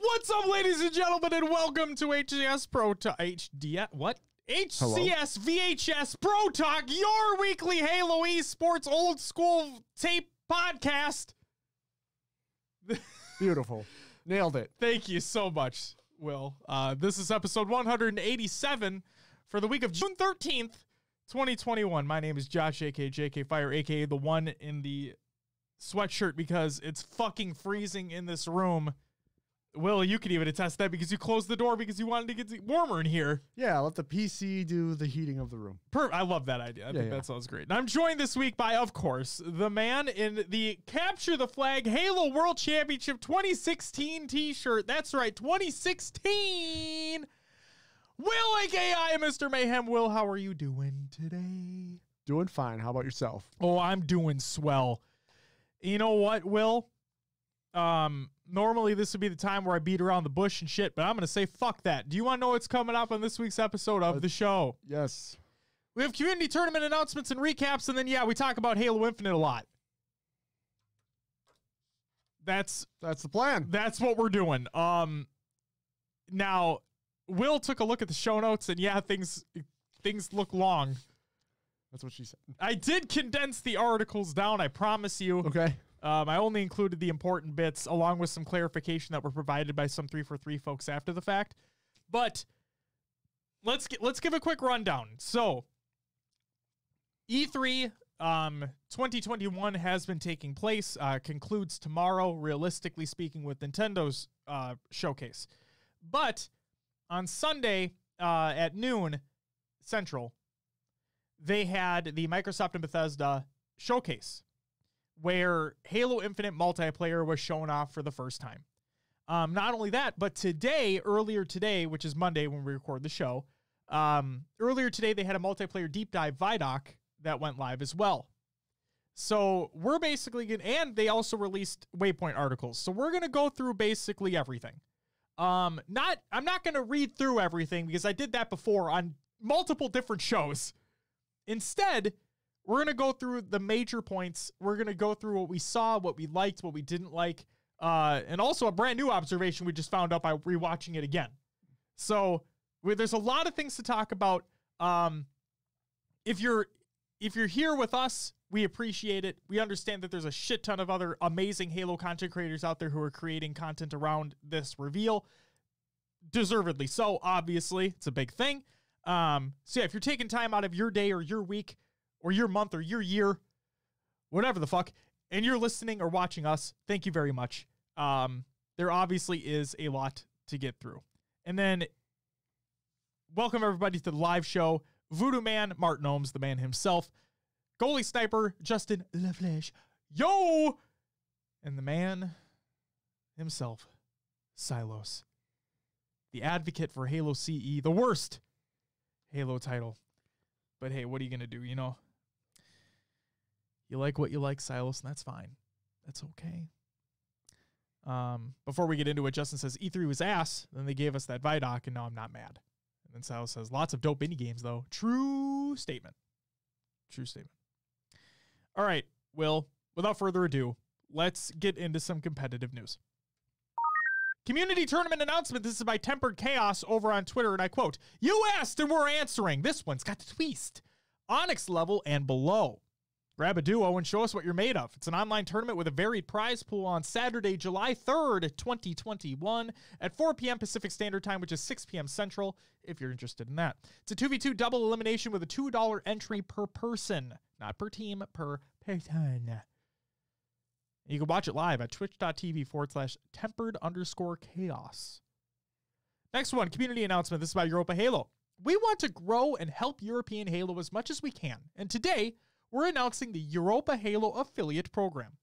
What's up, ladies and gentlemen, and welcome to HCS Pro Talk. HCS VHS Pro Talk, your weekly Halo esports old school tape podcast. Beautiful. Nailed it. Thank you so much, Will. This is episode 187 for the week of June 13th, 2021. My name is Josh, aka JK Fire, aka the one in the sweatshirt because it's fucking freezing in this room. Will, you could even attest that because you closed the door because you wanted to get warmer in here. Yeah, let the PC do the heating of the room. I love that idea. I think that sounds great. And I'm joined this week by, of course, the man in the Capture the Flag Halo World Championship 2016 t-shirt. That's right, 2016. Will, aka Mr. Mayhem. Will, how are you doing today? Doing fine. How about yourself? Oh, I'm doing swell. You know what, Will? Normally this would be the time where I beat around the bush and shit, but I'm going to say fuck that. Do you want to know what's coming up on this week's episode of the show? Yes. We have community tournament announcements and recaps, and then, we talk about Halo Infinite a lot. That's the plan. That's what we're doing. Now, Will took a look at the show notes, and things look long. That's what she said. I did condense the articles down, I promise you. Okay. I only included the important bits along with some clarification that were provided by some 343 folks after the fact. But let's give a quick rundown. So E3 2021 has been taking place, concludes tomorrow, realistically speaking, with Nintendo's showcase. But on Sunday at noon Central, they had the Microsoft and Bethesda showcase, where Halo Infinite multiplayer was shown off for the first time. Not only that, but earlier today, which is Monday when we record the show, earlier today they had a multiplayer deep dive VIDOC that went live as well. So we're basically and they also released Waypoint articles. So we're going to go through basically everything. I'm not going to read through everything because I did that before on multiple different shows. Instead, we're going to go through the major points. We're going to go through what we saw, what we liked, what we didn't like, and also a brand new observation we just found out by rewatching it again. So there's a lot of things to talk about. If you're here with us, we appreciate it. We understand that there's a shit ton of other amazing Halo content creators out there who are creating content around this reveal. Deservedly so, obviously. It's a big thing. If you're taking time out of your day or your week or your month or your year, whatever the fuck, and you're listening or watching us, thank you very much. There obviously is a lot to get through. And then welcome everybody to the live show. Voodoo Man, Martin Ohms, the man himself. Goalie Sniper, Justin LaFlèche. Yo! And the man himself, Silos. The advocate for Halo CE, the worst Halo title. But hey, what are you going to do, You like what you like, Silas, and that's fine. That's okay. Before we get into it, Justin says E3 was ass. Then they gave us that VIDOC, and now I'm not mad. And then Silas says, lots of dope indie games, though. True statement. True statement. All right, Will, without further ado, let's get into some competitive news. Community tournament announcement. This is by Tempered Chaos over on Twitter, and I quote, "You asked and we're answering. This one's got the twist. Onyx level and below. Grab a duo and show us what you're made of. It's an online tournament with a varied prize pool on Saturday, July 3rd, 2021 at 4 p.m. Pacific Standard Time, which is 6 p.m. Central, if you're interested in that. It's a 2v2 double elimination with a $2 entry per person. Not per team, per person. You can watch it live at twitch.tv/tempered_chaos. Next one, community announcement. This is by Europa Halo. We want to grow and help European Halo as much as we can. And today, we're announcing the Europa Halo Affiliate Program,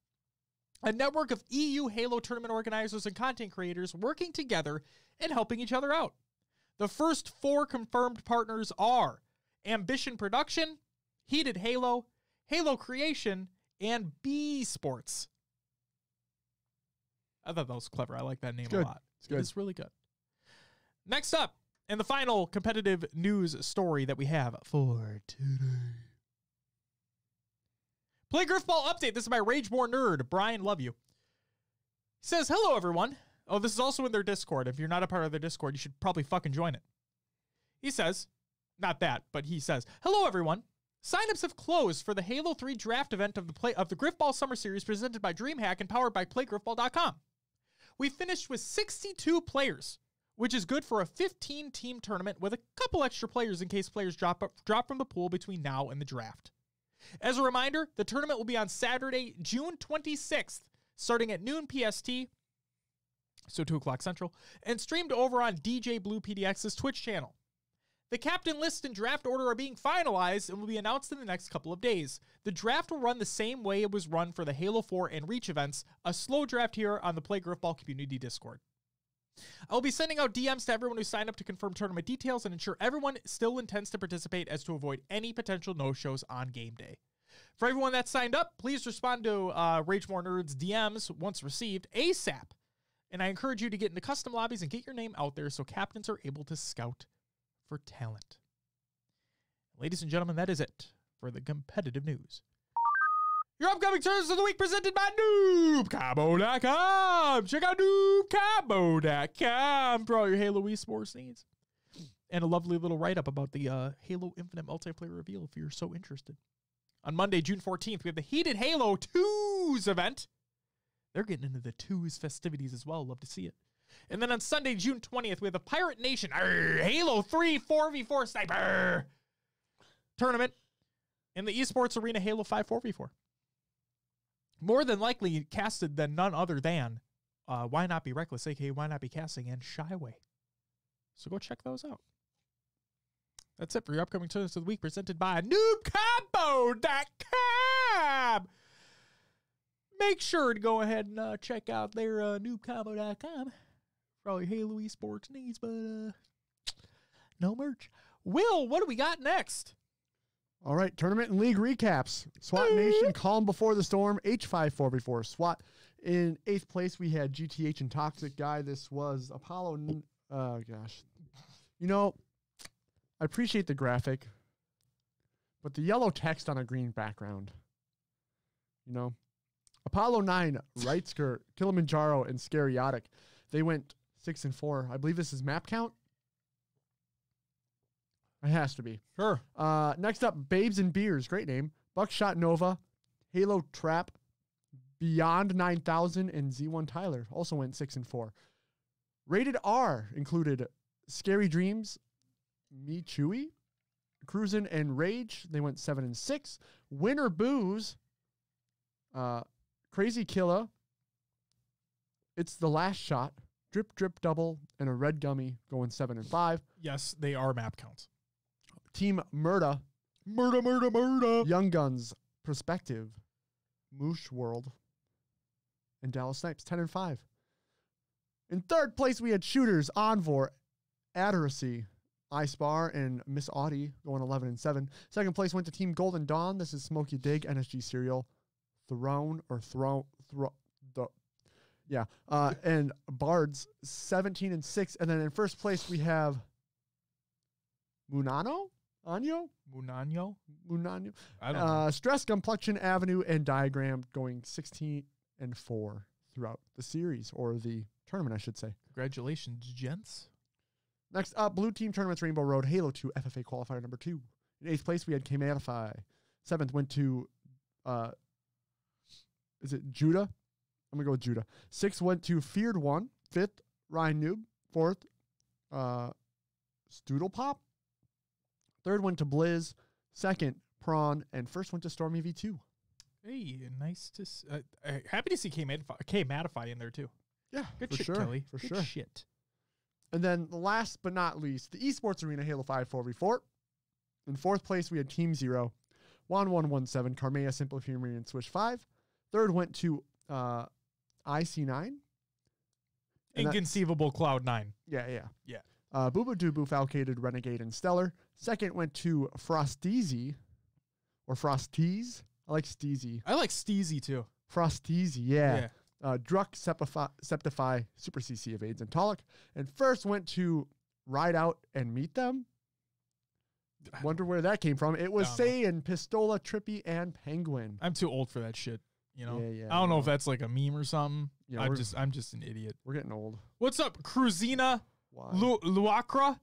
a network of EU Halo tournament organizers and content creators working together and helping each other out. The first 4 confirmed partners are Ambition Production, Heated Halo, Halo Creation, and B Sports. I thought that was clever. I like that name a lot. It's good. It's really good. Next up, and the final competitive news story that we have for today. Play Griffball update. This is my Rageborn nerd, Brian. Love you. He says, hello, everyone. Oh, this is also in their Discord. If you're not a part of their Discord, you should probably fucking join it. He says, not that, but he says, hello, everyone. Signups have closed for the Halo 3 draft event of the Griffball Summer Series presented by DreamHack and powered by PlayGriffball.com. We finished with 62 players, which is good for a 15-team tournament with a couple extra players in case players drop from the pool between now and the draft. As a reminder, the tournament will be on Saturday, June 26th, starting at noon PST, so 2 o'clock Central, and streamed over on DJ Blue PDX's Twitch channel. The captain list and draft order are being finalized and will be announced in the next couple of days. The draft will run the same way it was run for the Halo 4 and Reach events, a slow draft here on the Play Griffball Community Discord. I'll be sending out DMs to everyone who signed up to confirm tournament details and ensure everyone still intends to participate as to avoid any potential no-shows on game day. For everyone that signed up, please respond to Rage More Nerds DMs once received ASAP. And I encourage you to get into custom lobbies and get your name out there so captains are able to scout for talent. Ladies and gentlemen, that is it for the competitive news. Your upcoming tournaments of the week presented by NoobCombo.com. Check out NoobCombo.com for all your Halo esports needs. And a lovely little write-up about the Halo Infinite multiplayer reveal if you're so interested. On Monday, June 14th, we have the Heated Halo 2s event. They're getting into the 2s festivities as well. Love to see it. And then on Sunday, June 20th, we have the Pirate Nation Halo 3 4v4 Sniper tournament in the Esports Arena Halo 5 4v4. More than likely casted than none other than Why Not Be Reckless, aka Why Not Be Casting, and Shyway. So go check those out. That's it for your upcoming tournaments of the week presented by NoobCombo.com. Make sure to go ahead and check out their NoobCombo.com for all your Halo esports needs, but no merch. Will, what do we got next? All right, tournament and league recaps. SWAT Nation, Calm Before the Storm, H5 4v4 SWAT. In 8th place, we had GTH and Toxic Guy. This was Apollo. Gosh. You know, I appreciate the graphic, but the yellow text on a green background. You know, Apollo 9, Right Skirt, Kilimanjaro, and Scariotic. They went 6 and 4. I believe this is map count. It has to be. Sure. Next up, Babes and Beers. Great name. Buckshot Nova, Halo Trap, Beyond 9000, and Z1 Tyler also went 6 and 4. Rated R included Scary Dreams, Me Chewy, Cruisin' and Rage. They went 7 and 6. Winner Booze, Crazy Killa, It's the Last Shot, Drip Drip Double, and a Red Gummy going 7 and 5. Yes, they are map counts. Team Murda, Young Guns, Perspective, Moosh World, and Dallas Snipes 10 and 5. In 3rd place, we had Shooters, Envor, Adiracy, iSpar, and Miss Audie going 11 and 7. 2nd place went to Team Golden Dawn. This is Smokey Dig, NSG Serial, and Bards 17 and 6. And then in 1st place, we have Munano. Munano? I don't know. Stress, Complexion, Avenue, and Diagram going 16 and 4 throughout the series, or the tournament, I should say. Congratulations, gents. Next up, Blue Team Tournaments Rainbow Road Halo 2 FFA Qualifier number 2. In 8th place, we had K-Manify. 7th went to, is it Judah? I'm going to go with Judah. 6th went to Feared 1. 5th, Ryan Noob. 4th, Stoodle Pop. 3rd went to Blizz, 2nd, Prawn, and 1st went to Stormy V2. Hey, nice to happy to see K-Matify in there too. Yeah, good for shit, sure, Kelly. For good sure. Shit. And then last but not least, the Esports Arena Halo 5 4v4. In 4th place, we had Team 0, 1117, Carmea, Simple Fury, and Swish 5. 3rd went to IC9. Inconceivable Cloud9. Yeah. Yeah. Boobadubu, Falcated, Renegade, and Stellar. 2nd went to Frosteezy, or Frosties. I like Steezy. I like Steezy too. Frosteezy, yeah. Druck, Septify, Super CC of AIDS, and Tolic. And 1st went to Ride Out and Meet Them. Wonder where that came from. It was Say and Pistola, Trippy, and Penguin. I'm too old for that shit. You know, Yeah, I don't know if that's like a meme or something. Yeah, I'm just an idiot. we're getting old. What's up, Cruzina Why? Luacra?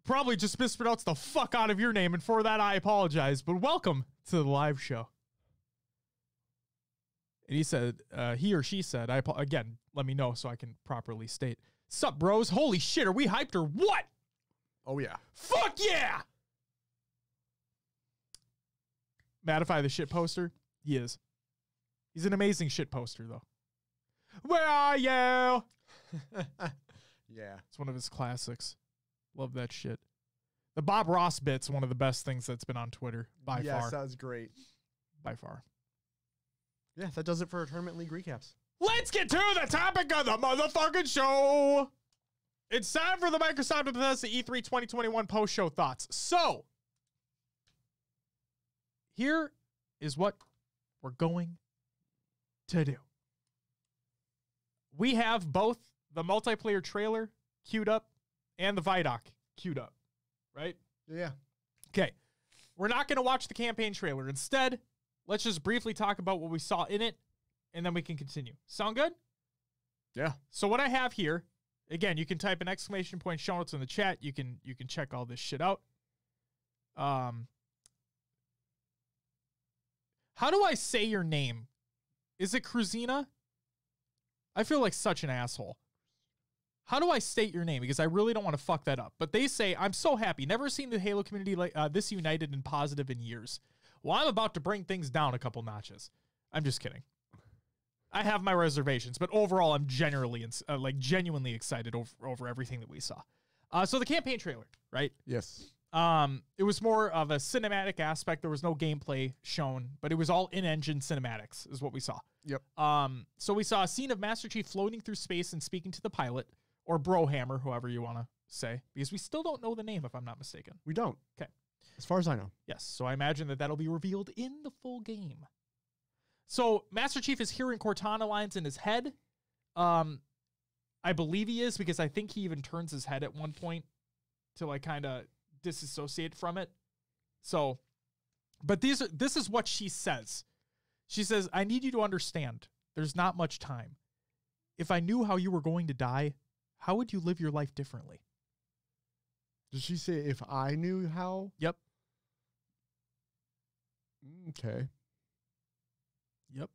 Probably just mispronounced the fuck out of your name, and for that I apologize. But welcome to the live show. And he said, he or she said, again, let me know so I can properly state. Sup, bros? Holy shit, are we hyped or what? Oh yeah. Fuck yeah! Mattify the shit poster? He is. He's an amazing shit poster, though. Where are you? Yeah. It's one of his classics. Love that shit. The Bob Ross bit's one of the best things that's been on Twitter by far. Yes, that was great. By far. Yeah, that does it for our tournament league recaps. Let's get to the topic of the motherfucking show. It's time for the Microsoft and Bethesda E3 2021 post-show thoughts. So, here is what we're going to do. We have both the multiplayer trailer queued up and the Vidoc queued up, right? Yeah. Okay. We're not going to watch the campaign trailer. Instead, let's just briefly talk about what we saw in it, and then we can continue. Sound good? Yeah. So what I have here, again, you can type an exclamation point show notes in the chat. You can check all this shit out. How do I say your name? Is it Cruzina? I feel like such an asshole. How do I state your name? Because I really don't want to fuck that up. But they say, I'm so happy. Never seen the Halo community like this united and positive in years. Well, I'm about to bring things down a couple notches. I'm just kidding. I have my reservations, but overall, I'm genuinely excited over everything that we saw. So the campaign trailer, right? Yes. It was more of a cinematic aspect. There was no gameplay shown, but it was all in-engine cinematics is what we saw. Yep. So we saw a scene of Master Chief floating through space and speaking to the pilot, or Brohammer, whoever you want to say, because we still don't know the name, if I'm not mistaken. We don't. Okay. As far as I know. Yes. So I imagine that that'll be revealed in the full game. So Master Chief is hearing Cortana lines in his head. I believe he is, because I think he even turns his head at one point to like kind of disassociate from it. So, but this is what she says. She says, I need you to understand, there's not much time. If I knew how you were going to die, how would you live your life differently? Did she say if I knew how? Yep. Okay. Yep.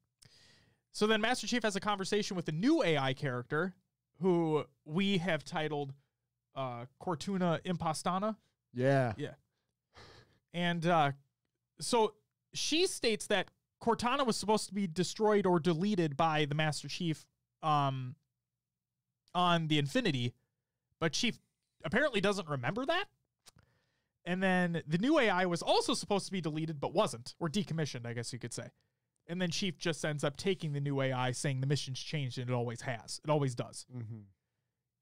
So then Master Chief has a conversation with a new AI character who we have titled Cortuna Impostana. Yeah. Yeah. And so she states that Cortana was supposed to be destroyed or deleted by the Master Chief on the Infinity, but Chief apparently doesn't remember that. And then the new AI was also supposed to be deleted, but wasn't, or decommissioned, I guess you could say. And then Chief just ends up taking the new AI, saying the mission's changed, and it always has. It always does. Mm-hmm.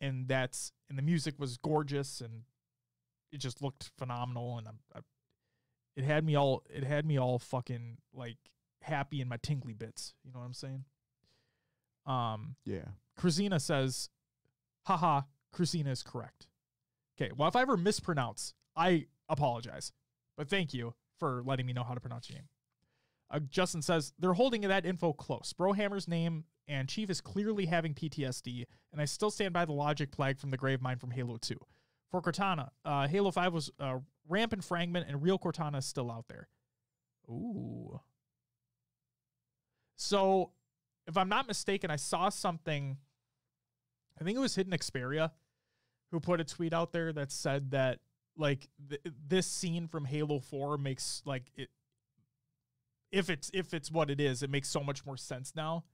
And the music was gorgeous, and it just looked phenomenal, and it had me all fucking like happy in my tingly bits. You know what I'm saying? Yeah. Cruzina says, haha, Cruzina is correct. Okay, well, if I ever mispronounce, I apologize. But thank you for letting me know how to pronounce your name. Justin says, they're holding that info close. Brohammer's name and Chief is clearly having PTSD, and I still stand by the logic plague from the Gravemind from Halo 2. For Cortana, Halo 5 was rampant fragment, and real Cortana is still out there. Ooh. So, if I'm not mistaken, I saw something, I think it was Hidden Xperia, who put a tweet out there that said that, like, this scene from Halo 4 makes, like, it, if it's what it is, it makes so much more sense now.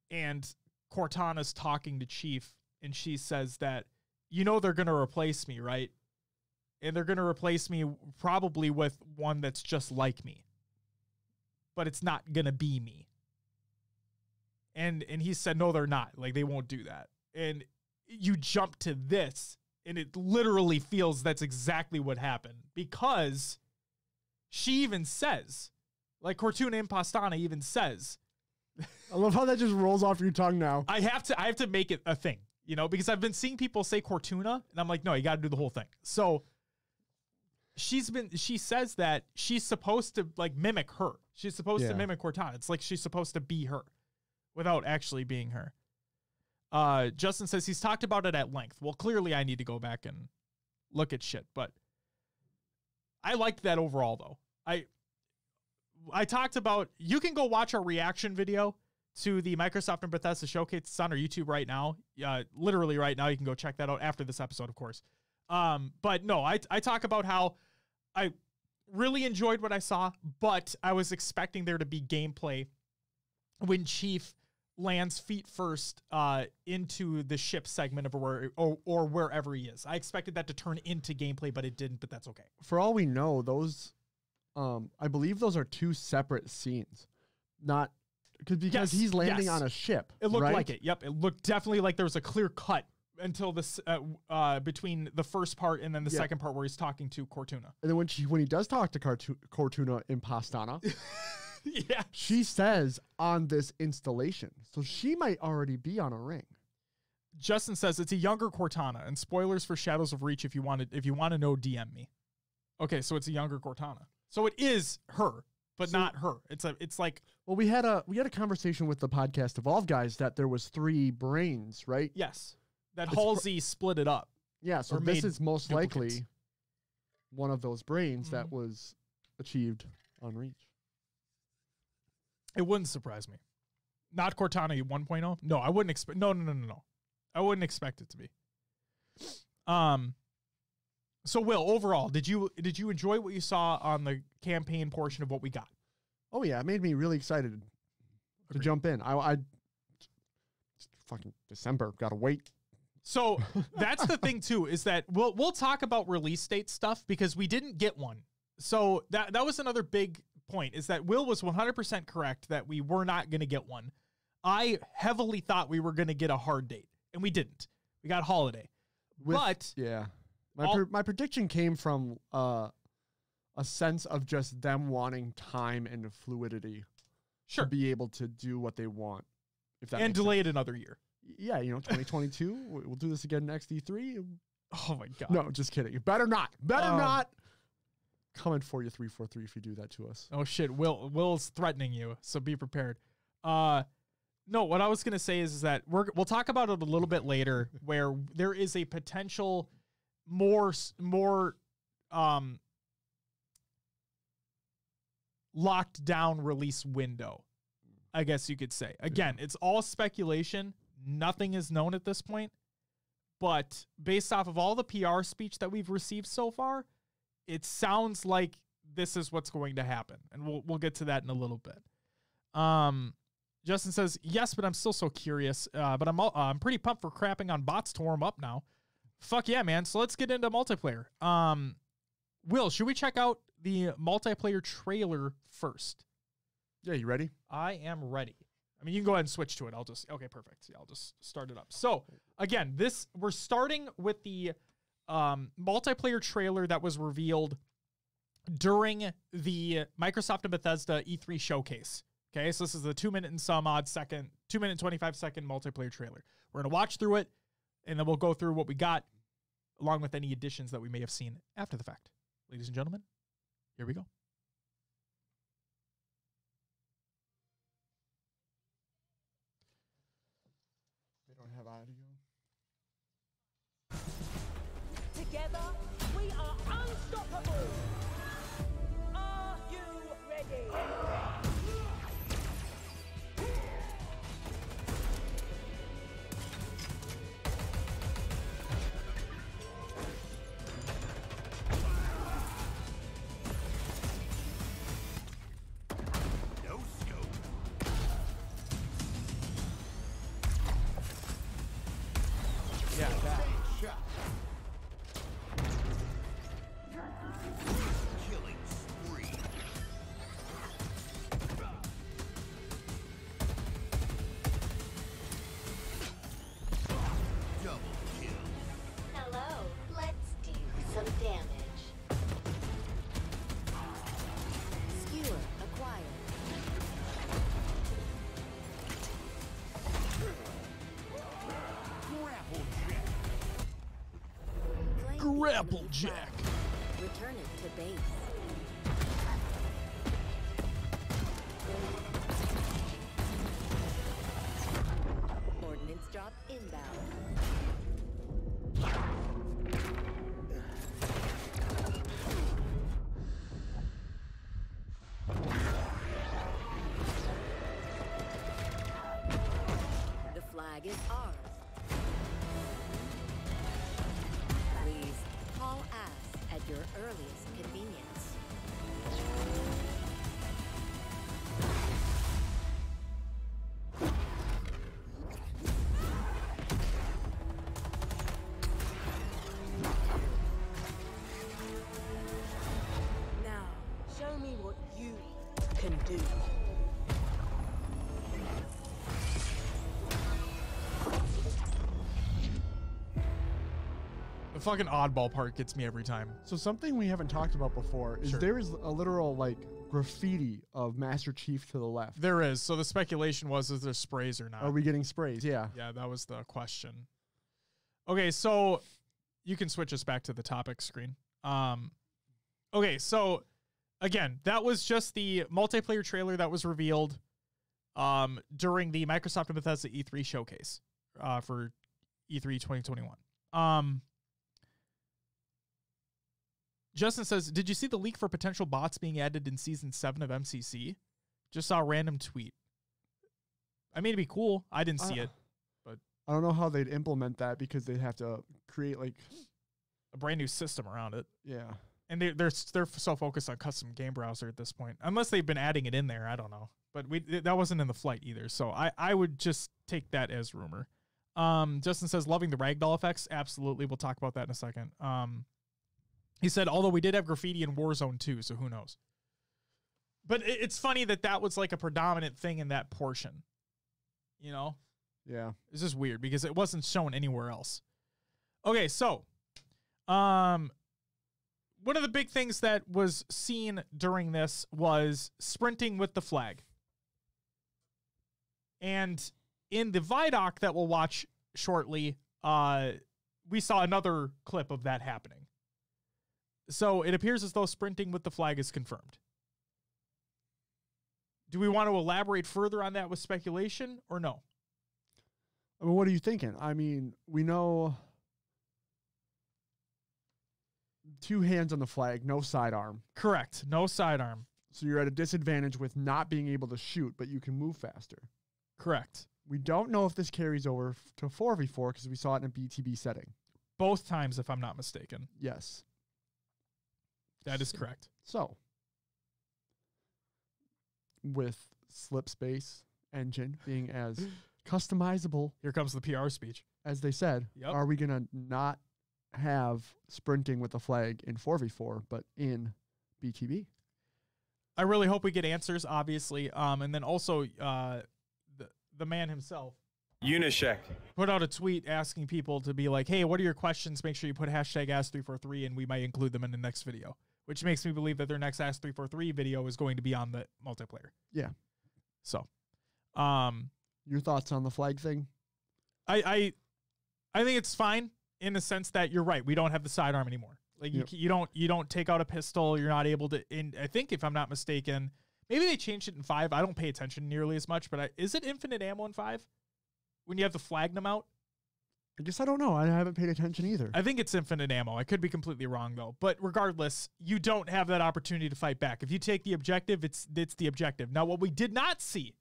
And Cortana's talking to Chief, and she says that, you know, they're going to replace me, right? And they're going to replace me probably with one that's just like me. But it's not going to be me. And he said, no, they're not. Like, they won't do that. And you jump to this, and it literally feels that's exactly what happened. Because she even says, like Cortuna Impostana even says. I love how that just rolls off your tongue now. I have to make it a thing, you know, because I've been seeing people say Cortuna, and I'm like, no, you got to do the whole thing. So she says that she's supposed to like mimic her. She's supposed to Yeah. mimic Cortana. It's like she's supposed to be her without actually being her. Justin says he's talked about it at length. Well, clearly I need to go back and look at shit, but I liked that overall, though. I talked about, you can go watch our reaction video to the Microsoft and Bethesda showcase. It's on our YouTube right now. Literally right now. You can go check that out after this episode, of course. But no, I talk about how I really enjoyed what I saw, but I was expecting there to be gameplay when Chief lands feet first into the ship segment of or wherever he is. I expected that to turn into gameplay, but it didn't, but that's okay. For all we know, those, I believe those are two separate scenes. Not because Yes, he's landing yes. on a ship. It looked right? like it. Yep. It looked definitely like there was a clear cut until this between the first part and then the Yeah. second part where he's talking to Cortuna. And then when he does talk to Cortuna in Pastana, Yeah. she says on this installation, so she might already be on a ring. Justin says it's a younger Cortana, and spoilers for Shadows of Reach if you want to know, DM me. Okay, so it's a younger Cortana. So it is her, but not her. It's like, Well, we had a conversation with the podcast Evolve guys that there was 3 brains, right? yes, that It's Halsey split it up. Yeah, so Or this made is most duplicates. likely one of those brains that Mhm. was achieved on Reach. It wouldn't surprise me. Not Cortana 1.0. No, I wouldn't expect. No. I wouldn't expect it to be. So Will, overall, did you enjoy what you saw on the campaign portion of what we got? Oh yeah, it made me really excited to Agreed. jump in. I fucking December, gotta wait. So that's the thing too, is that we'll talk about release date stuff because we didn't get one. So that was another big point, is that Will was 100% correct that we were not going to get one. I heavily thought we were going to get a hard date, and we didn't. We got holiday. But Yeah, all- my prediction came from a sense of just them wanting time and fluidity sure, to be able to do what they want. If that and makes delay it another year. sense. Yeah, 2022. We'll do this again next E3. Oh my god. No, just kidding. Better not. Better Um, not. Coming for you, 343, if you do that to us. Oh shit, Will's threatening you, so be prepared. No, what I was gonna say is that we'll talk about it a little bit later, where there is a potential more locked down release window, I guess you could say. Again, it's all speculation. Nothing is known at this point, but based off of all the PR speech that we've received so far, it sounds like this is what's going to happen, and we'll get to that in a little bit. Justin says yes, but I'm still so curious. But I'm pretty pumped for crapping on bots to warm up now. Fuck yeah, man! So let's get into multiplayer. Will, should we check out the multiplayer trailer first? Yeah, you ready? I am ready. I mean, you can go ahead and switch to it. Okay, perfect. Yeah, I'll just start it up. So again, we're starting with the multiplayer trailer that was revealed during the Microsoft and Bethesda E3 showcase. Okay, so this is the 2 minute and some odd second, 2 minute and 25 second multiplayer trailer. We're going to watch through it, and then we'll go through what we got, along with any additions that we may have seen after the fact. Ladies and gentlemen, here we go. They don't have audio. Together, we are unstoppable. Are you ready? No scope. Yeah, that. Shot. Killing spree. Double kill. Hello, let's do some damage. Skewer acquired. Grapple jack. Flame Grapple beacon jack. acquired. Return it to base. Airdrop inbound. The flag is ours. Please call us at your earliest convenience. Now, show me what you can do. The fucking oddball part gets me every time. So something we haven't talked about before is Sure. there is a literal like graffiti of Master Chief to the left. There is. So the speculation was, is there sprays or not? Are we getting sprays? Yeah. Yeah, that was the question. Okay, so you can switch us back to the topic screen. Okay, so again, that was just the multiplayer trailer that was revealed during the Microsoft and Bethesda E3 showcase for E3 2021. Justin says, did you see the leak for potential bots being added in Season 7 of MCC? Just saw a random tweet. I mean, it'd be cool. I didn't see it. I don't know how they'd implement that because they'd have to create like A brand new system around it. yeah. And they're so focused on custom game browser at this point. Unless they've been adding it in there, I don't know. But that wasn't in the flight either. So I would just take that as rumor. Justin says, loving the ragdoll effects. Absolutely. We'll talk about that in a second. He said, although we did have graffiti in Warzone too, so who knows? But it's funny that was like a predominant thing in that portion. You know? Yeah. It's just weird because it wasn't shown anywhere else. Okay, so one of the big things that was seen during this was sprinting with the flag. And in the Vidoc that we'll watch shortly, we saw another clip of that happening. So it appears as though sprinting with the flag is confirmed. Do we want to elaborate further on that with speculation or no? I mean, what are you thinking? I mean, we know 2 hands on the flag, no sidearm. Correct. No sidearm. So you're at a disadvantage with not being able to shoot, but you can move faster. Correct. We don't know if this carries over to 4v4 because we saw it in a BTB setting. Both times, if I'm not mistaken. Yes. That is correct. So, with slip space engine being as customizable Here comes the PR speech. as they said, Yep. are we going to not have sprinting with the flag in 4v4, but in BTB? I really hope we get answers, obviously. And then also, the man himself Unisheck. put out a tweet asking people to be like, hey, what are your questions? Make sure you put hashtag Ask343 and we might include them in the next video, which makes me believe that their next Ask343 video is going to be on the multiplayer. Yeah. So, Your thoughts on the flag thing? I think it's fine in the sense that you're right. We don't have the sidearm anymore. Like Yep. you don't take out a pistol. You're not able to. I think if I'm not mistaken, maybe they changed it in 5. I don't pay attention nearly as much, but is it infinite ammo in 5 when you have the Flagnum out? I guess I don't know. I haven't paid attention either. I think it's infinite ammo. I could be completely wrong though. But regardless, you don't have that opportunity to fight back. If you take the objective, it's the objective. Now, what we did not see,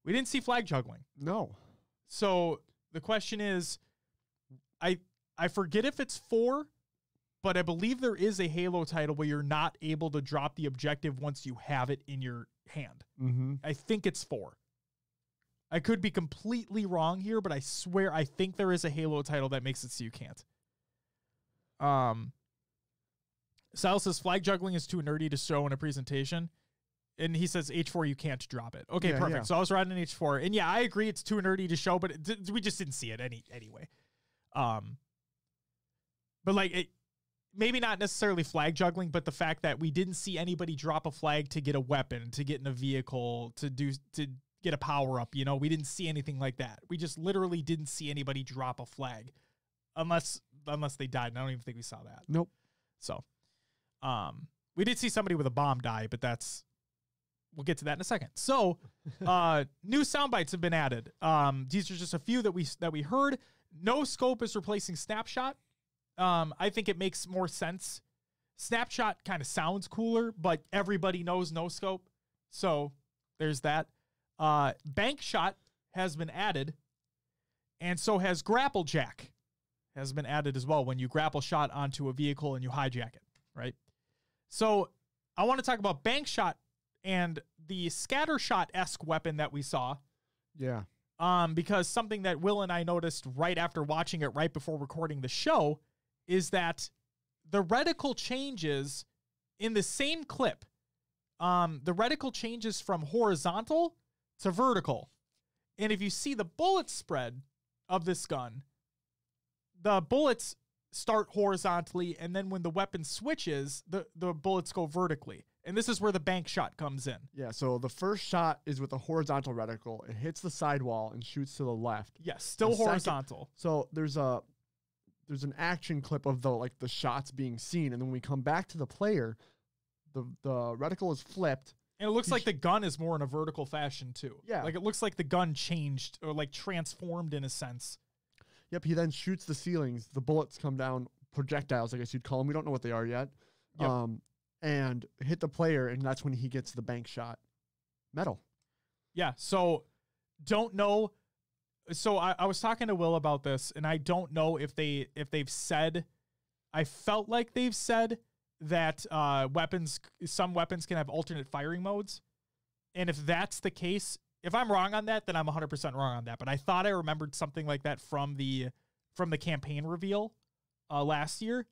we didn't see flag juggling. No. So the question is, I forget if it's 4, but I believe there is a Halo title where you're not able to drop the objective once you have it in your hand. Mm-hmm. I think it's 4. I could be completely wrong here, but I swear I think there is a Halo title that makes it so you can't. Sal says flag juggling is too nerdy to show in a presentation. And he says H4 you can't drop it. Okay, Yeah, perfect. yeah. So I was riding an H4. And yeah, I agree it's too nerdy to show, but we just didn't see it anyway. But like maybe not necessarily flag juggling, but the fact that we didn't see anybody drop a flag to get a weapon, to get in a vehicle, to get a power up, you know, we didn't see anything like that. We just literally didn't see anybody drop a flag unless they died. And I don't even think we saw that. Nope. So, we did see somebody with a bomb die, but that's we'll get to that in a second. So, new sound bites have been added. These are just a few that we heard. No scope is replacing snapshot. I think it makes more sense. Snapshot kind of sounds cooler, but everybody knows no scope. So there's that. Bank shot has been added, and so has grapple jack has been added as well when you grapple shot onto a vehicle and you hijack it, right? So I want to talk about bank shot and the scatter shot-esque weapon that we saw. Yeah. Because something that Will and I noticed right after watching it right before recording the show is that the reticle changes in the same clip. The reticle changes from horizontal to vertical. And if you see the bullet spread of this gun, the bullets start horizontally, and then when the weapon switches, the bullets go vertically. And this is where the bank shot comes in. Yeah, so the first shot is with a horizontal reticle. It hits the sidewall and shoots to the left. Yes, still The second- horizontal. So there's an action clip of the shots being seen, and then when we come back to the player, the reticle is flipped. And it looks like the gun is more in a vertical fashion too. Yeah. Like it looks like the gun changed or like transformed in a sense. Yep, he then shoots the ceilings. The bullets come down, projectiles, I guess you'd call them. We don't know what they are yet. Yep. And hit the player, and that's when he gets the bank shot. Metal. Yeah. So don't know. So I was talking to Will about this, and I don't know if they've said. I felt like they've said that some weapons can have alternate firing modes, and if that's the case, if I'm wrong on that, then I'm 100% wrong on that. But I thought I remembered something like that from the campaign reveal last year.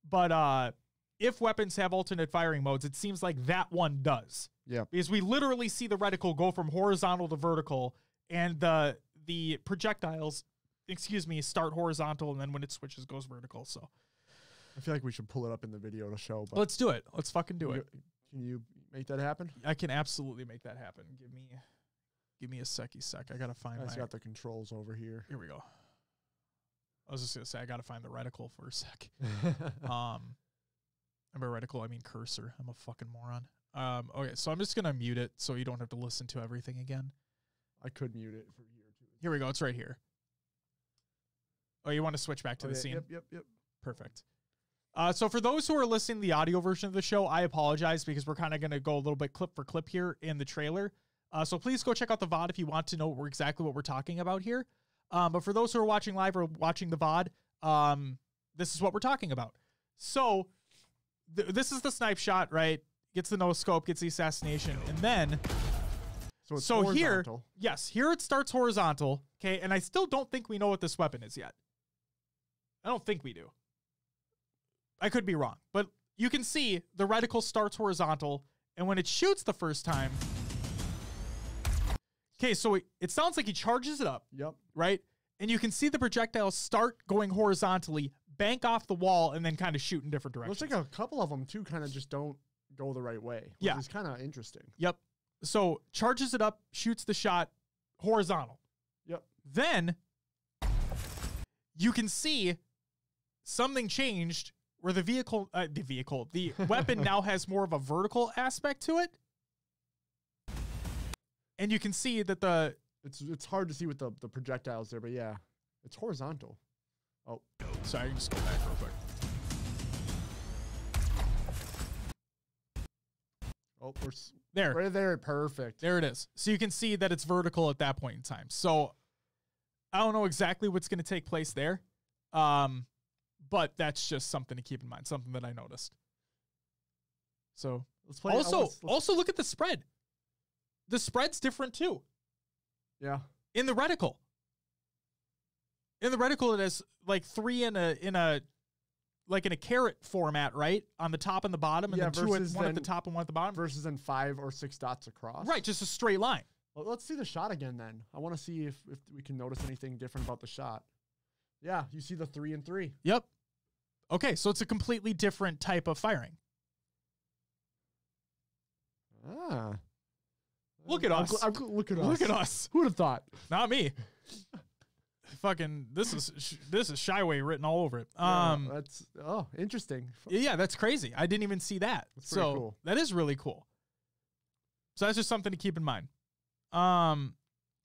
But if weapons have alternate firing modes, it seems like that one does. Yeah. Because we literally see the reticle go from horizontal to vertical, and the projectiles, start horizontal, and then when it switches, goes vertical. So I feel like we should pull it up in the video to show. But let's do it. Let's fucking do it. Can you make that happen? I can absolutely make that happen. Give me a sec. I gotta find. I got the controls over here. Here we go. I was just gonna say I gotta find the reticle for a sec. By reticle, I mean cursor. I'm a fucking moron. Okay, so I'm just gonna mute it so you don't have to listen to everything again. I could mute it for here too. Here we go. It's right here. Oh, you want to switch back to the scene? Yep. Perfect. So for those who are listening to the audio version of the show, I apologize because we're kind of going to go a little bit clip for clip here in the trailer. So please go check out the VOD if you want to know exactly what we're talking about here. But for those who are watching live or watching the VOD, this is what we're talking about. So this is the snipe shot, right? Gets the no scope, gets the assassination, and then So here, yes, here it starts horizontal, okay? And I still don't think we know what this weapon is yet. I don't think we do. I could be wrong, but you can see the reticle starts horizontal, and when it shoots the first time, okay, so it sounds like he charges it up, Yep. right? And you can see the projectiles start going horizontally, bank off the wall, and then kind of shoot in different directions. Looks like a couple of them too kind of just don't go the right way. Which Yeah. is kind of interesting. Yep. So charges it up, shoots the shot horizontal. Yep. Then you can see something changed where the weapon now has more of a vertical aspect to it. And you can see that It's hard to see with the projectiles there, but yeah, it's horizontal. Oh, sorry, I can just go back real quick. There. Right there, perfect. There it is. So you can see that it's vertical at that point in time. So I don't know exactly what's going to take place there. But that's just something to keep in mind, something that I noticed. So Let's play. Also look at the spread. The spread's different too. Yeah. In the reticle. In the reticle, it has like 3 in a carrot format, right? On the top and the bottom, and Yeah, then versus one at the then- top and one at the bottom. Versus then 5 or 6 dots across. Right, just a straight line. Well, let's see the shot again then. I want to see if we can notice anything different about the shot. Yeah, you see the 3 and 3. Yep. Okay, so it's a completely different type of firing. Ah. Look at us. Look at us. Look at us. Who would have thought? Not me. Fucking, this is Shyway written all over it. That's interesting. Yeah, that's crazy. I didn't even see that. That's pretty cool. That is really cool. So that's just something to keep in mind.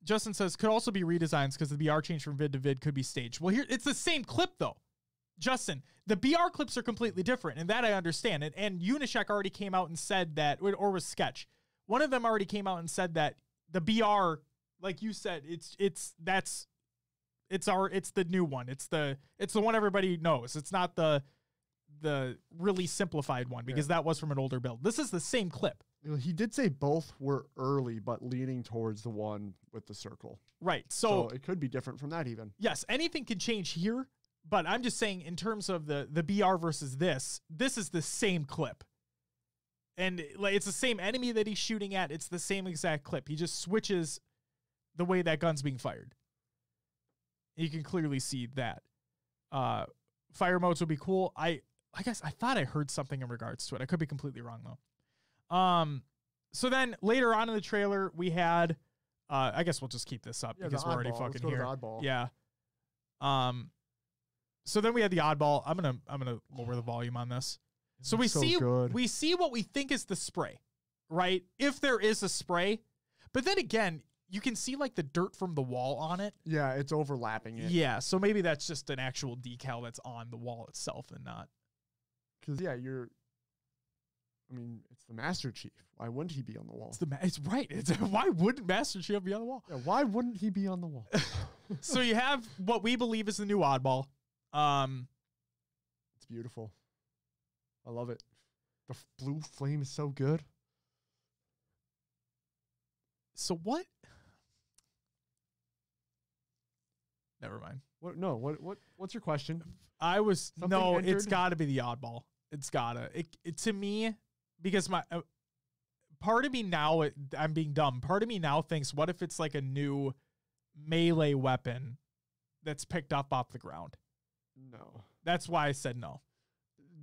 Justin says, could also be redesigns because the BR change from vid to vid could be staged. Well, here, it's the same clip, though. Justin, the BR clips are completely different, and that I understand. And Unisheck already came out and said that, or was Sketch. One of them already came out and said that the BR, like you said, it's the new one. It's the one everybody knows. It's not the really simplified one, because that was from an older build. This is the same clip. He did say both were early, but leaning towards the one with the circle. Right. So it could be different from that even. Yes, anything can change here, but I'm just saying in terms of the BR versus this is the same clip. And like it's the same enemy that he's shooting at. It's the same exact clip. He just switches the way that gun's being fired. You can clearly see that. Fire modes would be cool. I guess I thought I heard something in regards to it. I could be completely wrong though. So then later on in the trailer, we had, I guess we'll just keep this up because we're already fucking here. Yeah. So then we had the oddball. I'm gonna lower the volume on this. So we see what we think is the spray, right? If there is a spray, but then again, you can see like the dirt from the wall on it. Yeah, it's overlapping it. Yeah, so maybe that's just an actual decal that's on the wall itself and not. Because it's the Master Chief. Why wouldn't he be on the wall? It's right. Why wouldn't Master Chief be on the wall? Yeah, why wouldn't he be on the wall? So you have what we believe is the new oddball. It's beautiful. I love it. The blue flame is so good. So what? Never mind. What? No. What's your question? It's got to be the oddball. It's gotta. It to me, because my part of me now, I'm being dumb. Part of me now thinks, what if it's like a new melee weapon that's picked up off the ground? No. That's why I said no.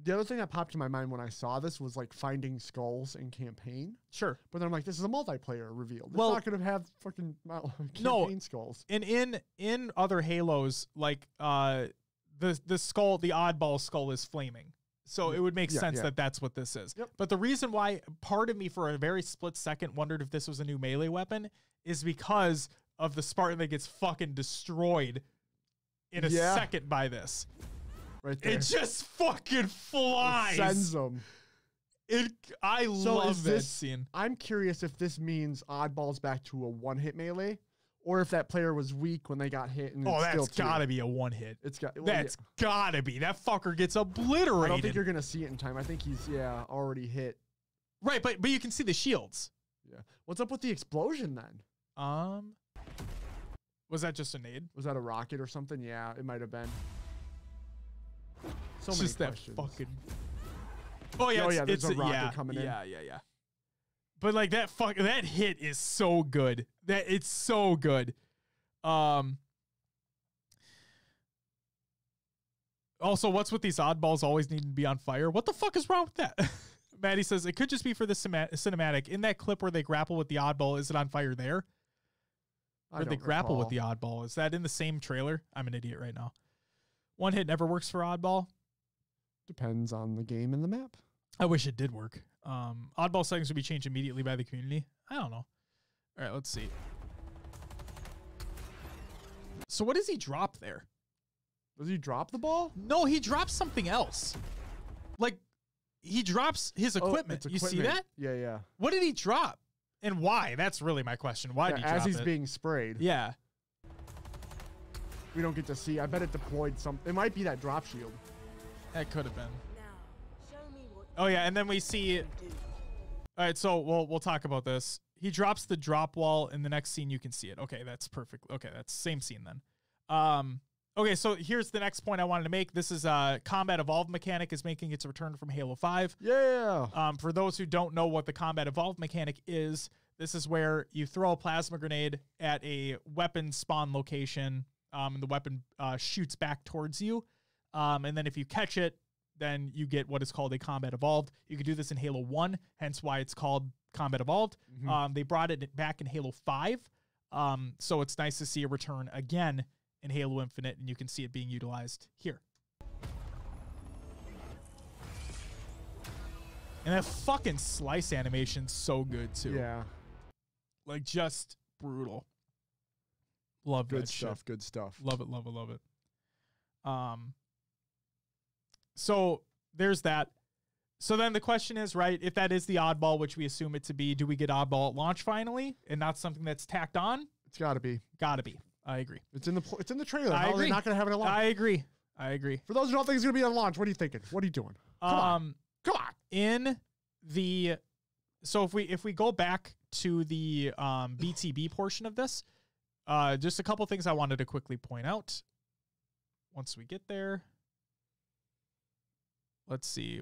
The other thing that popped in my mind when I saw this was like finding skulls in campaign. Sure. But then I'm like, this is a multiplayer reveal. It's not going to have fucking campaign skulls. And in other Halos, like the skull, the oddball skull is flaming. So it would make sense that that's what this is. Yep. But the reason why part of me for a very split second wondered if this was a new melee weapon is because of the Spartan that gets fucking destroyed in a second by this. Right there. It just fucking flies. It sends them. I love that scene. I'm curious if this means oddball's back to a one-hit melee, or if that player was weak when they got hit. And that's gotta be a one hit. That's gotta be. That fucker gets obliterated. I don't think you're gonna see it in time. I think he's already hit. Right, but you can see the shields. Yeah. What's up with the explosion then? Was that just a nade? Was that a rocket or something? Yeah, it might have been. So many just questions. That fucking. Oh yeah, there's a rocket coming in. Yeah. But like that hit is so good. It's so good. Also, what's with these oddballs always needing to be on fire? What the fuck is wrong with that? Maddie says it could just be for the cinematic. In that clip where they grapple with the oddball, is it on fire there? Or they grapple with the oddball? Is that in the same trailer? I'm an idiot right now. One hit never works for oddball. Depends on the game and the map. I wish it did work. Oddball settings would be changed immediately by the community. I don't know. All right, let's see. So what does he drop there? Does he drop the ball? No, he drops something else. Like, he drops his equipment. You see that? Yeah. What did he drop? And why? That's really my question. Why did he drop it? As he's being sprayed. Yeah. We don't get to see. I bet it deployed something. It might be that drop shield. That could have been. Now, show me what Oh yeah, and then we see. you can do. All right, so we'll talk about this. He drops the drop wall. In the next scene, you can see it. Okay, that's perfect. Okay, that's same scene then. Okay, so here's the next point I wanted to make. This is Combat Evolved mechanic is making its return from Halo 5. Yeah. For those who don't know what the Combat Evolved mechanic is, this is where you throw a plasma grenade at a weapon spawn location, and the weapon shoots back towards you. And then if you catch it, then you get what is called a Combat Evolved. You could do this in Halo 1, hence why it's called Combat Evolved. They brought it back in Halo 5, so it's nice to see a return again in Halo Infinite, and you can see it being utilized here. And that fucking slice animation's so good, too. Yeah. Like, just brutal. Love Good that stuff. shit. Good stuff. Love it, love it, love it. So there's that. So then the question is, right, if that is the oddball, which we assume it to be, do we get oddball at launch finally and not something that's tacked on? It's got to be. Gotta be. I agree. It's in the trailer. I How are agree. they not going to have it at launch? I agree. For those who don't think it's going to be on launch, what are you thinking? What are you doing? Come on. In the, so if we go back to the BTB portion of this, just a couple things I wanted to quickly point out. Once we get there, let's see.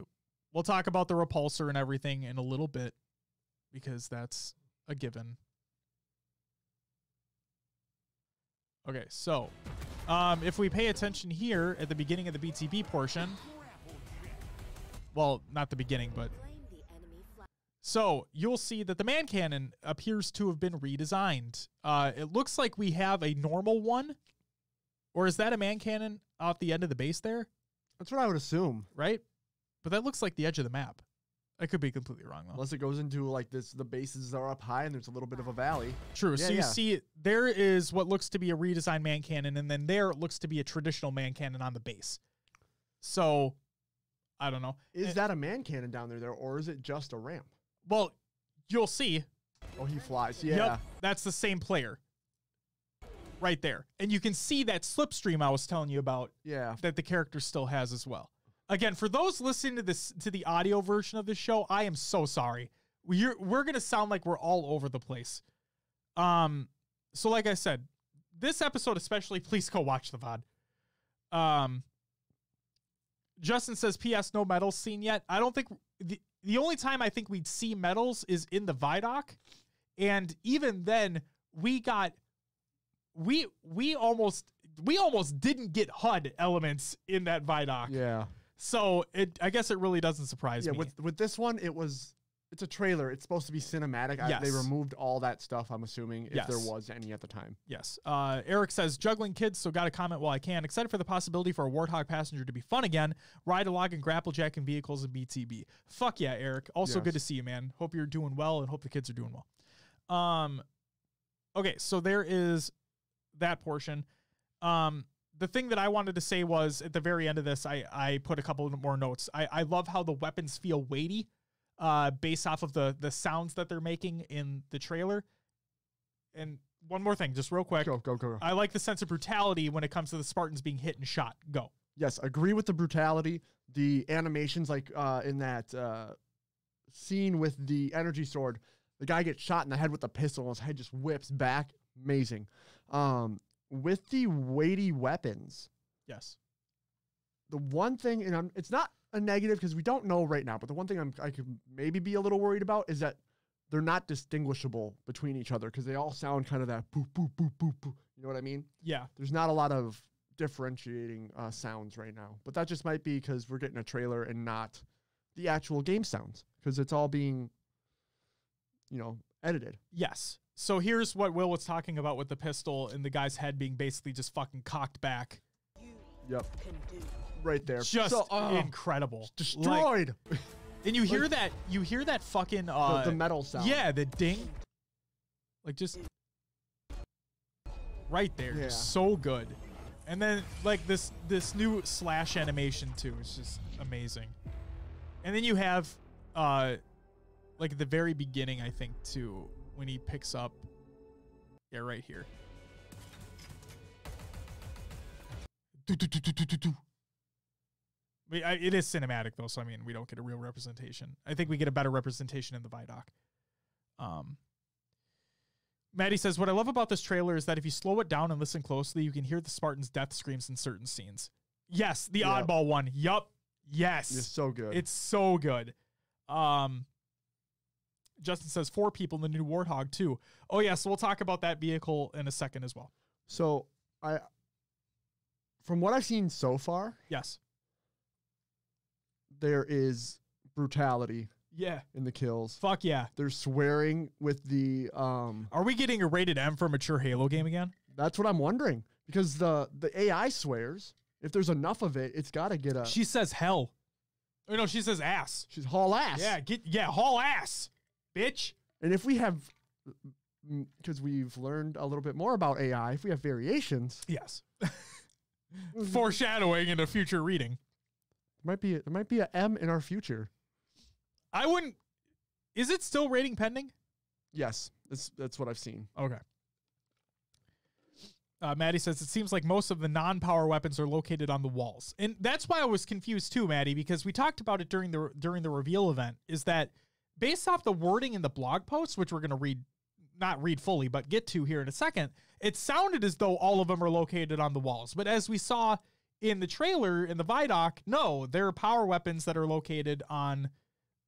We'll talk about the repulsor and everything in a little bit because that's a given. Okay, so if we pay attention here at the beginning of the BTB portion, well, not the beginning, but Claim the enemy flag. so you'll see that the man cannon appears to have been redesigned. It looks like we have a normal one, or is that a man cannon off the end of the base there? That's what I would assume. Right? But that looks like the edge of the map. I could be completely wrong though. Unless it goes into like this, the bases are up high and there's a little bit of a valley. True. Yeah, So you yeah. see there is what looks to be a redesigned man cannon, and then there it looks to be a traditional man cannon on the base. So I don't know. Is that a man cannon down there, or is it just a ramp? Well, you'll see. Oh, he flies. Yeah. Yep, that's the same player. Right there. And you can see that slipstream I was telling you about Yeah. that the character still has as well. Again, for those listening to this to the audio version of the show, I am so sorry. We're gonna sound like we're all over the place. So like I said, this episode especially, please go watch the VOD. Justin says, P.S. no medals seen yet. I don't think the only time I think we'd see medals is in the Vidoc, and even then we almost didn't get HUD elements in that Vidoc. Yeah. So I guess it really doesn't surprise Yeah. me. With this one, it's a trailer. It's supposed to be cinematic. They Yes. removed all that stuff, I'm assuming, if there Yes. was any at the time. Yes. Eric says, juggling kids, so got to comment while I can. Excited for the possibility for a Warthog passenger to be fun again. Ride along and grapple jack in vehicles in BTB. Fuck yeah, Eric. Also Yes. good to see you, man. Hope you're doing well and hope the kids are doing well. Okay, so there is that portion. The thing that I wanted to say was at the very end of this, I put a couple of more notes. I love how the weapons feel weighty, based off of the sounds that they're making in the trailer. And one more thing, just real quick. Go. I like the sense of brutality when it comes to the Spartans being hit and shot. Go. Yes, agree with the brutality. The animations, like in that scene with the energy sword, the guy gets shot in the head with a pistol and his head just whips back. Amazing. With the weighty weapons, Yes. the one thing, and it's not a negative because we don't know right now, but the one thing I could maybe be a little worried about is that they're not distinguishable between each other because they all sound kind of that boop, boop, boop, boop, boop. You know what I mean? Yeah. There's not a lot of differentiating sounds right now, but that just might be because we're getting a trailer and not the actual game sounds because it's all being, edited. Yes. So here's what Will was talking about with the pistol and the guy's head being basically just fucking cocked back. Yep, Can do. right there. Just So, incredible. Like, destroyed. and you hear that fucking the metal sound. yeah, the ding. Like just right there. Yeah. Just so good. And then like this new slash animation too is just amazing. And then you have like at the very beginning, I think, too, when he picks up right here. It is cinematic though, so I mean we don't get a real representation. I think we get a better representation in the Vidoc. Maddie says, what I love about this trailer is that if you slow it down and listen closely, you can hear the Spartans' death screams in certain scenes. Yes, the Yep. oddball one. Yup. Yes. It's so good. It's so good. Justin says 4 people in the new Warthog too. Oh yeah, so we'll talk about that vehicle in a second as well. So from what I've seen so far, Yes. there is brutality Yeah. in the kills. Fuck yeah. They're swearing with the Are we getting a rated M for a mature Halo game again? that's what I'm wondering because the AI swears. If there's enough of it, it's got to get a. She says hell. Oh no, she says ass. She's haul ass. Yeah, haul ass, bitch. And if we have because we've learned a little bit more about AI, if we have variations, Yes. Foreshadowing in a future reading. there might be a M in our future. I wouldn't. Is it still rating pending? Yes, that's what I've seen. Okay. Maddie says it seems like most of the non-power weapons are located on the walls, and that's why I was confused too, Maddie, because we talked about it during the reveal event. Is that based off the wording in the blog post, which we're going to not read fully, but get to here in a second? It sounded as though all of them are located on the walls, but as we saw in the trailer in the Vidoc, no, there are power weapons that are located on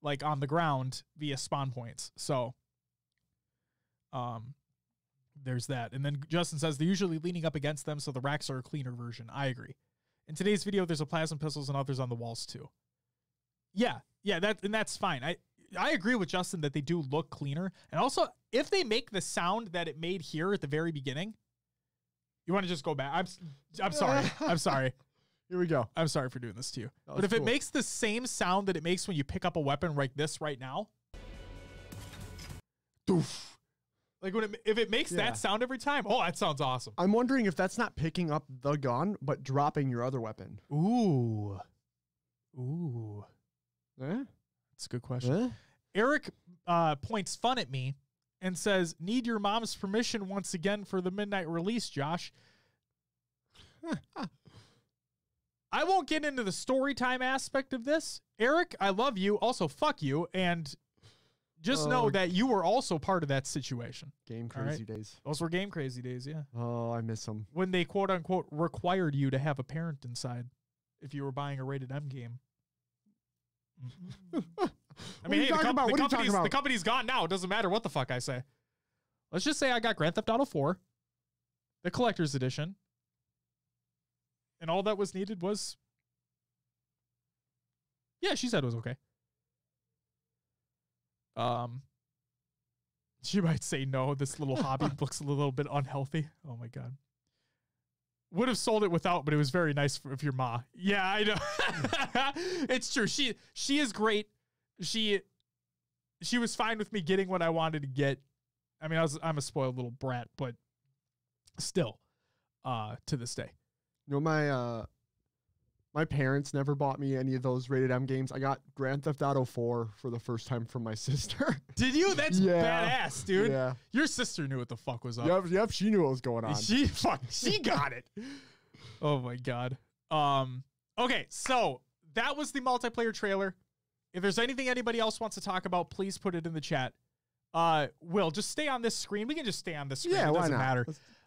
the ground via spawn points. So, there's that. And then Justin says they're usually leaning up against them, so the racks are a cleaner version. I agree. In today's video, there's a plasma pistols and others on the walls too. Yeah, that's fine. I agree with Justin that they do look cleaner. And also, if they make the sound that it made here at the very beginning, you want to just go back. I'm sorry. I'm sorry. Here we go. I'm sorry for doing this to you. That But was if it cool. makes the same sound that it makes when you pick up a weapon like this right now, doof. Like if it makes Yeah. that sound every time, oh, that sounds awesome. I'm wondering if that's not picking up the gun, but dropping your other weapon. Ooh. Eh? That's a good question. Eh? Eric points fun at me and says, need your mom's permission once again for the midnight release, Josh. I won't get into the story time aspect of this. Eric, I love you. Also, fuck you. And just know that you were also part of that situation. Game All crazy right. days. Those were game crazy days, yeah. Oh, I miss them. When they quote unquote required you to have a parent inside if you were buying a rated M game. I mean, hey, the company's gone now. It doesn't matter what the fuck I say. Let's just say I got Grand Theft Auto 4, the collector's edition, and all that was needed was, yeah, she said it was okay. She might say no. This little hobby looks a little bit unhealthy. Oh my god. Would have sold it without, but it was very nice of your ma. Yeah, I know. It's true. She is great. She was fine with me getting what I wanted to get. I mean, I'm a spoiled little brat, but still, to this day. You know, my parents never bought me any of those rated M games. I got Grand Theft Auto 4 for the first time from my sister. Did you? That's Yeah. badass, dude. Yeah. Your sister knew what the fuck was up. Yep, she knew what was going on. She got it. Oh my god. Okay, so that was the multiplayer trailer. If there's anything anybody else wants to talk about, please put it in the chat. Will, just stay on this screen. We can just stay on this screen. Yeah, It why doesn't not?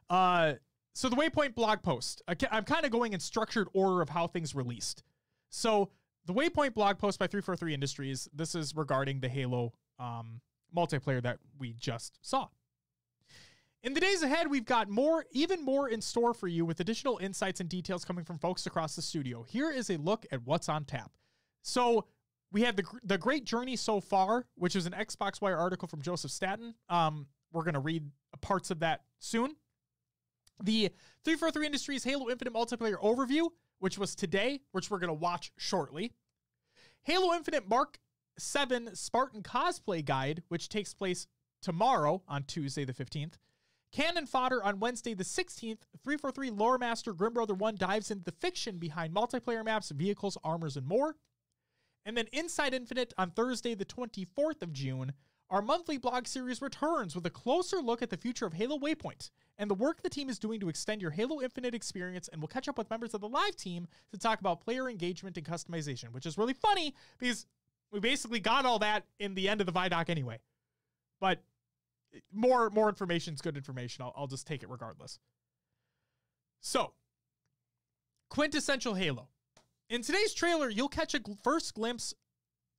matter. So the Waypoint blog post. I'm kind of going in structured order of how things released. So the Waypoint blog post by 343 Industries. This is regarding the Halo multiplayer that we just saw. In the days ahead, we've got even more in store for you with additional insights and details coming from folks across the studio. Here is a look at what's on tap. So we have the great journey so far, which is an Xbox Wire article from Joseph Staten. We're going to read parts of that soon. The 343 Industries Halo Infinite multiplayer overview, which was today, which we're going to watch shortly. Halo Infinite Mark 7 Spartan cosplay guide, which takes place tomorrow on Tuesday the 15th. Cannon fodder on Wednesday the 16th. 343 Lore Master Grim Brother 1 dives into the fiction behind multiplayer maps, vehicles, armors, and more. And then Inside Infinite on Thursday the 24th of June. Our monthly blog series returns with a closer look at the future of Halo Waypoint and the work the team is doing to extend your Halo Infinite experience, and we'll catch up with members of the live team to talk about player engagement and customization, which is really funny because we basically got all that in the end of the Vidoc anyway. But more information is good information. I'll just take it regardless. So, quintessential Halo. In today's trailer, you'll catch a first glimpse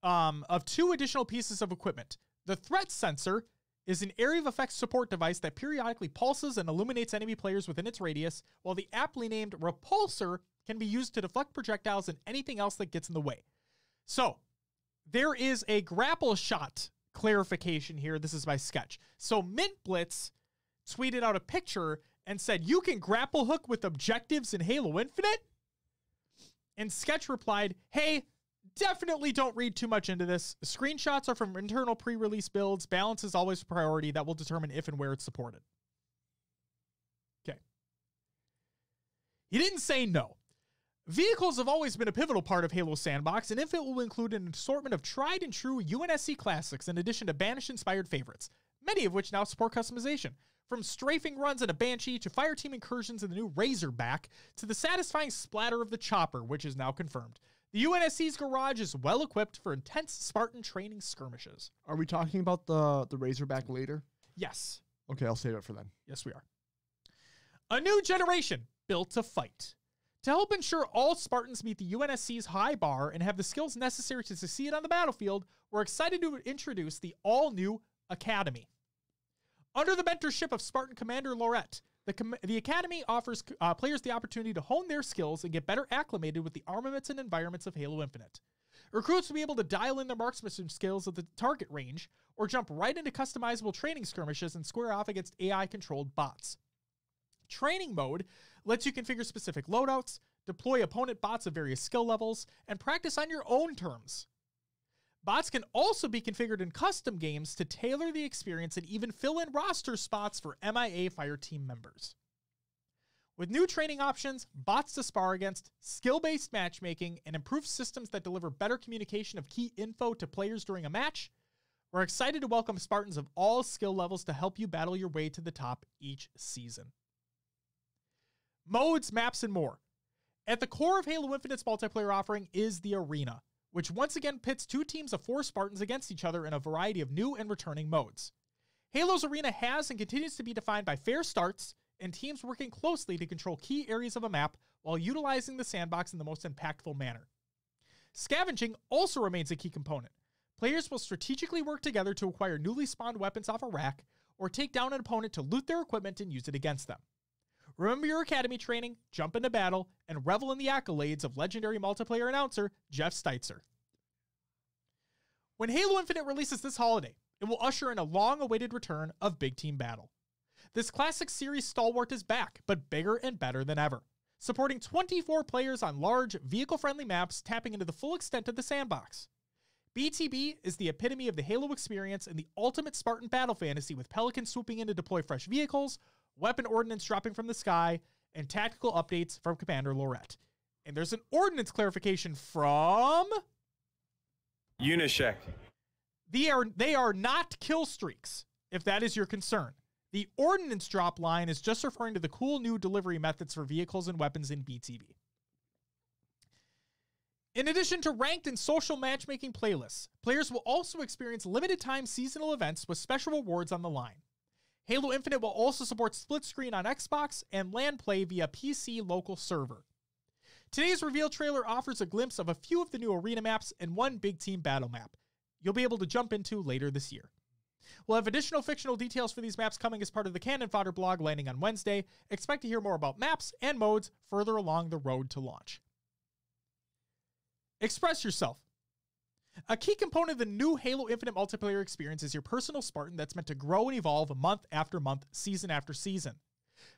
of two additional pieces of equipment. The threat sensor is an area of effects support device that periodically pulses and illuminates enemy players within its radius, while the aptly named repulsor can be used to deflect projectiles and anything else that gets in the way. So, there is a grapple shot clarification here. This is by Sketch. So, Mint Blitz tweeted out a picture and said, "You can grapple hook with objectives in Halo Infinite?" And Sketch replied, "Hey, Definitely don't read too much into this. Screenshots are from internal pre-release builds. Balance is always a priority. That will determine if and where it's supported. Okay. He didn't say no. Vehicles have always been a pivotal part of Halo Sandbox, and Infinite will include an assortment of tried and true UNSC classics in addition to Banished-inspired favorites, many of which now support customization. From strafing runs in a Banshee to fireteam incursions in the new Razorback to the satisfying splatter of the Chopper, which is now confirmed. The UNSC's garage is well equipped for intense Spartan training skirmishes. Are we talking about the Razorback later? Yes. Okay, I'll save it for then. Yes, we are. A new generation built to fight. To help ensure all Spartans meet the UNSC's high bar and have the skills necessary to succeed on the battlefield, we're excited to introduce the all-new Academy. Under the mentorship of Spartan Commander Lorette, the Academy offers players the opportunity to hone their skills and get better acclimated with the armaments and environments of Halo Infinite. Recruits will be able to dial in their marksmanship skills at the target range, or jump right into customizable training skirmishes and square off against AI-controlled bots. Training mode lets you configure specific loadouts, deploy opponent bots of various skill levels, and practice on your own terms. Bots can also be configured in custom games to tailor the experience and even fill in roster spots for MIA Fireteam members. With new training options, bots to spar against, skill-based matchmaking, and improved systems that deliver better communication of key info to players during a match, we're excited to welcome Spartans of all skill levels to help you battle your way to the top each season. Modes, maps, and more. At the core of Halo Infinite's multiplayer offering is the Arena, which once again pits two teams of 4 Spartans against each other in a variety of new and returning modes. Halo's Arena has and continues to be defined by fair starts and teams working closely to control key areas of a map while utilizing the sandbox in the most impactful manner. Scavenging also remains a key component. Players will strategically work together to acquire newly spawned weapons off a rack or take down an opponent to loot their equipment and use it against them. Remember your Academy training, jump into battle, and revel in the accolades of legendary multiplayer announcer Jeff Steitzer. When Halo Infinite releases this holiday, it will usher in a long-awaited return of Big Team Battle. This classic series stalwart is back, but bigger and better than ever, supporting 24 players on large, vehicle-friendly maps, tapping into the full extent of the sandbox. BTB is the epitome of the Halo experience and the ultimate Spartan battle fantasy, with Pelicans swooping in to deploy fresh vehicles, weapon ordnance dropping from the sky, and tactical updates from Commander Lorette. And there's an ordnance clarification from Unyshek. They are not kill streaks, if that is your concern. The ordnance drop line is just referring to the cool new delivery methods for vehicles and weapons in BTB. In addition to ranked and social matchmaking playlists, players will also experience limited time seasonal events with special rewards on the line. Halo Infinite will also support split screen on Xbox and LAN play via PC local server. Today's reveal trailer offers a glimpse of a few of the new arena maps and one big team battle map you'll be able to jump into later this year. We'll have additional fictional details for these maps coming as part of the Cannon Fodder blog landing on Wednesday. Expect to hear more about maps and modes further along the road to launch. Express yourself. A key component of the new Halo Infinite multiplayer experience is your personal Spartan that's meant to grow and evolve month after month, season after season.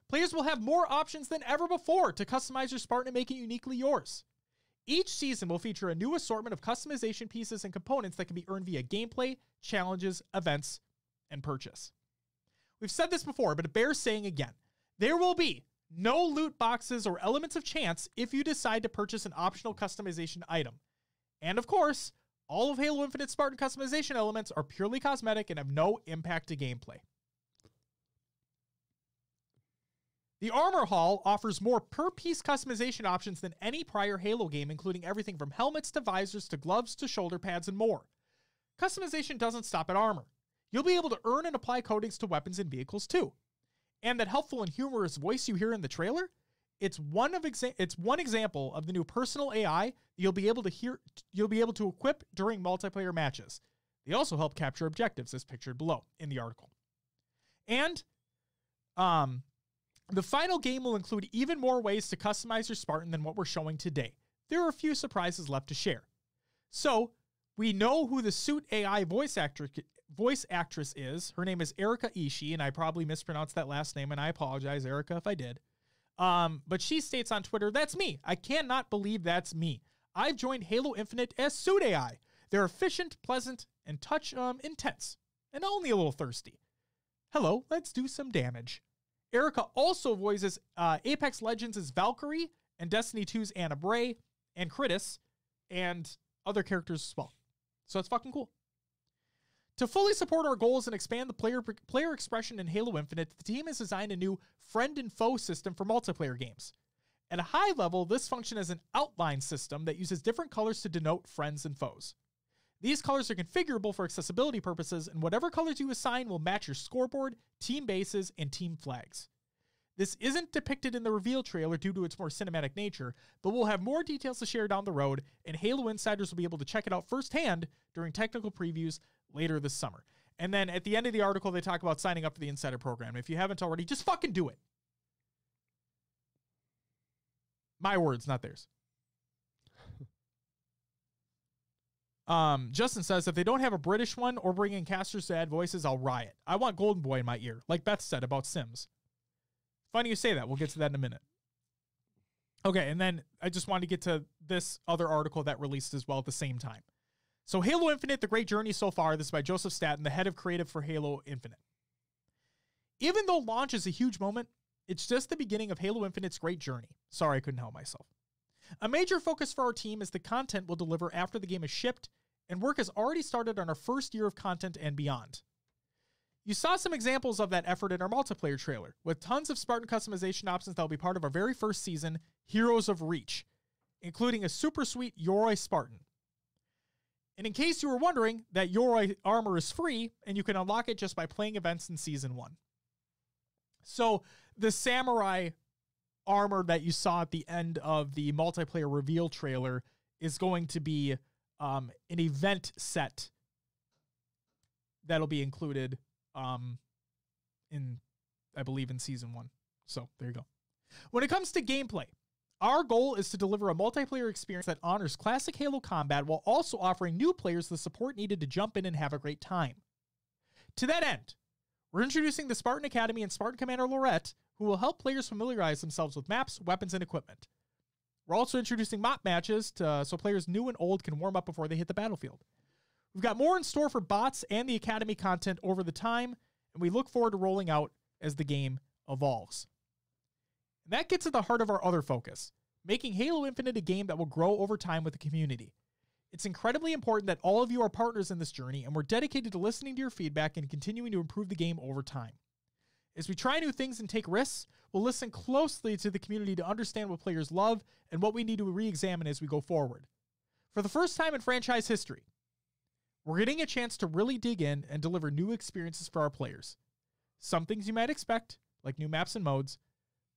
Players will have more options than ever before to customize your Spartan and make it uniquely yours. Each season will feature a new assortment of customization pieces and components that can be earned via gameplay, challenges, events, and purchase. We've said this before, but it bears saying again. There will be no loot boxes or elements of chance if you decide to purchase an optional customization item. And of course, all of Halo Infinite Spartan customization elements are purely cosmetic and have no impact to gameplay. The Armor Hall offers more per-piece customization options than any prior Halo game, including everything from helmets to visors to gloves to shoulder pads and more. Customization doesn't stop at armor. You'll be able to earn and apply coatings to weapons and vehicles too. And that helpful and humorous voice you hear in the trailer? It's one example of the new personal AI you'll be able to equip during multiplayer matches. They also help capture objectives as pictured below in the article. And the final game will include even more ways to customize your Spartan than what we're showing today. There are a few surprises left to share. So, we know who the Suit AI voice actress is. Her name is Erika Ishii, and I probably mispronounced that last name, and I apologize, Erika, if I did. But she states on Twitter, "That's me. I cannot believe that's me. I've joined Halo Infinite as Suit AI. They're efficient, pleasant, and touch intense, and only a little thirsty. Hello, let's do some damage. Erica also voices Apex Legends' Valkyrie and Destiny 2's Anna Bray and Kritis and other characters as well. So it's fucking cool. To fully support our goals and expand the player expression in Halo Infinite, the team has designed a new friend and foe system for multiplayer games. At a high level, this functions as an outline system that uses different colors to denote friends and foes. These colors are configurable for accessibility purposes, and whatever colors you assign will match your scoreboard, team bases, and team flags. This isn't depicted in the reveal trailer due to its more cinematic nature, but we'll have more details to share down the road, and Halo insiders will be able to check it out firsthand during technical previews later this summer. And then at the end of the article, they talk about signing up for the insider program. If you haven't already, just fucking do it. My words, not theirs. Justin says, if they don't have a British one or bring in casters to add voices, I'll riot. I want Golden Boy in my ear, like Beth said about Sims. Funny you say that. We'll get to that in a minute. Okay, and then I just wanted to get to this other article that released as well at the same time. So Halo Infinite, The Great Journey So Far. This is by Joseph Staten, the head of creative for Halo Infinite. Even though launch is a huge moment, it's just the beginning of Halo Infinite's great journey. Sorry, I couldn't help myself. A major focus for our team is the content we'll deliver after the game is shipped, and work has already started on our first year of content and beyond. You saw some examples of that effort in our multiplayer trailer, with tons of Spartan customization options that will be part of our very first season, Heroes of Reach, including a super sweet Yoroi Spartan. And in case you were wondering, that Yoroi armor is free, and you can unlock it just by playing events in Season 1. So, the samurai armor that you saw at the end of the multiplayer reveal trailer is going to be an event set that'll be included in, I believe, in Season 1. So, there you go. When it comes to gameplay, our goal is to deliver a multiplayer experience that honors classic Halo combat while also offering new players the support needed to jump in and have a great time. To that end, we're introducing the Spartan Academy and Spartan Commander Lorette, who will help players familiarize themselves with maps, weapons, and equipment. We're also introducing mop matches so players new and old can warm up before they hit the battlefield. We've got more in store for bots and the Academy content over the time, and we look forward to rolling out as the game evolves. And that gets at the heart of our other focus, making Halo Infinite a game that will grow over time with the community. It's incredibly important that all of you are partners in this journey, and we're dedicated to listening to your feedback and continuing to improve the game over time. As we try new things and take risks, we'll listen closely to the community to understand what players love and what we need to re-examine as we go forward. For the first time in franchise history, we're getting a chance to really dig in and deliver new experiences for our players. Some things you might expect, like new maps and modes,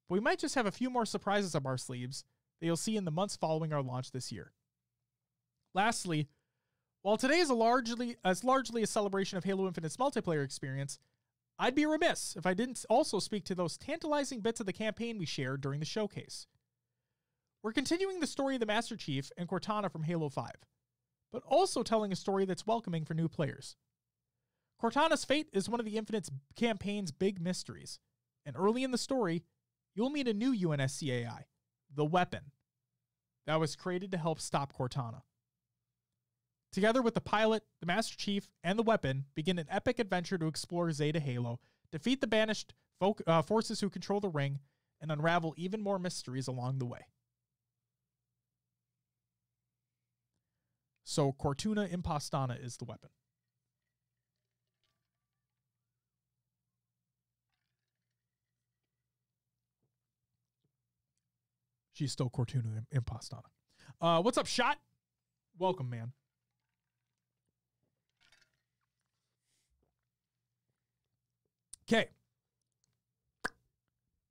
but we might just have a few more surprises up our sleeves that you'll see in the months following our launch this year. Lastly, while today is largely a celebration of Halo Infinite's multiplayer experience, I'd be remiss if I didn't also speak to those tantalizing bits of the campaign we shared during the showcase. We're continuing the story of the Master Chief and Cortana from Halo 5, but also telling a story that's welcoming for new players. Cortana's fate is one of the Infinite's campaign's big mysteries, and early in the story, you'll meet a new UNSC AI, the Weapon, that was created to help stop Cortana. Together with the pilot, the Master Chief, and the Weapon, begin an epic adventure to explore Zeta Halo, defeat the banished forces who control the ring, and unravel even more mysteries along the way. So, Cortuna Impostana is the Weapon. She's still Cortuna Impostana. What's up, Shot? Welcome, man. Okay.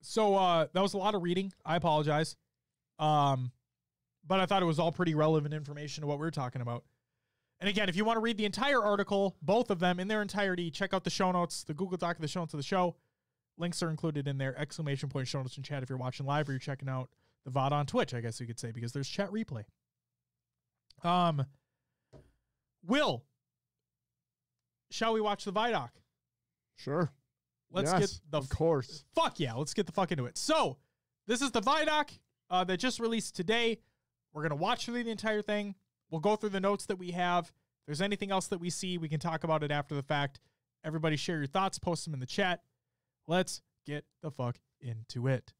So that was a lot of reading. I apologize. But I thought it was all pretty relevant information to what we were talking about. And again, if you want to read the entire article, both of them in their entirety, check out the show notes, the Google Doc of the show notes of the show. Links are included in there. ! Show notes in chat if you're watching live or you're checking out the VOD on Twitch, I guess you could say, because there's chat replay. Will, shall we watch the Vidoc? Sure. Let's Yes, get the of course. Fuck yeah, let's get the fuck into it. So, this is the Vidoc that just released today. We're going to watch through the entire thing. We'll go through the notes that we have. If there's anything else that we see, we can talk about it after the fact. Everybody share your thoughts, post them in the chat. Let's get the fuck into it.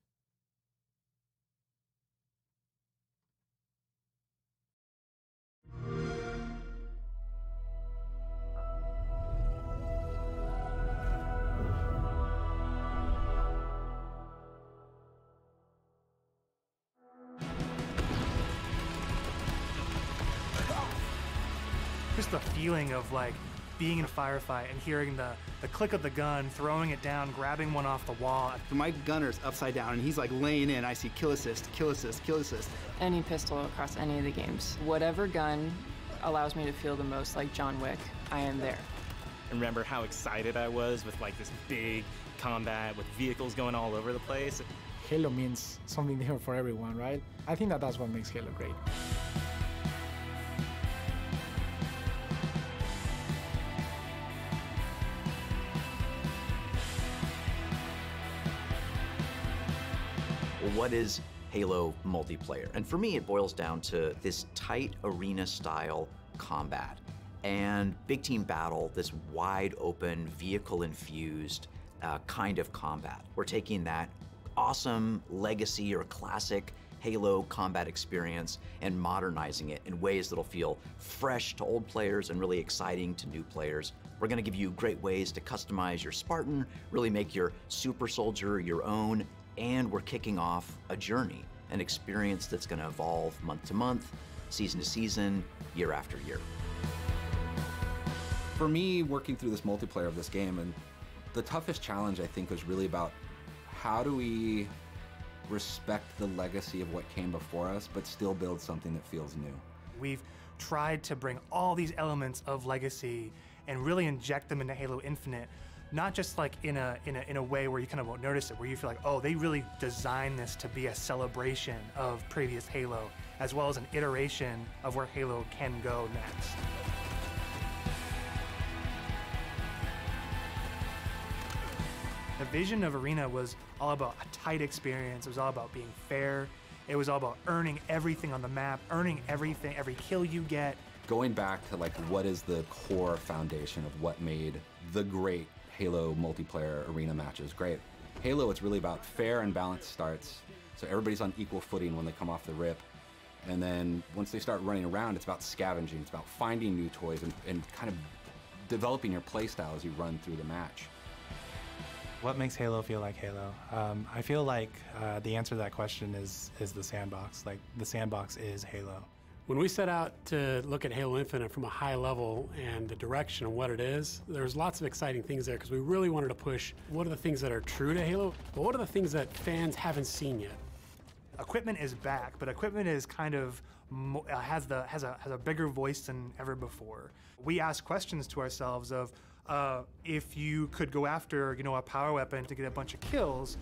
Just the feeling of like being in a firefight and hearing the click of the gun, throwing it down, grabbing one off the wall. My gunner's upside down and he's like laying in. I see kill assist, kill assist, kill assist. Any pistol across any of the games. Whatever gun allows me to feel the most like John Wick, I am there. And remember how excited I was with like this big combat with vehicles going all over the place. Halo means something different for everyone, right? I think that that's what makes Halo great. What is Halo multiplayer? And for me, it boils down to this tight arena-style combat and big team battle, this wide open, vehicle-infused kind of combat. We're taking that awesome legacy or classic Halo combat experience and modernizing it in ways that'll feel fresh to old players and really exciting to new players. We're gonna give you great ways to customize your Spartan, really make your super soldier your own, and we're kicking off a journey, an experience that's gonna evolve month to month, season to season, year after year. For me, working through this multiplayer of this game, and the toughest challenge I think was really about how do we respect the legacy of what came before us, but still build something that feels new. We've tried to bring all these elements of legacy and really inject them into Halo Infinite, not just like in a way where you kind of won't notice it, where you feel like, oh, they really designed this to be a celebration of previous Halo, as well as an iteration of where Halo can go next. The vision of Arena was all about a tight experience. It was all about being fair. It was all about earning everything on the map, earning everything, every kill you get. Going back to like what is the core foundation of what made the great Halo multiplayer arena matches great. Halo, it's really about fair and balanced starts, so everybody's on equal footing when they come off the rip. And then once they start running around, it's about scavenging, it's about finding new toys and kind of developing your playstyle as you run through the match. What makes Halo feel like Halo? I feel like the answer to that question is the sandbox. Like, the sandbox is Halo. When we set out to look at Halo Infinite from a high level and the direction of what it is, there's lots of exciting things there because we really wanted to push what are the things that are true to Halo, but what are the things that fans haven't seen yet? Equipment is back, but equipment is kind of has a bigger voice than ever before. We ask questions to ourselves of if you could go after a power weapon to get a bunch of kills,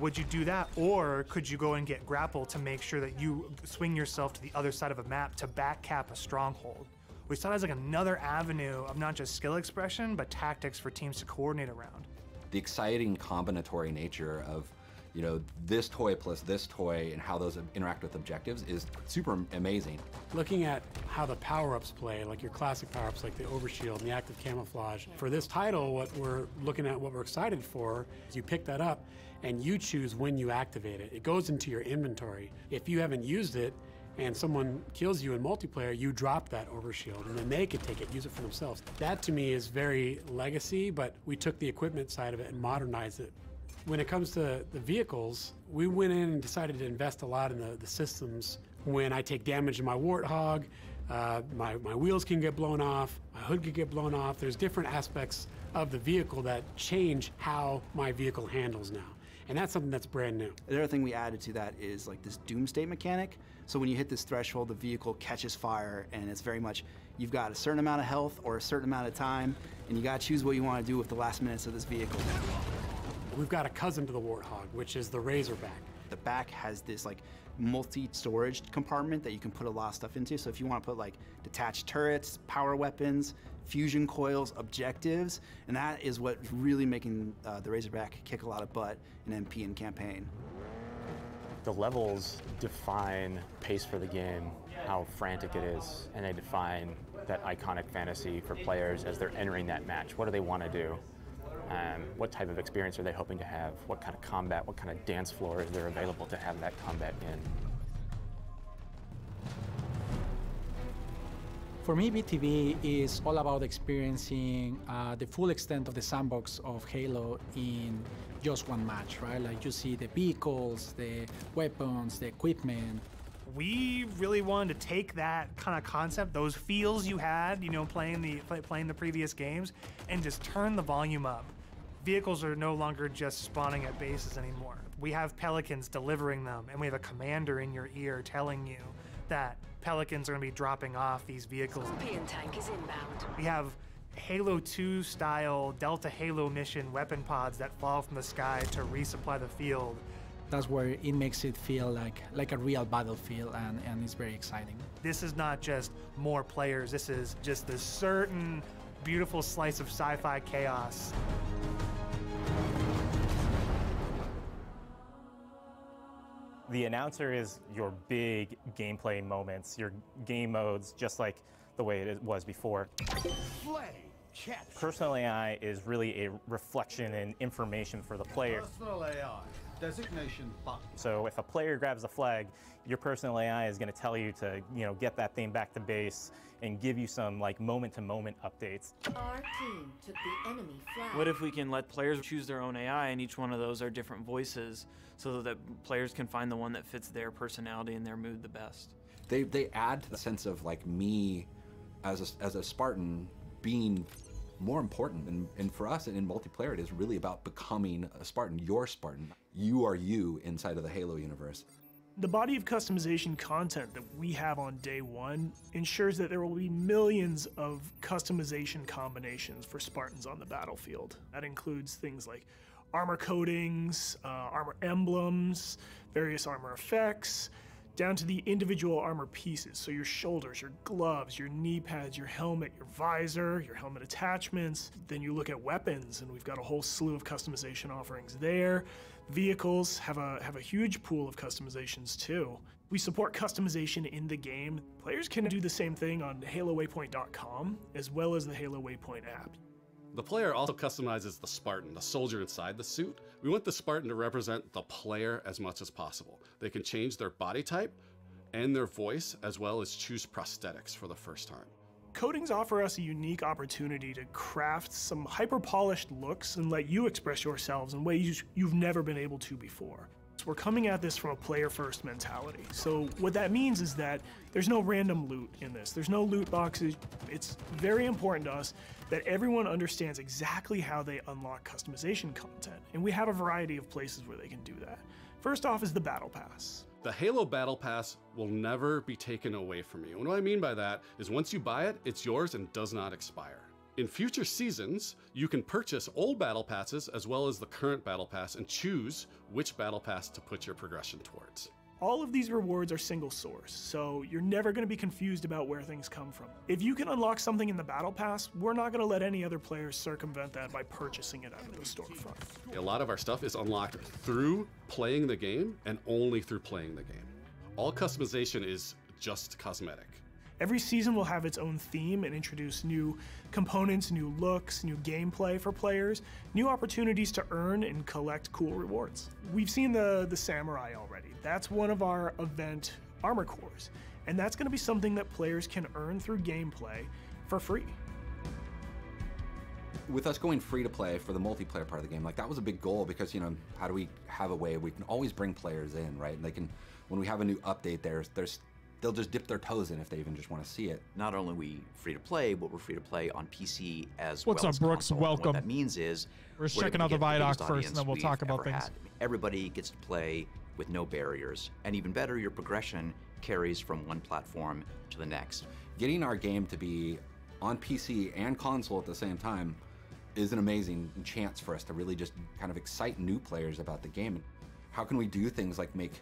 would you do that, or could you go and get grapple to make sure that you swing yourself to the other side of a map to back cap a stronghold? We saw it as like another avenue of not just skill expression, but tactics for teams to coordinate around. The exciting combinatory nature of this toy plus this toy and how those interact with objectives is super amazing. Looking at how the power-ups play, like your classic power-ups like the overshield and the active camouflage. For this title, what we're looking at, what we're excited for, is you pick that up and you choose when you activate it. It goes into your inventory. If you haven't used it and someone kills you in multiplayer, you drop that overshield and then they could take it, use it for themselves. That to me is very legacy, but we took the equipment side of it and modernized it. When it comes to the vehicles, we went in and decided to invest a lot in the systems. When I take damage in my Warthog, my wheels can get blown off, my hood can get blown off. There's different aspects of the vehicle that change how my vehicle handles now. And that's something that's brand new. The other thing we added to that is like this doomsday mechanic. So when you hit this threshold, the vehicle catches fire, and it's very much, you've got a certain amount of health or a certain amount of time, and you gotta choose what you wanna do with the last minutes of this vehicle. We've got a cousin to the Warthog, which is the Razorback. The back has this like multi-storage compartment that you can put a lot of stuff into. So if you want to put like detached turrets, power weapons, fusion coils, objectives, and that is what's really making the Razorback kick a lot of butt in MP and campaign. The levels define pace for the game, how frantic it is, and they define that iconic fantasy for players as they're entering that match. What do they want to do? What type of experience are they hoping to have? What kind of combat, what kind of dance floor is there available to have that combat in? For me, BTB is all about experiencing the full extent of the sandbox of Halo in just one match, right? Like you see the vehicles, the weapons, the equipment. We really wanted to take that kind of concept, those feels you had, you know, playing the previous games, and just turn the volume up. Vehicles are no longer just spawning at bases anymore. We have Pelicans delivering them, and we have a commander in your ear telling you that Pelicans are going to be dropping off these vehicles. Scorpion tank is inbound. We have Halo 2 style Delta Halo mission weapon pods that fall from the sky to resupply the field. That's where it makes it feel like a real battlefield, and it's very exciting. This is not just more players, this is just this certain beautiful slice of sci-fi chaos. The announcer is your big gameplay moments, your game modes, just like the way it was before. Personal AI is really a reflection and information for the player. Personal AI. Designation button. So if a player grabs a flag, your personal AI is going to tell you to, get that thing back to base and give you some like moment-to-moment updates. Our team took the enemy flag. What if we can let players choose their own AI, and each one of those are different voices, so that players can find the one that fits their personality and their mood the best? They add to the sense of like me as a Spartan being more important, and for us in multiplayer it is really about becoming a Spartan. You're Spartan. You are you inside of the Halo universe. The body of customization content that we have on day one ensures that there will be millions of customization combinations for Spartans on the battlefield. That includes things like armor coatings, armor emblems, various armor effects, down to the individual armor pieces. So your shoulders, your gloves, your knee pads, your helmet, your visor, your helmet attachments. Then you look at weapons, and we've got a whole slew of customization offerings there. Vehicles have a huge pool of customizations too. We support customization in the game. Players can do the same thing on HaloWaypoint.com as well as the Halo Waypoint app. The player also customizes the Spartan, the soldier inside the suit. We want the Spartan to represent the player as much as possible. They can change their body type and their voice, as well as choose prosthetics for the first time. Coatings offer us a unique opportunity to craft some hyper-polished looks and let you express yourselves in ways you've never been able to before. So we're coming at this from a player-first mentality. So what that means is that there's no random loot in this. There's no loot boxes. It's very important to us that everyone understands exactly how they unlock customization content, and we have a variety of places where they can do that. First off is the Battle Pass. The Halo Battle Pass will never be taken away from you. And what I mean by that is once you buy it, it's yours and does not expire. In future seasons, you can purchase old Battle Passes as well as the current Battle Pass and choose which Battle Pass to put your progression towards. All of these rewards are single source, so you're never going to be confused about where things come from. If you can unlock something in the Battle Pass, we're not going to let any other players circumvent that by purchasing it out of the storefront. A lot of our stuff is unlocked through playing the game and only through playing the game. All customization is just cosmetic. Every season will have its own theme and introduce new components, new looks, new gameplay for players, new opportunities to earn and collect cool rewards. We've seen the Samurai already. That's one of our event armor cores, and that's going to be something that players can earn through gameplay for free. With us going free to play for the multiplayer part of the game, like that was a big goal because, how do we have a way we can always bring players in, right? And they can, when we have a new update, they'll just dip their toes in if they even just want to see it. Not only are we free to play, but we're free to play on PC as well. What's up, Brooks? console. Welcome. What that means is we're just checking out the Vidoc first, and then we'll talk about things. Everybody gets to play with no barriers, and even better, your progression carries from one platform to the next. Getting our game to be on PC and console at the same time is an amazing chance for us to really just kind of excite new players about the game. How can we do things like make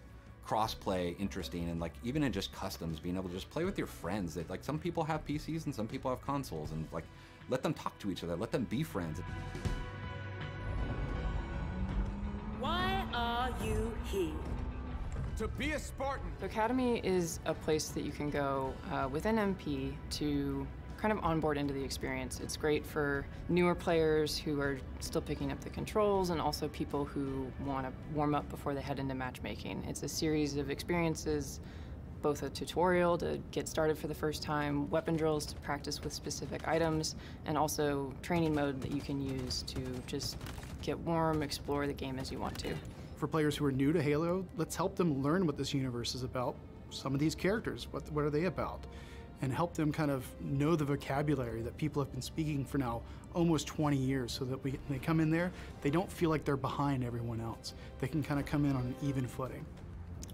cross-play interesting, and like even in just customs, being able to just play with your friends. That like some people have PCs and some people have consoles, and like let them talk to each other, let them be friends. Why are you here? to be a Spartan. The Academy is a place that you can go within MP to kind of onboard into the experience. It's great for newer players who are still picking up the controls and also people who want to warm up before they head into matchmaking. It's a series of experiences, both a tutorial to get started for the first time, weapon drills to practice with specific items, and also training mode that you can use to just get warm, explore the game as you want to. For players who are new to Halo, let's help them learn what this universe is about. Some of these characters, what are they about? And help them kind of know the vocabulary that people have been speaking for now almost 20 years, so that when they come in there, they don't feel like they're behind everyone else. They can kind of come in on an even footing.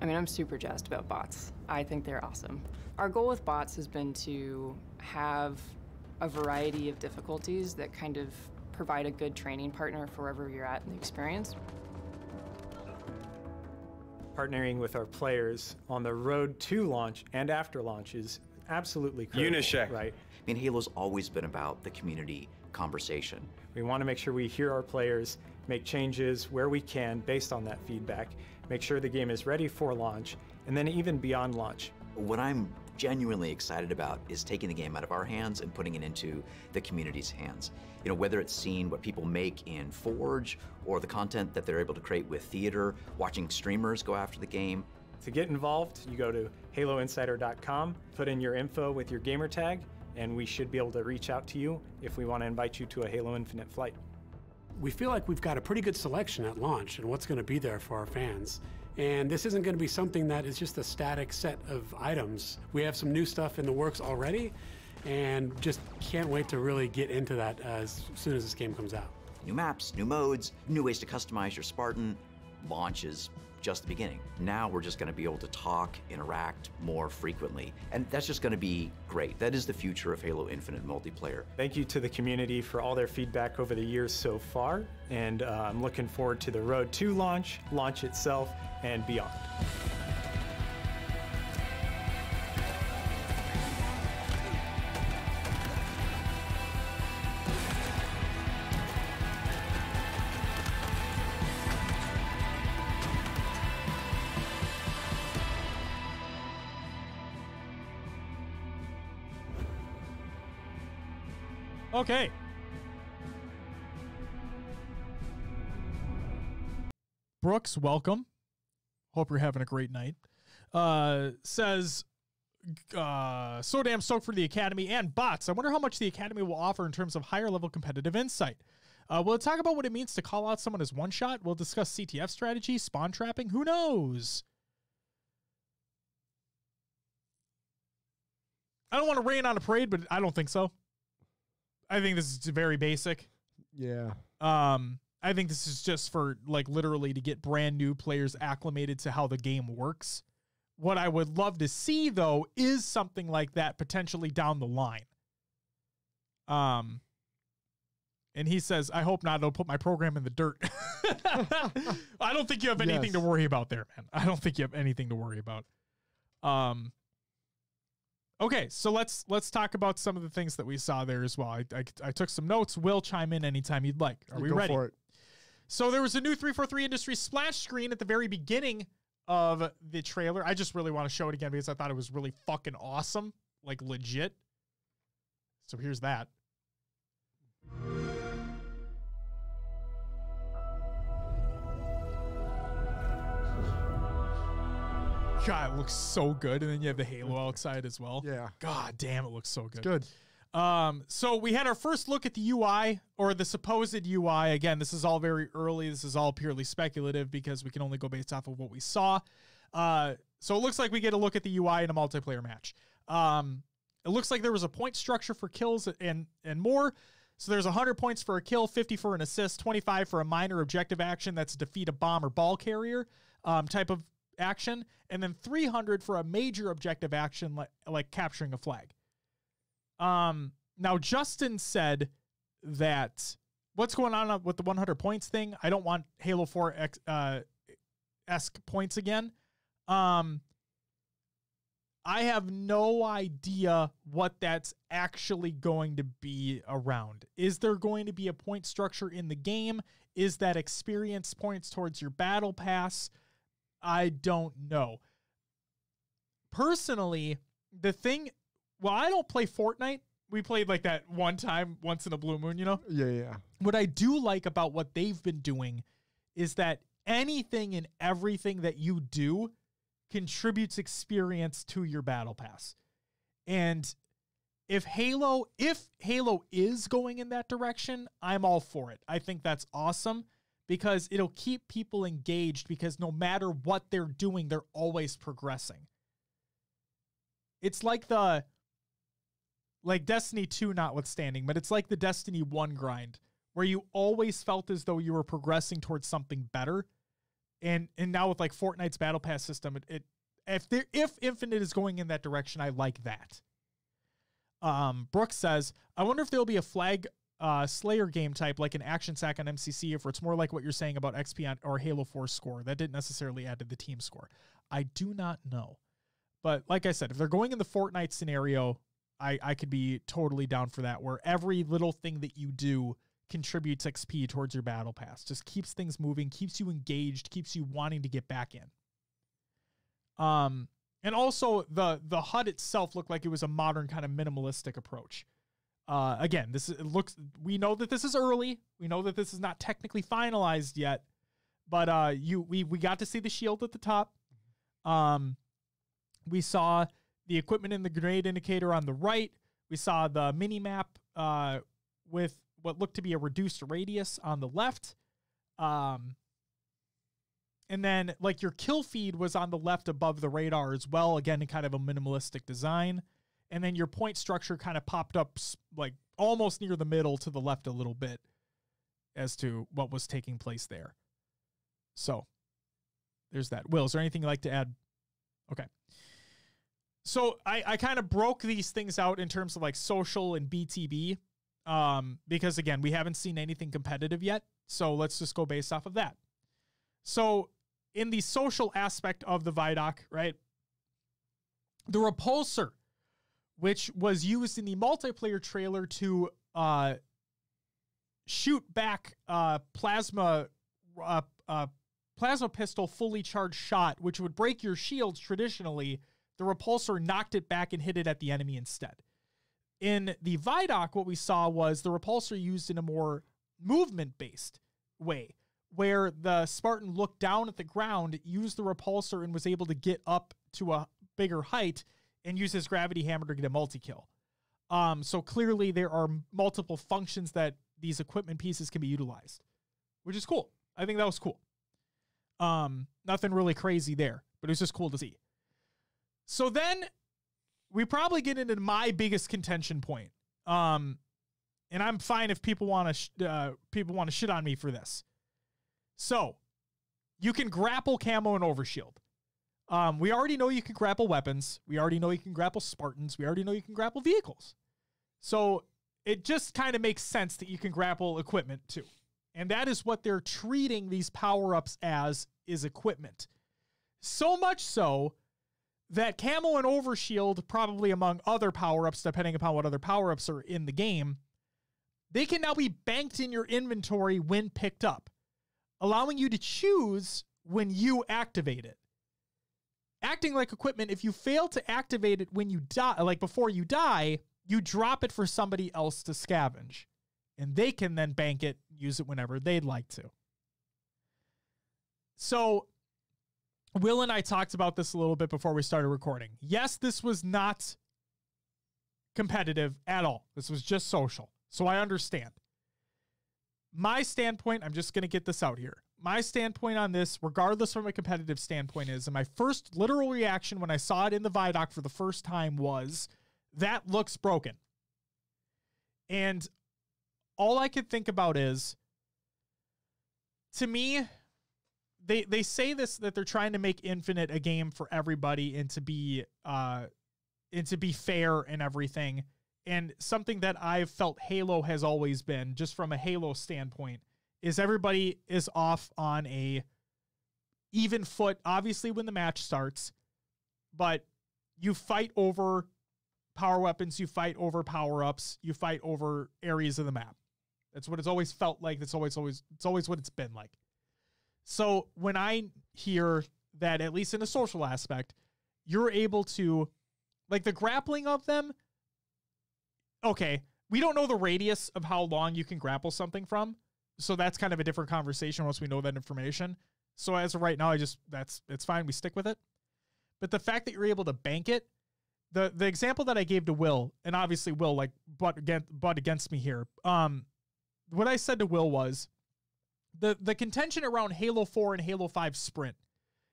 I mean, I'm super jazzed about bots. I think they're awesome. Our goal with bots has been to have a variety of difficulties that kind of provide a good training partner for wherever you're at in the experience. Partnering with our players on the road to launch and after launch is absolutely critical. Unisheck. Right? I mean, Halo's always been about the community conversation. We want to make sure we hear our players, make changes where we can based on that feedback, make sure the game is ready for launch, and then even beyond launch. What I'm genuinely excited about is taking the game out of our hands and putting it into the community's hands. You know, whether it's seeing what people make in Forge or the content that they're able to create with theater, watching streamers go after the game. To get involved, you go to haloinsider.com, put in your info with your gamer tag, and we should be able to reach out to you if we want to invite you to a Halo Infinite flight. We feel like we've got a pretty good selection at launch and what's going to be there for our fans. And this isn't going to be something that is just a static set of items. We have some new stuff in the works already, and just can't wait to really get into that as soon as this game comes out. New maps, new modes, new ways to customize your Spartan. Launch is just the beginning. Now we're just going to be able to talk, interact more frequently, and that's just going to be great. That is the future of Halo Infinite multiplayer. Thank you to the community for all their feedback over the years so far, and I'm looking forward to the road to launch, launch itself, and beyond. Okay. Brooks, welcome. Hope you're having a great night. Says, so damn stoked for the Academy and bots. I wonder how much the Academy will offer in terms of higher level competitive insight. We'll talk about what it means to call out someone as one shot. We'll discuss CTF strategy, spawn trapping. Who knows? I don't want to rain on a parade, but I don't think so. I think this is very basic. Yeah. I think this is just for, like, literally to get brand new players acclimated to how the game works. What I would love to see, though, is something like that potentially down the line. And he says, I hope not. It'll put my program in the dirt. I don't think you have anything to worry about there, man. I don't think you have anything to worry about. Okay, so let's talk about some of the things that we saw there as well. I took some notes. Will chime in anytime you'd like. Are we ready? For it. So there was a new 343 Industries splash screen at the very beginning of the trailer. I just really want to show it again because I thought it was really fucking awesome, like legit. So here's that. God, it looks so good. And then you have the halo outside as well. Yeah. God damn, it looks so good. It's good. So we had our first look at the UI, or the supposed UI. Again, this is all very early. This is all purely speculative because we can only go based off of what we saw. So it looks like we get a look at the UI in a multiplayer match. It looks like there was a point structure for kills and more. So there's 100 points for a kill, 50 for an assist, 25 for a minor objective action. That's defeat a bomb or ball carrier type of action. And then 300 for a major objective action like capturing a flag. Now Justin said that what's going on with the 100 points thing? I don't want Halo 4 esque points again. I have no idea what that's actually going to be around. Is there going to be a point structure in the game? Is that experience points towards your battle pass? I don't know. Personally, the thing, well, I don't play Fortnite. We played like that one time, once in a blue moon, you know? Yeah. What I do like about what they've been doing is that anything and everything that you do contributes experience to your battle pass. And if Halo is going in that direction, I'm all for it. I think that's awesome because it'll keep people engaged, because no matter what they're doing, they're always progressing. It's like Destiny 2 notwithstanding, but it's like the Destiny 1 grind where you always felt as though you were progressing towards something better. And now with like Fortnite's battle pass system, if Infinite is going in that direction, I like that. Brooks says, I wonder if there'll be a flag Slayer game type like an action sack on MCC, if it's more like what you're saying about XP or Halo 4 score. That didn't necessarily add to the team score. I do not know. But like I said, if they're going in the Fortnite scenario, I could be totally down for that, where every little thing that you do contributes XP towards your battle pass. Just keeps things moving, keeps you engaged, keeps you wanting to get back in. And also the HUD itself looked like it was a modern kind of minimalistic approach. Again, we know that this is early. We know that this is not technically finalized yet, but we got to see the shield at the top. We saw the equipment and the grenade indicator on the right. We saw the mini map with what looked to be a reduced radius on the left. And then like your kill feed was on the left above the radar as well. Again, in kind of a minimalistic design. And then your point structure kind of popped up like almost near the middle to the left a little bit as to what was taking place there. So there's that. Will, is there anything you'd like to add? Okay. So I kind of broke these things out in terms of like social and BTB because, again, we haven't seen anything competitive yet. So let's just go based off of that. So in the social aspect of the Vidoc, right, the repulsor, which was used in the multiplayer trailer to shoot back plasma pistol fully charged shot, which would break your shields traditionally, the repulsor knocked it back and hit it at the enemy instead. In the Vidoc, what we saw was the repulsor used in a more movement-based way, where the Spartan looked down at the ground, used the repulsor, and was able to get up to a bigger height and use his gravity hammer to get a multi-kill. So clearly there are multiple functions that these equipment pieces can be utilized, which is cool. I think that was cool. Nothing really crazy there, but it was just cool to see. So then we probably get into my biggest contention point. And I'm fine if people want to shit on me for this. So you can grapple camo and overshield. We already know you can grapple weapons. We already know you can grapple Spartans. We already know you can grapple vehicles. So it just kind of makes sense that you can grapple equipment too. And that is what they're treating these power-ups as, is equipment. So much so that camo and overshield, probably among other power-ups, depending upon what other power-ups are in the game, they can now be banked in your inventory when picked up, allowing you to choose when you activate it. Acting like equipment, if you fail to activate it when you die, like before you die, you drop it for somebody else to scavenge. And they can then bank it, use it whenever they'd like to. So Will and I talked about this a little bit before we started recording. Yes, this was not competitive at all. This was just social. So I understand. My standpoint, I'm just going to get this out here. My standpoint on this, regardless from a competitive standpoint, is, and my first literal reaction when I saw it in the Vidoc for the first time was, that looks broken. And all I could think about is, to me, they say this, that they're trying to make Infinite a game for everybody and to be fair and everything. And something that I've felt Halo has always been, just from a Halo standpoint, is everybody is off on a even foot, obviously when the match starts, but you fight over power weapons, you fight over power-ups, you fight over areas of the map. That's what it's always felt like. It's always what it's been like. So when I hear that, at least in a social aspect, you're able to, like the grappling of them. Okay, we don't know the radius of how long you can grapple something from. So that's kind of a different conversation once we know that information. So as of right now, it's fine. We stick with it. But the fact that you're able to bank it, the example that I gave to Will, and obviously Will like butt against me here. What I said to Will was the contention around Halo 4 and Halo 5 Sprint,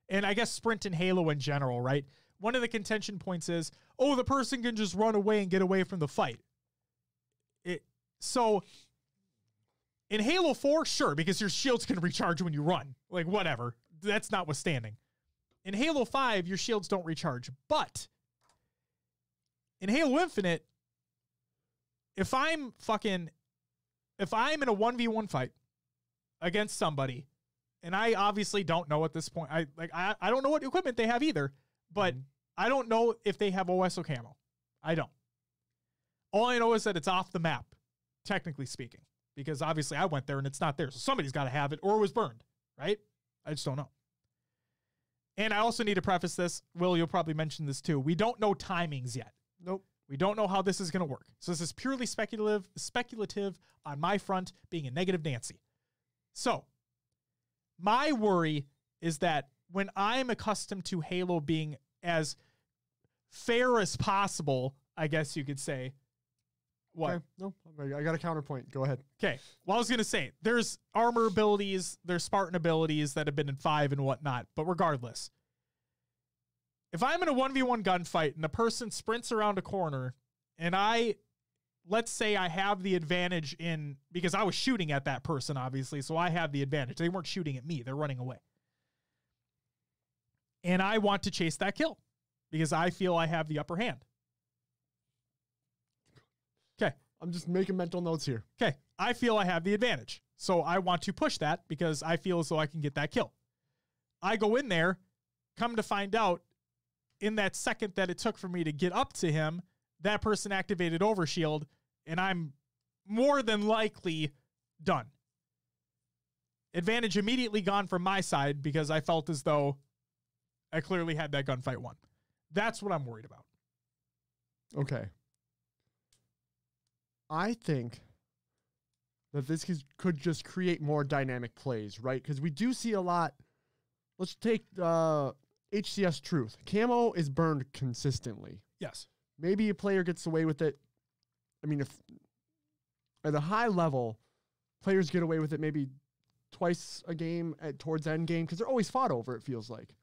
and I guess Sprint and Halo in general, right? One of the contention points is, oh, the person can just run away and get away from the fight. So in Halo 4, sure, because your shields can recharge when you run. Like, whatever. That's notwithstanding. In Halo 5, your shields don't recharge. But in Halo Infinite, if I'm in a 1v1 fight against somebody, and I obviously don't know at this point, I don't know what equipment they have either, but I don't know if they have OSO camo. I don't. All I know is that it's off the map, technically speaking, because obviously I went there and it's not there. So somebody's got to have it, or it was burned, right? I just don't know. And I also need to preface this. Will, you'll probably mention this too. We don't know timings yet. Nope. We don't know how this is going to work. So this is purely speculative on my front, being a negative Nancy. So my worry is that when I'm accustomed to Halo being as fair as possible, I guess you could say. What? Okay. No, I got a counterpoint. Go ahead. Okay. Well, I was going to say, there's armor abilities, there's Spartan abilities that have been in 5 and whatnot. But regardless, if I'm in a 1v1 gunfight and a person sprints around a corner and let's say I have the advantage because I was shooting at that person, obviously, so I have the advantage. They weren't shooting at me. They're running away. And I want to chase that kill because I feel I have the upper hand. Okay. I'm just making mental notes here. Okay. I feel I have the advantage. So I want to push that because I feel as though I can get that kill. I go in there, come to find out, in that second that it took for me to get up to him, that person activated overshield, and I'm more than likely done. Advantage immediately gone from my side because I felt as though I clearly had that gunfight won. That's what I'm worried about. Okay. I think that this could just create more dynamic plays, right? Because we do see a lot. Let's take HCS Truth. Camo is burned consistently. Yes. Maybe a player gets away with it. I mean, if at a high level, players get away with it maybe twice a game towards end game because they're always fought over, it feels like.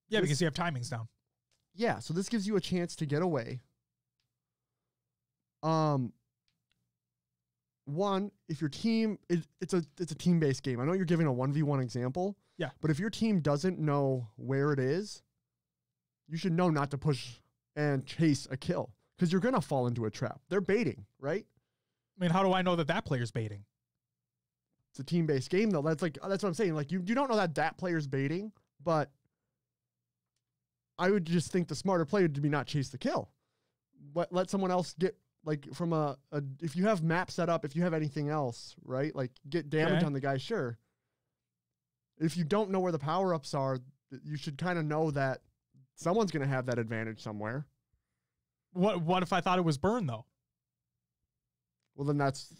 Yeah, because you have timings down. Yeah, so this gives you a chance to get away. One, if your team it's a team-based game. I know you're giving a 1v1 example. Yeah. But if your team doesn't know where it is, you should know not to push and chase a kill because you're going to fall into a trap. They're baiting, right? I mean, how do I know that player's baiting? It's a team-based game though. That's what I'm saying. Like you don't know that player's baiting, but I would just think the smarter player would be not chase the kill. But let someone else get like from if you have map set up, if you have anything else, right? Like get damage on the guy, sure. If you don't know where the power-ups are, you should kind of know that someone's going to have that advantage somewhere. What if I thought it was burned though? Well, then that's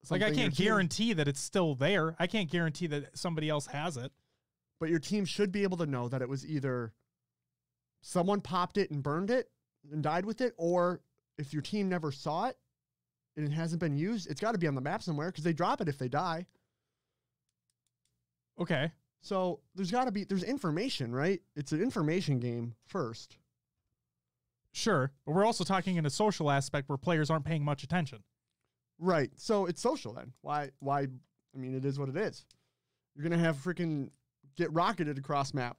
like I can't guarantee that it's still there. I can't guarantee that somebody else has it. But your team should be able to know that it was either someone popped it and burned it and died with it, or if your team never saw it and it hasn't been used, it's got to be on the map somewhere because they drop it if they die. Okay. So there's information, right? It's an information game first. Sure. But we're also talking in a social aspect where players aren't paying much attention. Right. So it's social then. Why? I mean, it is what it is. You're going to have freaking get rocketed across map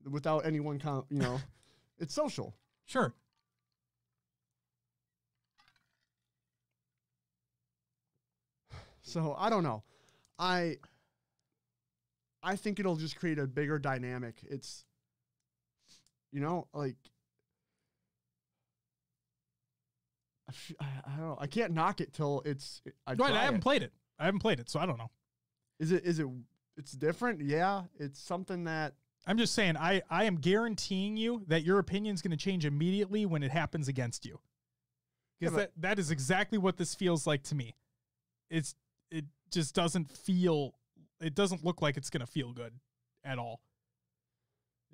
without anyone, it's social. Sure. So I don't know. I think it'll just create a bigger dynamic. It's, like, I don't know. I can't knock it till I haven't played it. I haven't played it, so I don't know. It's different? Yeah. It's something that I'm just saying, I am guaranteeing you that your opinion's going to change immediately when it happens against you. Because that is exactly what this feels like to me. It just doesn't feel, it doesn't look like it's going to feel good at all.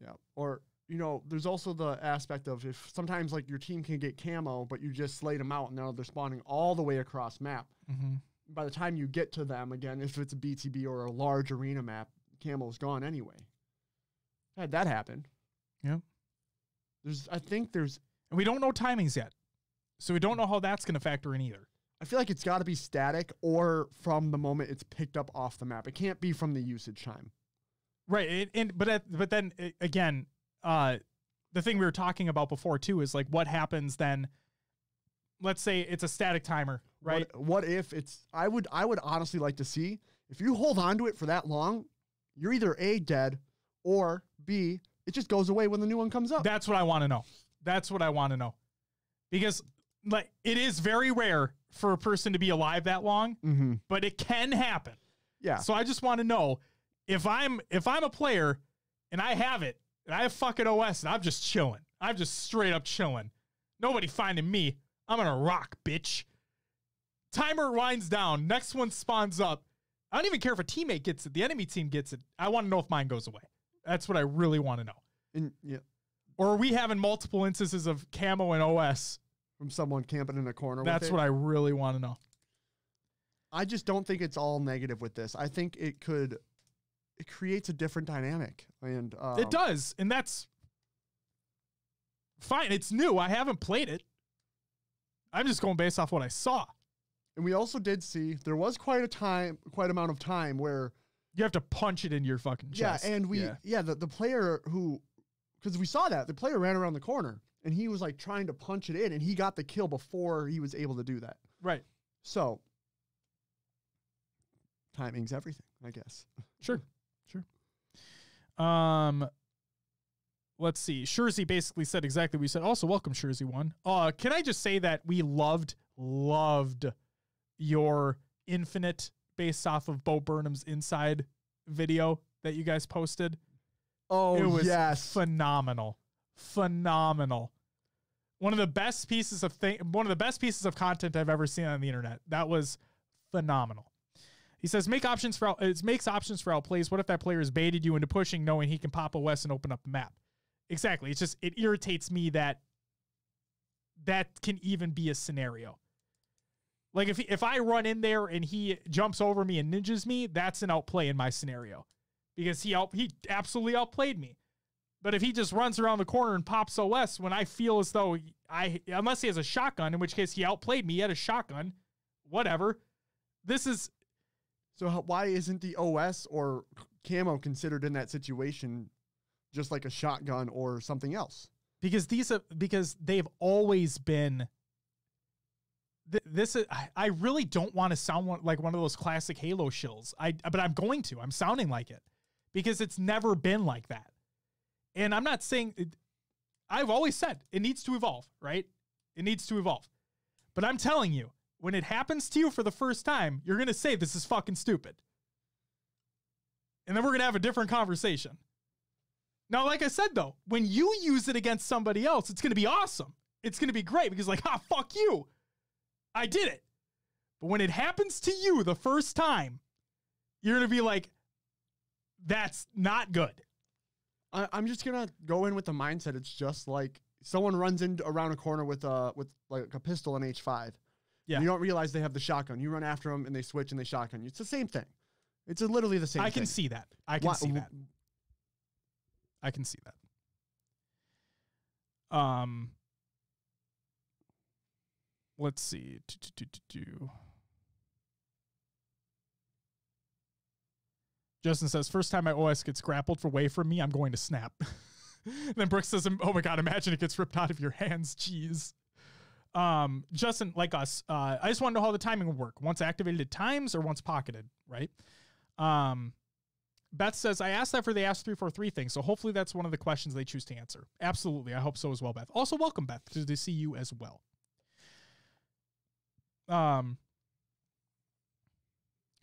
Yeah. Or, there's also the aspect of if sometimes like your team can get camo, but you just slayed them out and now they're spawning all the way across map. Mm-hmm. By the time you get to them again, if it's a BTB or a large arena map, camo's gone anyway. Had that happen. Yeah. And we don't know timings yet. So we don't know how that's going to factor in either. I feel like it's got to be static or from the moment it's picked up off the map. It can't be from the usage time. Right. But then again, the thing we were talking about before too is like what happens then. Let's say it's a static timer, right? What if it's? I would honestly like to see if you hold on to it for that long, you're either A, dead, or B, it just goes away when the new one comes up. That's what I want to know. Because like it is very rare for a person to be alive that long, but it can happen. Yeah. So I just want to know if I'm a player and I have it and I have fucking OS and I'm just chilling. I'm just straight up chilling. Nobody finding me. I'm gonna rock, bitch. Timer winds down. Next one spawns up. I don't even care if a teammate gets it. The enemy team gets it. I want to know if mine goes away. That's what I really want to know. And yeah. Or are we having multiple instances of camo and OS from someone camping in a corner? That's what I really want to know. I just don't think it's all negative with this. I think it creates a different dynamic, and it does, and that's fine. It's new. I haven't played it. I'm just going based off what I saw. And we also did see there was quite amount of time where you have to punch it into your fucking chest. Yeah, and the player who, because we saw that the player ran around the corner and he was like trying to punch it in, and he got the kill before he was able to do that. Right. So timing's everything, I guess. Sure. Let's see. Shurzy basically said exactly what we said. Also, welcome, Shurzy1. Can I just say that we loved your Infinite based off of Bo Burnham's Inside video that you guys posted? Oh, it was yes. Phenomenal. One of the best pieces of content I've ever seen on the internet. That was phenomenal. He says, makes options for outplays. What if that player has baited you into pushing knowing he can pop a West and open up the map? Exactly. It's just, it irritates me that can even be a scenario. Like if I run in there and he jumps over me and ninjas me, that's an outplay in my scenario because he absolutely outplayed me. But if he just runs around the corner and pops OS when I feel as though unless he has a shotgun, in which case he outplayed me, he had a shotgun, whatever. So why isn't the OS or camo considered in that situation just like a shotgun or something else? Because they've always been. I really don't want to sound like one of those classic Halo shills. But I'm going to. I'm sounding like it because it's never been like that. And I'm not saying. I've always said it needs to evolve, right? It needs to evolve. But I'm telling you, when it happens to you for the first time, you're going to say this is fucking stupid. And then we're going to have a different conversation. Now, like I said, though, when you use it against somebody else, it's going to be awesome. It's going to be great because like, fuck you. I did it. But when it happens to you the first time, you're going to be like, that's not good. I'm just going to go in with the mindset. It's just like someone runs around a corner with like a pistol and H5. Yeah. And you don't realize they have the shotgun. You run after them and they switch and they shotgun you. It's the same thing. It's literally the same thing. I can see that. I can see that. Let's see. Justin says, first time my OS gets grappled for away from me, I'm going to snap. Then Brooks says, oh my God, imagine it gets ripped out of your hands. Jeez. Justin, like us, I just want to know how the timing would work. Once activated at times or once pocketed, right? Beth says, I asked that for the Ask 343 thing, so hopefully that's one of the questions they choose to answer. Absolutely. I hope so as well, Beth. Also, welcome, Beth. Good to see you as well.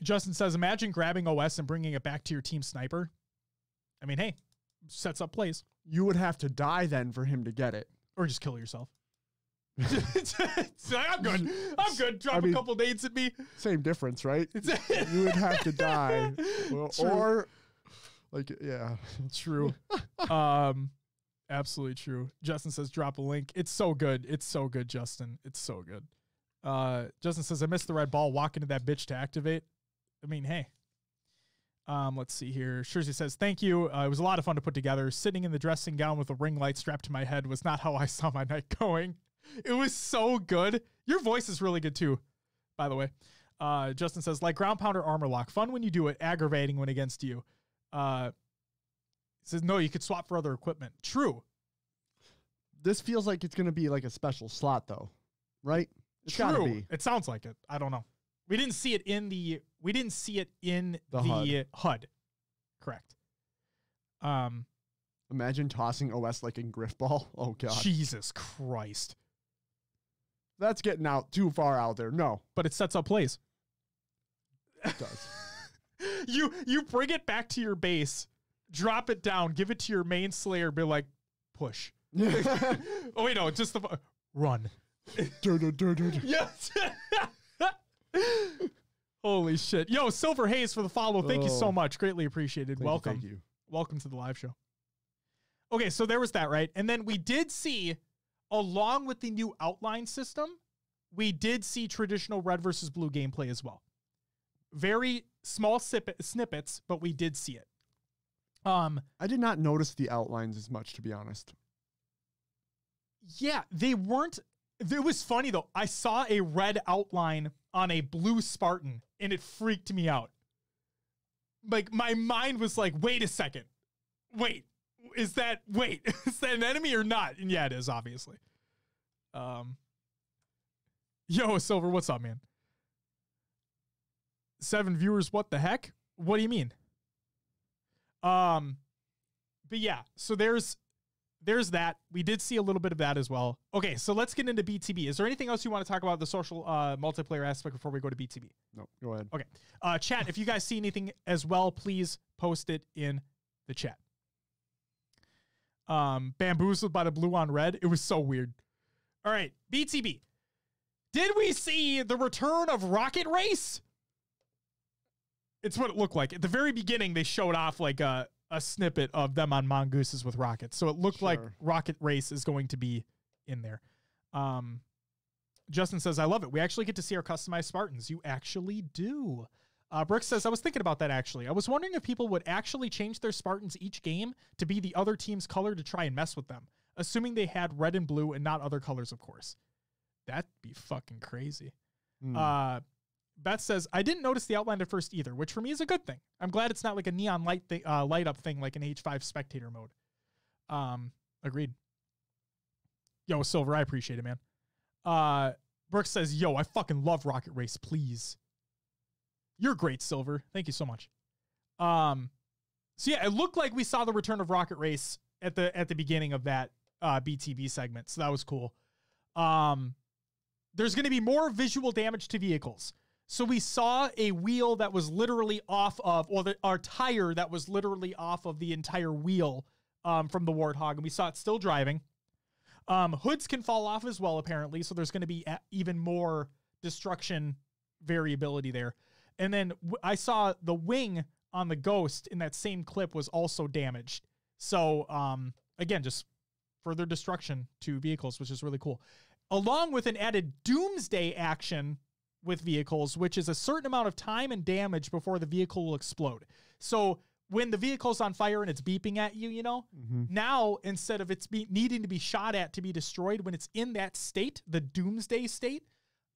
Justin says, imagine grabbing OS and bringing it back to your team sniper. I mean, hey, sets up plays. You would have to die then for him to get it. Or just kill yourself. I'm good. I'm good. Drop a couple nades at me. Same difference, right? You would have to die. Or like, yeah. True. Absolutely true. Justin says, drop a link. It's so good. It's so good, Justin. It's so good. Justin says, I missed the red ball. Walk into that bitch to activate. I mean, hey. Let's see here. Shurzy says, thank you. It was a lot of fun to put together. Sitting in the dressing gown with a ring light strapped to my head was not how I saw my night going. It was so good. Your voice is really good too, by the way. Justin says, like ground pounder armor lock. Fun when you do it, aggravating when against you. Says, no, you could swap for other equipment. True. This feels like it's going to be like a special slot though, right? It's gotta True. be. It sounds like it. I don't know. We didn't see it in the HUD. Correct. Imagine tossing OS like in Griffball. Oh god. Jesus Christ. That's getting out too far out there. No. But it sets up plays. It does. You bring it back to your base, drop it down, give it to your main Slayer, be like, push. Oh wait, no, just the run. Yes. Holy shit. Yo, Silver Haze for the follow. Thank you so much. Greatly appreciated. Welcome. Thank you. Welcome to the live show. Okay, so there was that, right? And then we did see, along with the new outline system, we did see traditional red versus blue gameplay as well. Very small snippets, but we did see it. I did not notice the outlines as much, to be honest. Yeah, they weren't. It was funny, though. I saw a red outline on a blue Spartan, and it freaked me out. Like, my mind was like, wait a second. Wait, is that an enemy or not? And yeah, it is, obviously. Yo, Silver, what's up, man? 7 viewers, what the heck? What do you mean? But yeah, so there's that. We did see a little bit of that as well. Okay, so let's get into BTB. Is there anything else you want to talk about the social multiplayer aspect before we go to BTB? No, go ahead. Okay. Chat, if you guys see anything as well, please post it in the chat. Bamboozled by the blue on red. It was so weird. All right, BTB. Did we see the return of Rocket Race? It's what it looked like. At the very beginning, they showed off like a snippet of them on mongooses with rockets. So it looked like Rocket Race is going to be in there. Justin says, I love it. We actually get to see our customized Spartans. You actually do. Brooks says, I was thinking about that actually. I was wondering if people would actually change their Spartans each game to be the other team's color to try and mess with them, assuming they had red and blue and not other colors, of course. That'd be fucking crazy. Beth says, I didn't notice the outline at first either, which for me is a good thing. I'm glad it's not like a neon light light up thing like an H5 spectator mode. Agreed. Yo, Silver, I appreciate it, man. Brooks says, yo, I fucking love Rocket Race, please. You're great, Silver. Thank you so much. So yeah, it looked like we saw the return of Rocket Race at the beginning of that BTB segment, so that was cool. There's going to be more visual damage to vehicles. So we saw a wheel that was literally off of, or our tire that was literally off of the entire wheel from the Warthog, and we saw it still driving. Hoods can fall off as well, apparently, so there's going to be even more destruction variability there. And then I saw the wing on the Ghost in that same clip was also damaged. So, again, just further destruction to vehicles, which is really cool. Along with an added Doomsday action with vehicles, which is a certain amount of time and damage before the vehicle will explode. So when the vehicle's on fire and it's beeping at you, now instead of it's needing to be shot at to be destroyed, when it's in that state, the Doomsday state,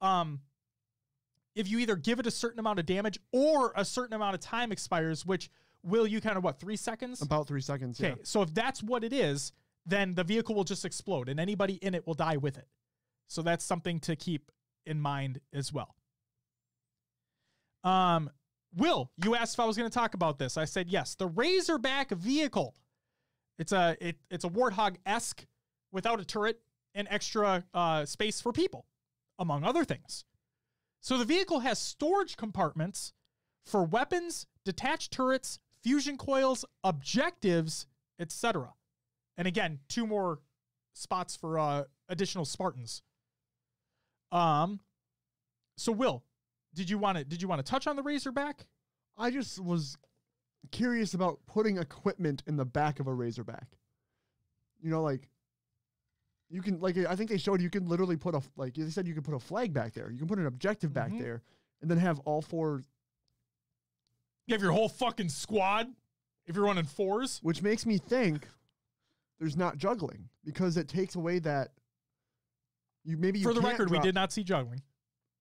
if you either give it a certain amount of damage or a certain amount of time expires, which will you kind of 3 seconds? About 3 seconds, yeah. Okay, so if that's what it is, then the vehicle will just explode and anybody in it will die with it. So that's something to keep in mind as well. Will, you asked if I was going to talk about this. I said yes. The Razorback vehicle. It's a Warthog-esque without a turret and extra space for people, among other things. So the vehicle has storage compartments for weapons, detached turrets, fusion coils, objectives, etc. And again, 2 more spots for additional Spartans. So Will, did you want to touch on the Razorback? I just was curious about putting equipment in the back of a Razorback. You know, like you can, like I think they showed you can literally put a, like they said you can put a flag back there. You can put an objective back there, and then have all 4. You have your whole fucking squad if you're running 4s. Which makes me think there's not juggling, because it takes away that you For the record, we did not see juggling.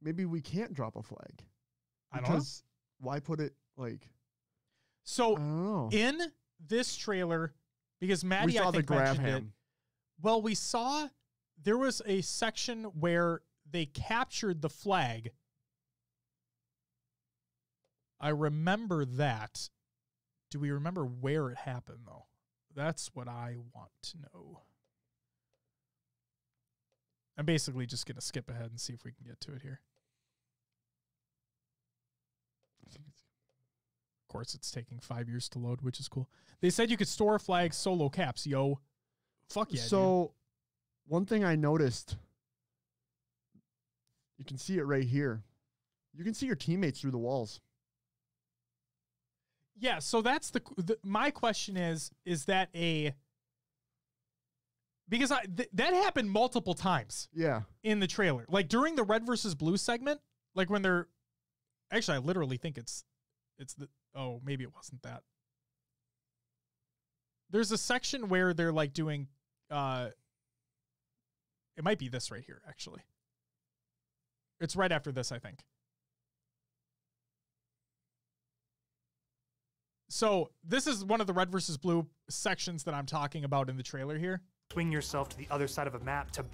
Maybe we can't drop a flag. I don't know. Why put it like? So I don't know. In this trailer, because Maddie, We saw I think, the grab mentioned it. ham. Well, we saw there was a section where they captured the flag. I remember that. Do we remember where it happened, though? That's what I want to know. I'm basically just going to skip ahead and see if we can get to it here. Of course, it's taking 5 years to load, which is cool. They said you could store flags solo caps, yo. Fuck yeah, So, one thing I noticed, you can see it right here. You can see your teammates through the walls. Yeah, so that's my question is that a, because that happened multiple times. Yeah. In the trailer. Like during the red versus blue segment, like when they're, actually I literally think it's the, oh, maybe it wasn't that. There's a section where they're like doing, it might be this right here, actually. It's right after this, I think. So this is one of the red versus blue sections that I'm talking about in the trailer here. Swing yourself to the other side of a map to.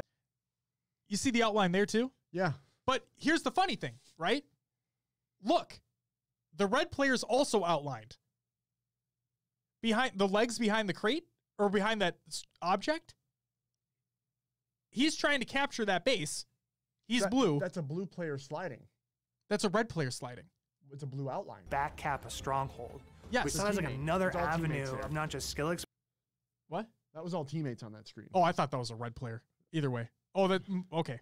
You see the outline there too? Yeah. But here's the funny thing, right? Look, the red player's also outlined. Behind the legs behind the crate or behind that object. He's trying to capture that base. He's blue. That's a blue player sliding. That's a red player sliding. It's a blue outline. Back cap a stronghold. Yes. Which sounds like another It's all avenue teammates there. of not just skill experience. What? That was all teammates on that screen. Oh, I thought that was a red player. Either way. Oh, okay.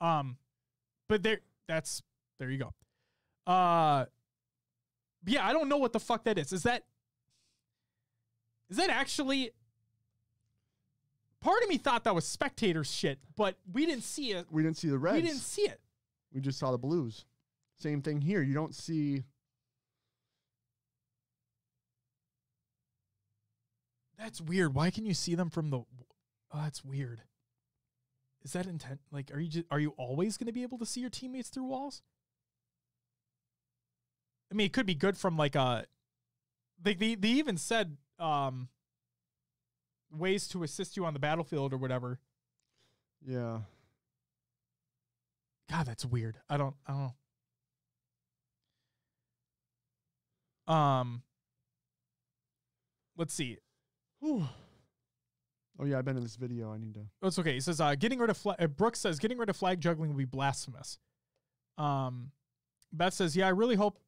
But there you go. Yeah, I don't know what the fuck that is. Is that actually, part of me thought that was spectator shit, but we didn't see it. We didn't see the reds. We didn't see it. We just saw the blues. Same thing here. You don't see. That's weird. Why can you see them from the? Oh, that's weird. Is that intent? Like, are you always going to be able to see your teammates through walls? I mean, it could be good from like a. They even said ways to assist you on the battlefield or whatever. Yeah. God, that's weird. I don't know. Let's see. Whew. Oh yeah, I've been in this video. I need to. Oh, it's okay. He says, getting rid of Brooks says getting rid of flag juggling would be blasphemous. Beth says, yeah, I really hope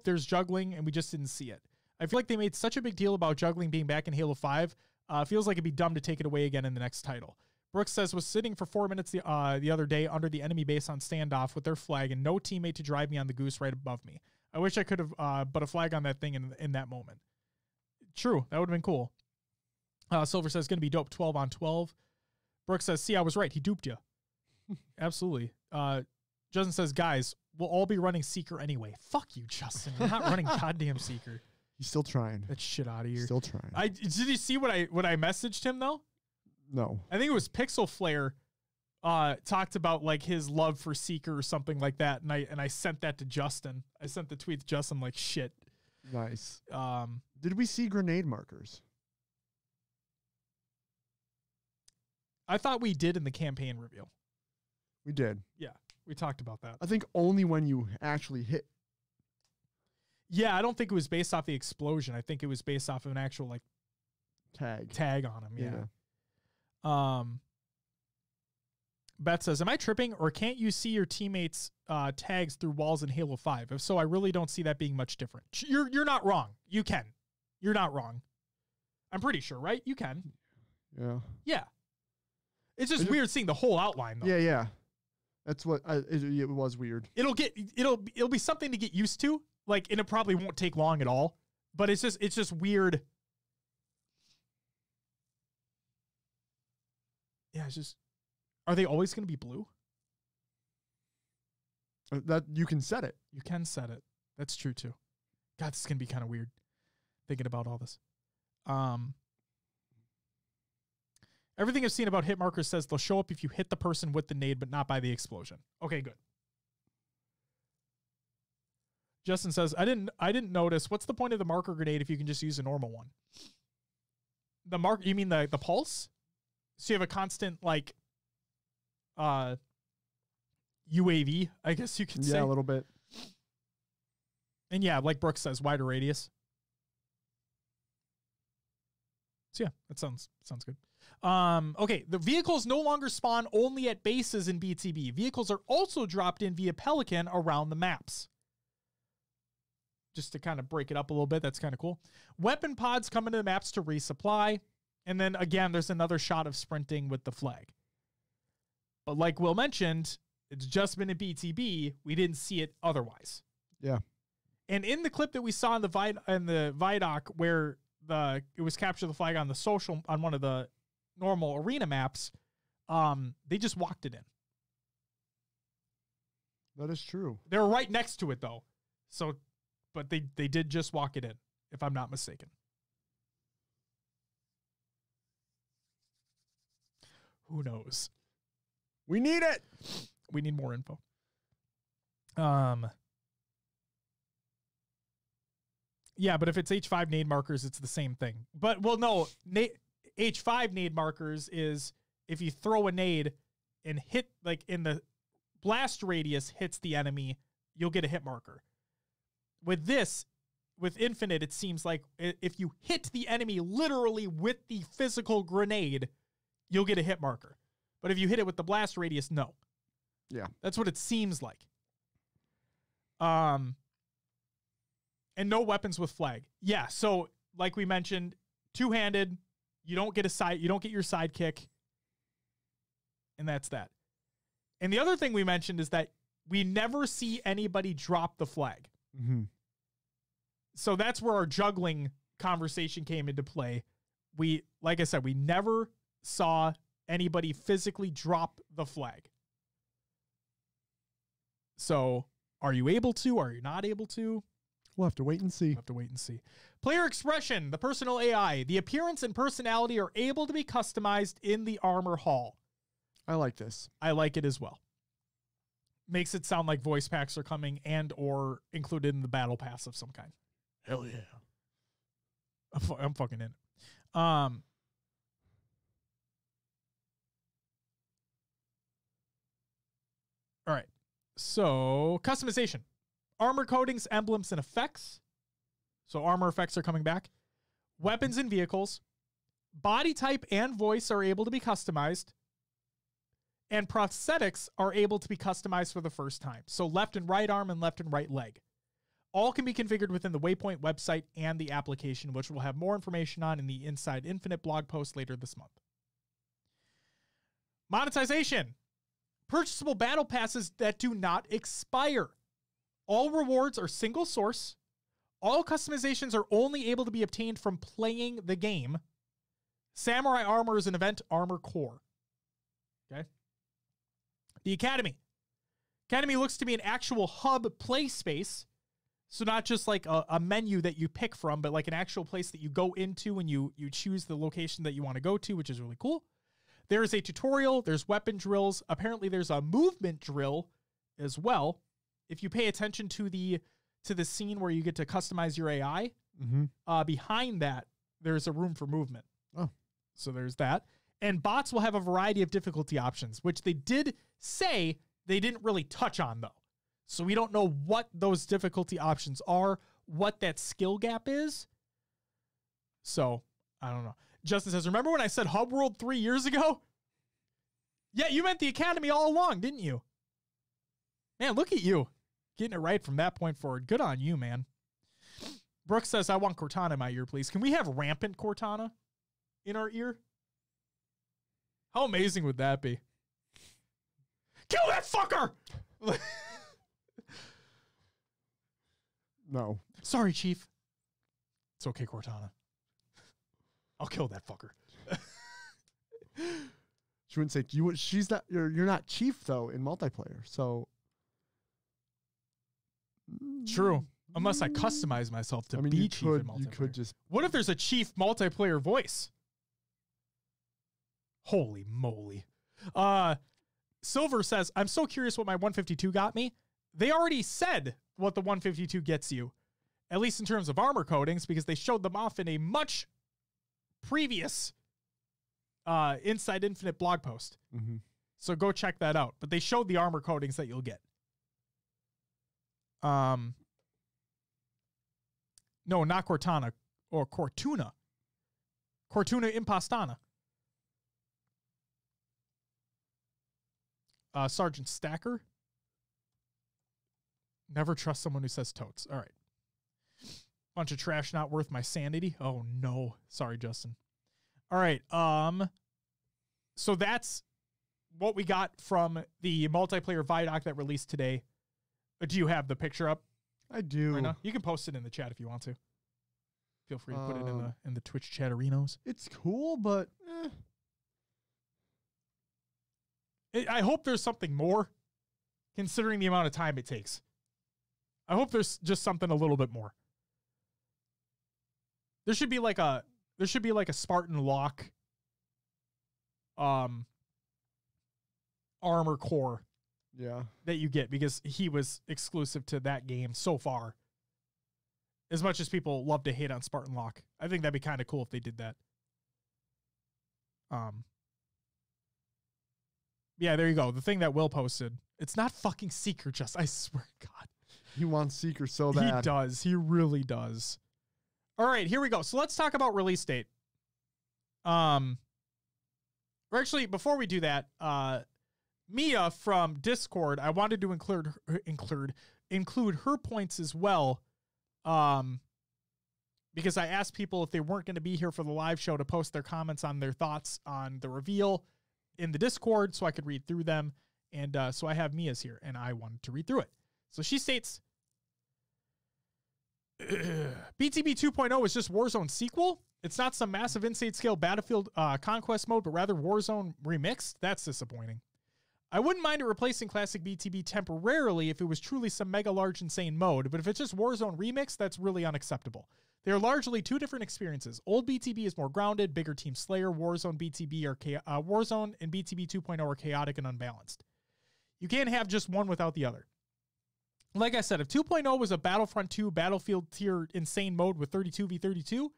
there's juggling and we just didn't see it. I feel like they made such a big deal about juggling being back in Halo 5. Feels like it'd be dumb to take it away again in the next title. Brooks says, was sitting for 4 minutes the other day under the enemy base on standoff with their flag and no teammate to drive me on the goose right above me. I wish I could have put a flag on that thing in that moment. True, that would have been cool. Silver says, going to be dope 12 on 12. Brooks says, see, I was right. He duped you. Absolutely. Justin says, guys, we'll all be running Seeker anyway. Fuck you, Justin. You're not running goddamn Seeker. He's still trying. That shit out of here. Still trying. Did you see what I messaged him though? No. I think it was Pixel Flare talked about like his love for Seeker or something like that, and I sent that to Justin. I sent the tweet to Justin like shit. Nice. Did we see grenade markers? I thought we did in the campaign reveal. We did. Yeah, we talked about that. I think only when you actually hit. Yeah, I don't think it was based off the explosion. I think it was based off of an actual like tag on him. Yeah. Beth says, am I tripping or can't you see your teammates tags through walls in Halo 5? If so, I really don't see that being much different. You're not wrong. You can. You're not wrong. I'm pretty sure, right? You can. Yeah. Yeah. It's just weird seeing the whole outline, though. Yeah. That's what it was weird. It'll be something to get used to. Like, and it probably won't take long at all. But it's just weird. Yeah, it's just. Are they always going to be blue? That you can set it. You can set it. That's true too. God, this is going to be kind of weird thinking about all this. Everything I've seen about hit markers says they'll show up if you hit the person with the nade, but not by the explosion. Okay, good. Justin says, I didn't notice. What's the point of the marker grenade if you can just use a normal one? The mark, you mean the pulse? So you have a constant like UAV, I guess you could say. Yeah, a little bit. And yeah, like Brooks says, wider radius. So yeah, that sounds good. Okay, the vehicles no longer spawn only at bases in BTB. Vehicles are also dropped in via Pelican around the maps. Just to kind of break it up a little bit, that's kind of cool. Weapon pods come into the maps to resupply. And then again, there's another shot of sprinting with the flag. But like Will mentioned, it's just been a BTB. We didn't see it otherwise. Yeah. And in the clip that we saw in the Vidoc where it was capture the flag on the social on one of the normal arena maps, they just walked it in. That is true. They were right next to it though. So but they did just walk it in, if I'm not mistaken. Who knows? We need it. We need more info. Yeah, but if it's H5 nade markers, it's the same thing. But, well, no. H5 nade markers is if you throw a nade and hit, like, in the blast radius hits the enemy, you'll get a hit marker. With this, with Infinite, it seems like if you hit the enemy literally with the physical grenade, you'll get a hit marker. But if you hit it with the blast radius, no. Yeah. That's what it seems like. And no weapons with flag. Yeah, so like we mentioned, two-handed, you don't get your sidekick. And that's that. And the other thing we mentioned is that we never see anybody drop the flag. Mm-hmm. So that's where our juggling conversation came into play. Like I said, we never saw anybody physically drop the flag. So are you able to? Are you not able to? We'll have to wait and see. We'll have to wait and see. Player expression, the personal AI, the appearance and personality are able to be customized in the Armor Hall. I like this. I like it as well. Makes it sound like voice packs are coming and or included in the battle pass of some kind. Hell yeah. I'm fucking in. All right. So, customization. Armor coatings, emblems, and effects. So, armor effects are coming back. Weapons and vehicles. Body type and voice are able to be customized. And prosthetics are able to be customized for the first time. So, left and right arm and left and right leg. All can be configured within the Waypoint website and the application, which we'll have more information on in the Inside Infinite blog post later this month. Monetization. Purchasable battle passes that do not expire. All rewards are single source. All customizations are only able to be obtained from playing the game. Samurai Armor is an event armor core. Okay. The Academy. Academy looks to be an actual hub play space. So not just like a menu that you pick from, but like an actual place that you go into and you choose the location that you want to go to, which is really cool. There is a tutorial. There's weapon drills. Apparently there's a movement drill as well. If you pay attention to the scene where you get to customize your AI, behind that, there's a room for movement. Oh. So there's that. And bots will have a variety of difficulty options, which they did say they didn't really touch on, though. So we don't know what those difficulty options are, what that skill gap is. So, I don't know. Justin says, remember when I said Hub World 3 years ago? Yeah, you meant the Academy all along, didn't you? Man, look at you. Getting it right from that point forward. Good on you, man. Brooks says, I want Cortana in my ear, please. Can we have Rampant Cortana? in our ear? How amazing would that be? Kill that fucker! No. Sorry, Chief. It's okay, Cortana. I'll kill that fucker. She wouldn't say she's not. You're not Chief though in multiplayer. So true. Unless I customize myself to be Chief in multiplayer. You could just. What if there's a Chief multiplayer voice? Holy moly. Silver says, I'm so curious what my 152 got me. They already said what the 152 gets you, at least in terms of armor coatings, because they showed them off in a much previous Inside Infinite blog post. Mm-hmm. So go check that out. But they showed the armor coatings that you'll get. No, not Cortana, or Cortuna. Cortuna Impostana. Sergeant Stacker. Never trust someone who says totes. All right. Bunch of trash not worth my sanity. Oh, no. Sorry, Justin. All right. So that's what we got from the multiplayer Vidoc that released today. Do you have the picture up? I do. Right now? You can post it in the chat if you want to. Feel free to put it in the Twitch chat arenas. It's cool, but I hope there's something more, considering the amount of time it takes. I hope there's just something a little bit more. There should be like a Spartan Locke armor core. Yeah. That you get because he was exclusive to that game so far. As much as people love to hate on Spartan Locke, I think that'd be kind of cool if they did that. Yeah, there you go. The thing that Will posted. It's not fucking Seeker, just I swear to God. He wants Seeker so bad. He does. He really does. All right, here we go. So let's talk about release date. Or actually, before we do that, Mia from Discord, I wanted to include her points as well. Because I asked people if they weren't going to be here for the live show to post their comments on their thoughts on the reveal in the Discord so I could read through them. And so I have Mia's here, and I wanted to read through it. So she states, BTB 2.0 is just Warzone sequel? It's not some massive insane scale Battlefield conquest mode, but rather Warzone remixed? That's disappointing. I wouldn't mind it replacing classic BTB temporarily if it was truly some mega large insane mode, but if it's just Warzone remix, that's really unacceptable. They are largely two different experiences. Old BTB is more grounded, bigger team slayer. Warzone and BTB 2.0 are chaotic and unbalanced. You can't have just one without the other. Like I said, if 2.0 was a Battlefront 2 Battlefield tier insane mode with 32v32,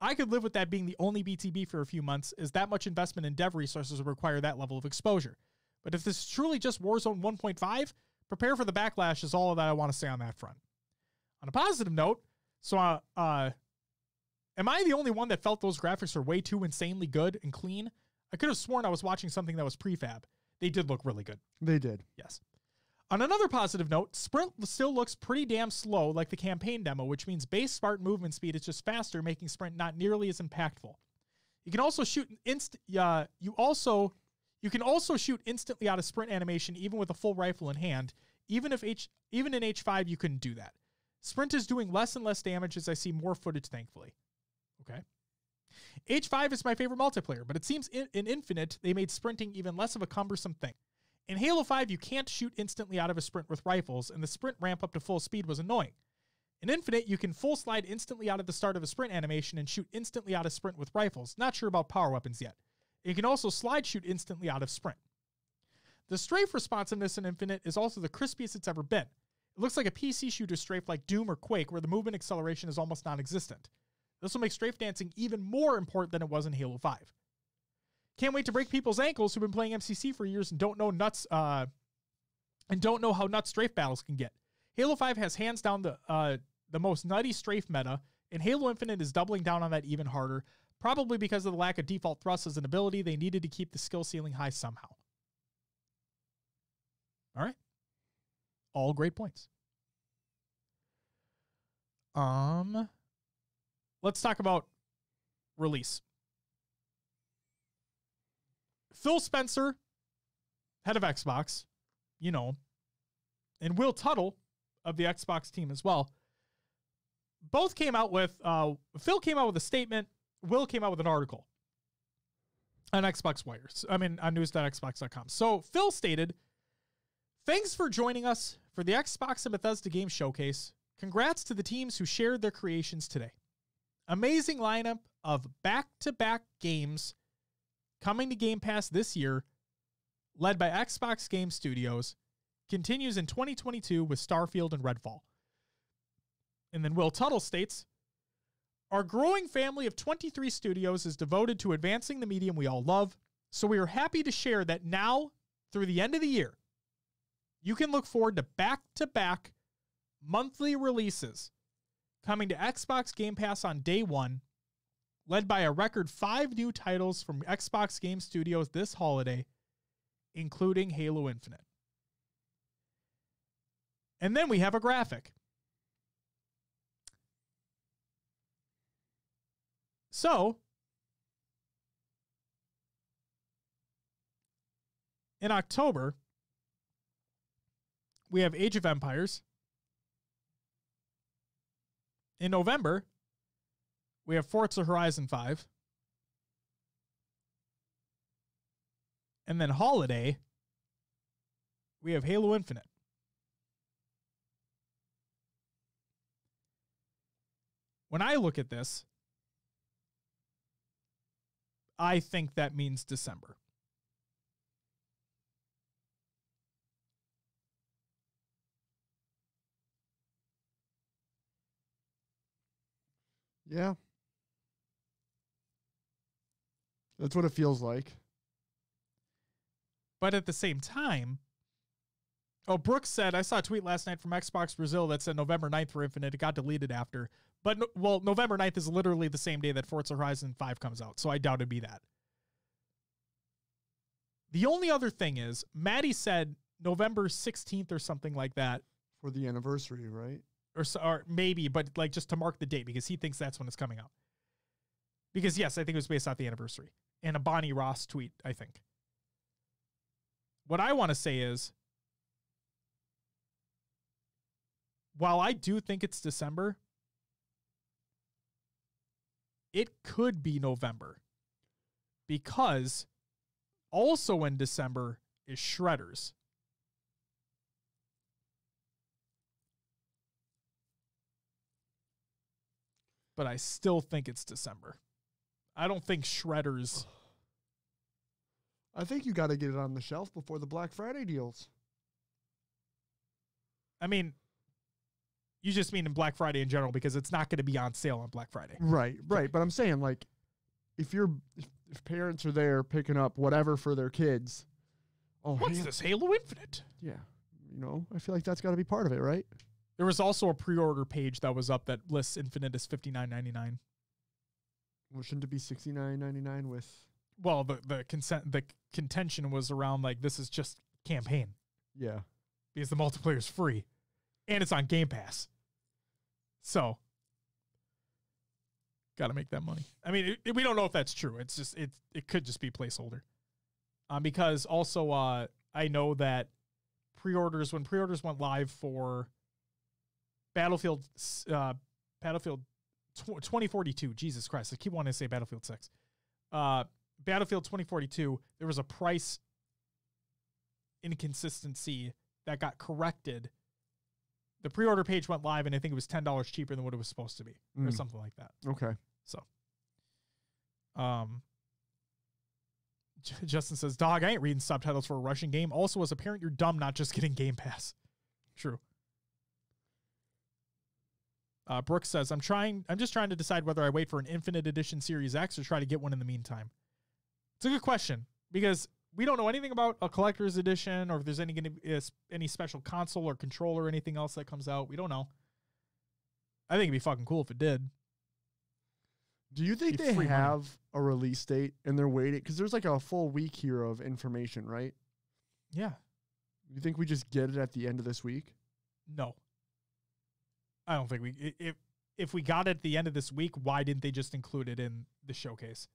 I could live with that being the only BTB for a few months, as that much investment in dev resources would require that level of exposure. But if this is truly just Warzone 1.5, prepare for the backlash is all that I want to say on that front. On a positive note, so am I the only one that felt those graphics are way too insanely good and clean? I could have sworn I was watching something that was prefab. They did look really good. They did. Yes. On another positive note, Sprint still looks pretty damn slow like the campaign demo, which means base Spartan movement speed is just faster, making Sprint not nearly as impactful. You can also shoot you can also shoot instantly out of sprint animation even with a full rifle in hand. Even in H5 you couldn't do that. Sprint is doing less and less damage as I see more footage, thankfully. Okay. H5 is my favorite multiplayer, but it seems in Infinite they made sprinting even less of a cumbersome thing. In Halo 5, you can't shoot instantly out of a sprint with rifles, and the sprint ramp up to full speed was annoying. In Infinite, you can full slide instantly out of the start of a sprint animation and shoot instantly out of sprint with rifles. Not sure about power weapons yet. You can also slide shoot instantly out of sprint. The strafe responsiveness in Infinite is also the crispiest it's ever been. It looks like a PC shooter strafe like Doom or Quake, where the movement acceleration is almost non-existent. This will make strafe dancing even more important than it was in Halo 5. Can't wait to break people's ankles who've been playing MCC for years and don't know how nuts strafe battles can get. Halo 5 has hands down the most nutty strafe meta, and Halo Infinite is doubling down on that even harder, probably because of the lack of default thrusts as an ability. They needed to keep the skill ceiling high somehow. All right. All great points. Let's talk about release. Phil Spencer, head of Xbox, you know, and Will Tuttle of the Xbox team as well, both came out with, Phil came out with a statement, Will came out with an article on Xbox Wires. I mean, on news.xbox.com. So Phil stated, "Thanks for joining us for the Xbox and Bethesda Game Showcase. Congrats to the teams who shared their creations today. Amazing lineup of back-to-back games coming to Game Pass this year, led by Xbox Game Studios, continues in 2022 with Starfield and Redfall." And then Will Tuttle states, "Our growing family of 23 studios is devoted to advancing the medium we all love, so we are happy to share that now, through the end of the year, you can look forward to back-to-back monthly releases coming to Xbox Game Pass on day one, led by a record 5 new titles from Xbox Game Studios this holiday, including Halo Infinite." And then we have a graphic. So, in October, we have Age of Empires. In November, we have Forza Horizon 5. And then holiday, we have Halo Infinite. When I look at this, I think that means December. Yeah. That's what it feels like. But at the same time, Brooks said, I saw a tweet last night from Xbox Brazil that said November 9th for Infinite. It got deleted after. But, November 9th is literally the same day that Forza Horizon 5 comes out, so I doubt it'd be that. The only other thing is, Maddie said November 16th or something like that. For the anniversary, right? Or maybe, but like just to mark the date, because he thinks that's when it's coming out. Because, yes, I think it was based off the anniversary. And a Bonnie Ross tweet, I think. What I want to say is, while I do think it's December, it could be November. Because also in December is Shredders. But I still think it's December. I don't think Shredders... I think you got to get it on the shelf before the Black Friday deals. I mean, you just mean in Black Friday in general, because it's not going to be on sale on Black Friday. Right. But I'm saying, like, if parents are there picking up whatever for their kids, what's this, Halo Infinite? Yeah. I feel like that's got to be part of it, right? There was also a pre-order page that was up that lists Infinite as $59.99. Well, shouldn't it be $69.99 with... Well, the contention was around, like, this is just campaign. Yeah. Because the multiplayer is free. And it's on Game Pass. So, got to make that money. I mean, we don't know if that's true. It's just, it could just be placeholder. Because also, I know that when pre-orders went live for Battlefield 2042, Jesus Christ, I keep wanting to say Battlefield 6. Battlefield 2042, there was a price inconsistency that got corrected. The pre-order page went live, and I think it was $10 cheaper than what it was supposed to be, or something like that. Okay. So, Justin says, "Dog, I ain't reading subtitles for a Russian game. Also, as a parent, you're dumb not just getting Game Pass." True. Brooks says, I'm just trying to decide whether I wait for an Infinite Edition Series X or try to get one in the meantime. It's a good question, because we don't know anything about a collector's edition or if there's going to be any special console or controller or anything else that comes out. We don't know. I think it'd be fucking cool if it did. Do you think they have a release date and they're waiting? Because there's like a full week here of information, right? Yeah. You think we just get it at the end of this week? No. I don't think if we got it at the end of this week, why didn't they just include it in the showcase?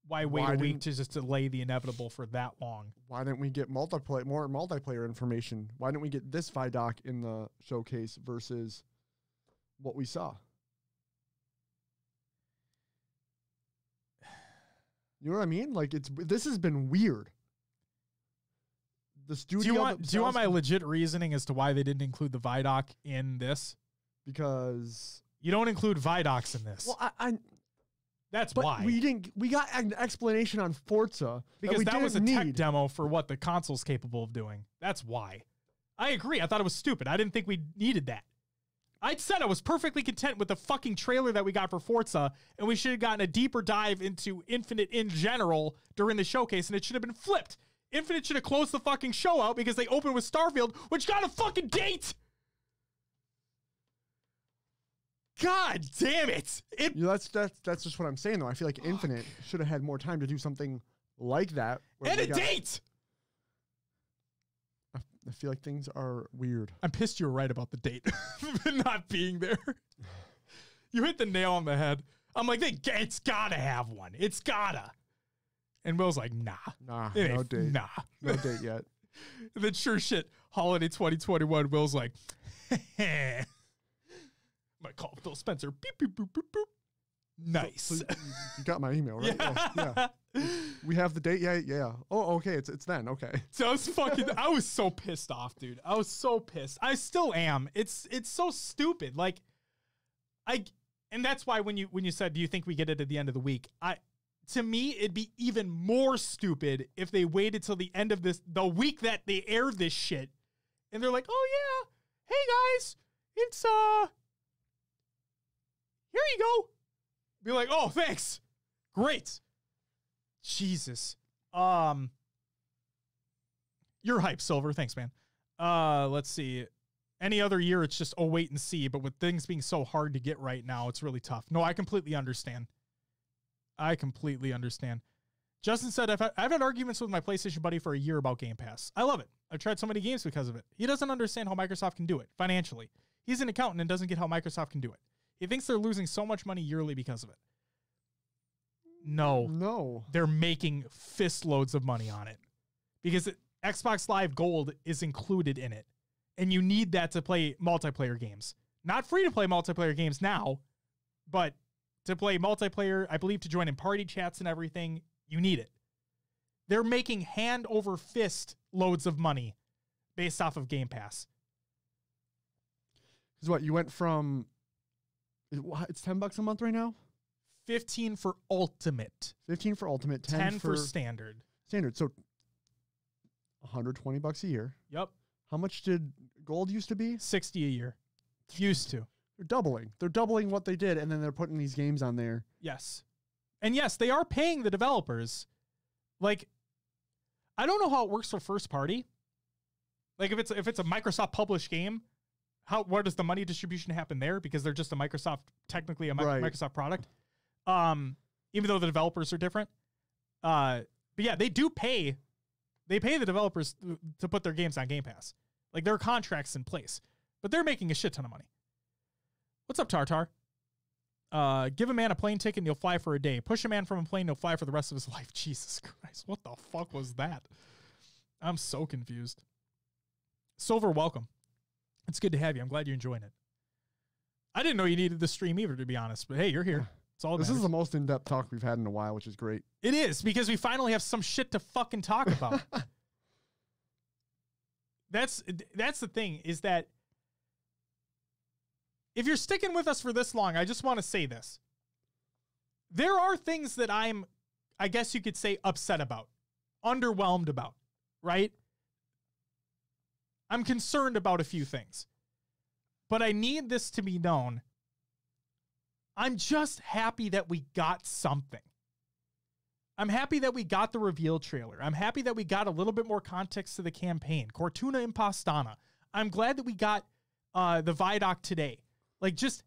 wait a week to just delay the inevitable for that long? Why didn't we get more multiplayer information? Why didn't we get this Vidoc in the showcase versus what we saw? You know what I mean? Like this has been weird. The studio. Do you want my legit reasoning as to why they didn't include the Vidoc in this? Because you don't include Vidocs in this. Well, that's but why we got an explanation on Forza because that was a tech need. demo for what the console's capable of doing. That's why. I agree. I thought it was stupid. I didn't think we needed that. I said I was perfectly content with the fucking trailer that we got for Forza, and we should have gotten a deeper dive into Infinite in general during the showcase, and it should have been flipped. Infinite should have closed the fucking show out because they opened with Starfield, which got a fucking date. God damn it! That's just what I'm saying though. I feel like Infinite should have had more time to do something like that. And a date. I feel like things are weird. I'm pissed you were right about the date not being there. You hit the nail on the head. I'm like, it's gotta have one. It's gotta. And Will's like, nah, no date. Nah, no date yet. And then sure shit, holiday 2021. Will's like, might call Phil Spencer. Beep beep boop boop boop. Nice. So you got my email, right? Yeah. We have the date. Yeah. Oh, okay. It's then. Okay. So I was so pissed off, dude. I was so pissed. I still am. It's so stupid. Like, and that's why when you said, do you think we get it at the end of the week? To me, it'd be even more stupid if they waited till the end of the week that they aired this shit, and they're like, oh yeah, hey guys, it's here you go. Be like, oh, thanks. Great. Jesus. You're hype, Silver. Thanks, man. Let's see. Any other year, it's just, wait and see. But with things being so hard to get right now, it's really tough. No, I completely understand. Justin said, I've had arguments with my PlayStation buddy for a year about Game Pass. I love it. I've tried so many games because of it. He doesn't understand how Microsoft can do it financially. He's an accountant and doesn't get how Microsoft can do it. He thinks they're losing so much money yearly because of it. No. They're making fist loads of money on it because Xbox Live Gold is included in it. And you need that to play multiplayer games. Not free to play multiplayer games now, but to play multiplayer, I believe to join in party chats and everything, you need it. They're making hand over fist loads of money based off of Game Pass. Because what, you went from, it's $10 a month right now? 15 for Ultimate. 15 for Ultimate, 10 for Standard. Standard, so $120 a year. Yep. How much did Gold used to be? 60 a year. Used to. They're doubling. They're doubling what they did, and then they're putting these games on there. Yes. And yes, they are paying the developers. Like, I don't know how it works for first party. Like, if it's a Microsoft published game, where does the money distribution happen there? Because they're just technically a Microsoft product. Even though the developers are different. But yeah, they do pay. They pay the developers to put their games on Game Pass. Like, there are contracts in place. But they're making a shit ton of money. What's up, Tartar? Give a man a plane ticket and he'll fly for a day. Push a man from a plane and he'll fly for the rest of his life. Jesus Christ. What the fuck was that? I'm so confused. Silver, welcome. It's good to have you. I'm glad you're enjoying it. I didn't know you needed the stream either, to be honest. But hey, you're here. It's all. This is the most in-depth talk we've had in a while, which is great. It is, because we finally have some shit to fucking talk about. That's the thing, is that if you're sticking with us for this long, I just want to say this. There are things that I guess you could say, upset about, underwhelmed about, right? I'm concerned about a few things. But I need this to be known. I'm just happy that we got something. I'm happy that we got the reveal trailer. I'm happy that we got a little bit more context to the campaign. Cortuna Impostana. I'm glad that we got the Vidoc today. Like, just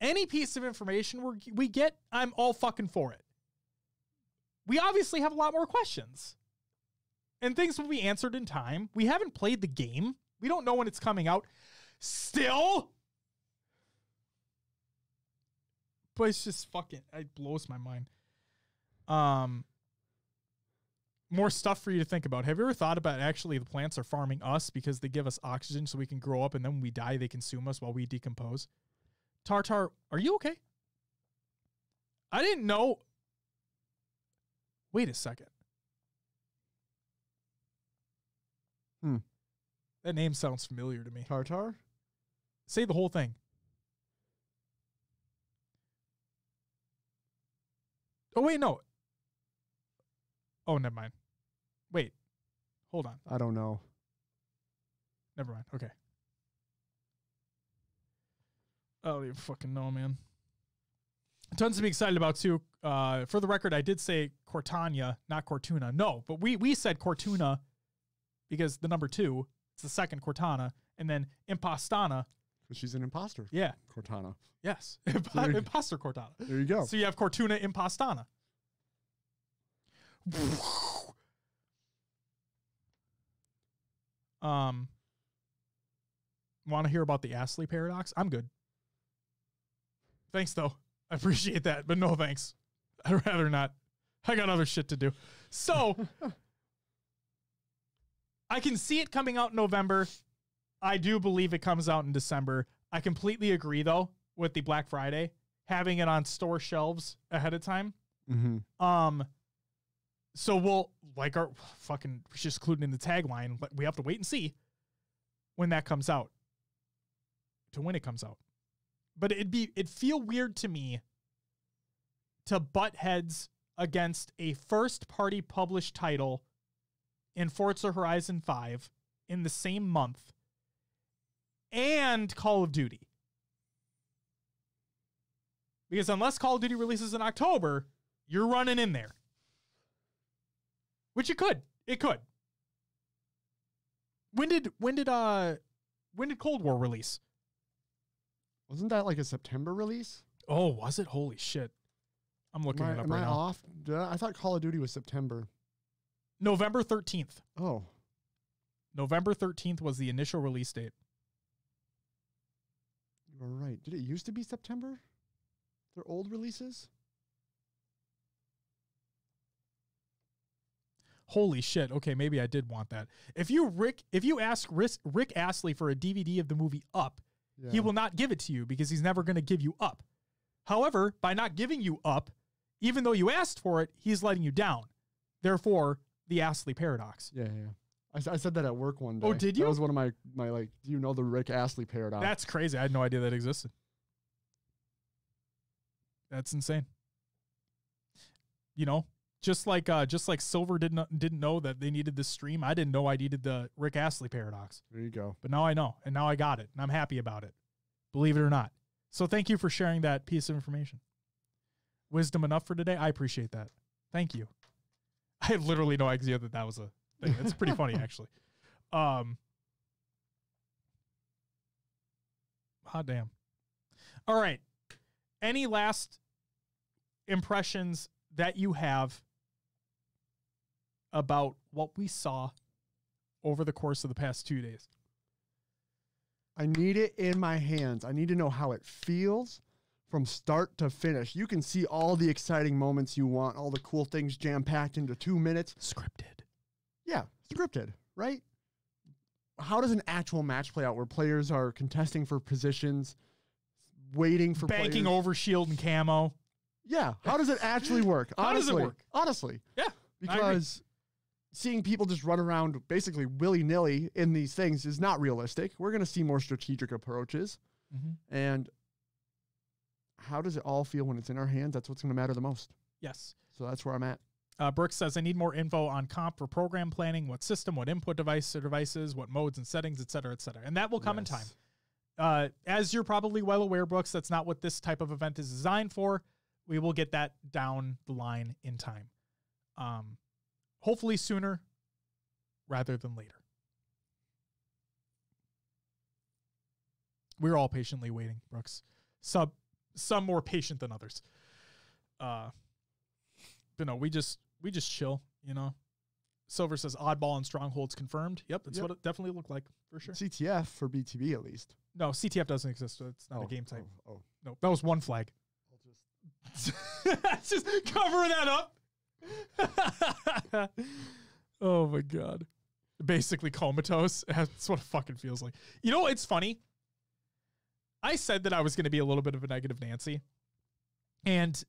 any piece of information we get, I'm all fucking for it. We obviously have a lot more questions. And things will be answered in time. We haven't played the game. We don't know when it's coming out. Still? But it's just fucking, it blows my mind. More stuff for you to think about. Have you ever thought about actually the plants are farming us because they give us oxygen so we can grow up, and then when we die, they consume us while we decompose? Tartar, are you okay? I didn't know. Wait a second. That name sounds familiar to me. Tartar? Say the whole thing. Oh, wait, no. Oh, never mind. Wait. Hold on. I don't know. Never mind. Okay. I don't even fucking know, man. Tons to be excited about, too. For the record, I did say Cortana, not Cortuna. No, but we said Cortuna because the number 2, it's the second Cortana, and then Impostana. Because she's an imposter. Yeah. Cortana. Yes. Imposter Cortana. There you go. So you have Cortuna Impostana. Want to hear about the Astley paradox? I'm good. Thanks, though. I appreciate that, but no thanks. I'd rather not. I got other shit to do. So, I can see it coming out in November. I do believe it comes out in December. I completely agree, though, with the Black Friday, having it on store shelves ahead of time. Mm-hmm. So we'll, like our fucking, just including in the tagline, we have to wait and see when that comes out. To when it comes out. But it'd feel weird to me to butt heads against a first-party published title in Forza Horizon 5 in the same month and Call of Duty. Because unless Call of Duty releases in October, you're running in there. Which it could. It could. When did Cold War release? Wasn't that like a September release? Oh, was it? Holy shit. I'm looking it up right now. Am I off? I thought Call of Duty was September. November 13th. Oh. November 13th was the initial release date. You were right. Did it used to be September? Their old releases? Holy shit. Okay, maybe I did want that. If you ask Rick Astley for a DVD of the movie Up, he will not give it to you because he's never going to give you Up. However, by not giving you Up, even though you asked for it, he's letting you down. Therefore, the Astley paradox. Yeah. I said that at work one day. Oh, did you? That was one of my like, do you know the Rick Astley paradox? That's crazy. I had no idea that existed. That's insane. You know, just like Silver didn't know that they needed this stream. I didn't know I needed the Rick Astley paradox. There you go. But now I know, and now I got it, and I'm happy about it. Believe it or not. So thank you for sharing that piece of information. Wisdom enough for today? I appreciate that. Thank you. I had literally no idea that was a thing. It's pretty funny, actually. Hot damn. All right. Any last impressions that you have about what we saw over the course of the past 2 days? I need it in my hands. I need to know how it feels from start to finish. You can see all the exciting moments you want, all the cool things jam-packed into 2 minutes. Scripted. Yeah, scripted, right? How does an actual match play out where players are contesting for positions, waiting for banking players? over shield and camo? Yeah, how does it actually work? How does it work? Honestly. Yeah. Because seeing people just run around basically willy-nilly in these things is not realistic. We're going to see more strategic approaches. Mm-hmm. And how does it all feel when it's in our hands? That's what's going to matter the most. Yes. So that's where I'm at. Brooks says, I need more info on comp for program planning, what system, what input devices, what modes and settings, et cetera, et cetera. And that will come in time. As you're probably well aware, Brooks, that's not what this type of event is designed for. We will get that down the line in time. Hopefully sooner rather than later. We're all patiently waiting, Brooks. Some more patient than others. But no, we just chill, you know. Silver says Oddball and Strongholds confirmed. Yep, that's what it definitely looked like for sure. CTF for BTB at least. No, CTF doesn't exist. So it's not a game type. Oh. No, that was one flag. Just cover that up. Oh my God. Basically comatose. That's what it fucking feels like. You know, it's funny. I said that I was going to be a little bit of a negative Nancy. And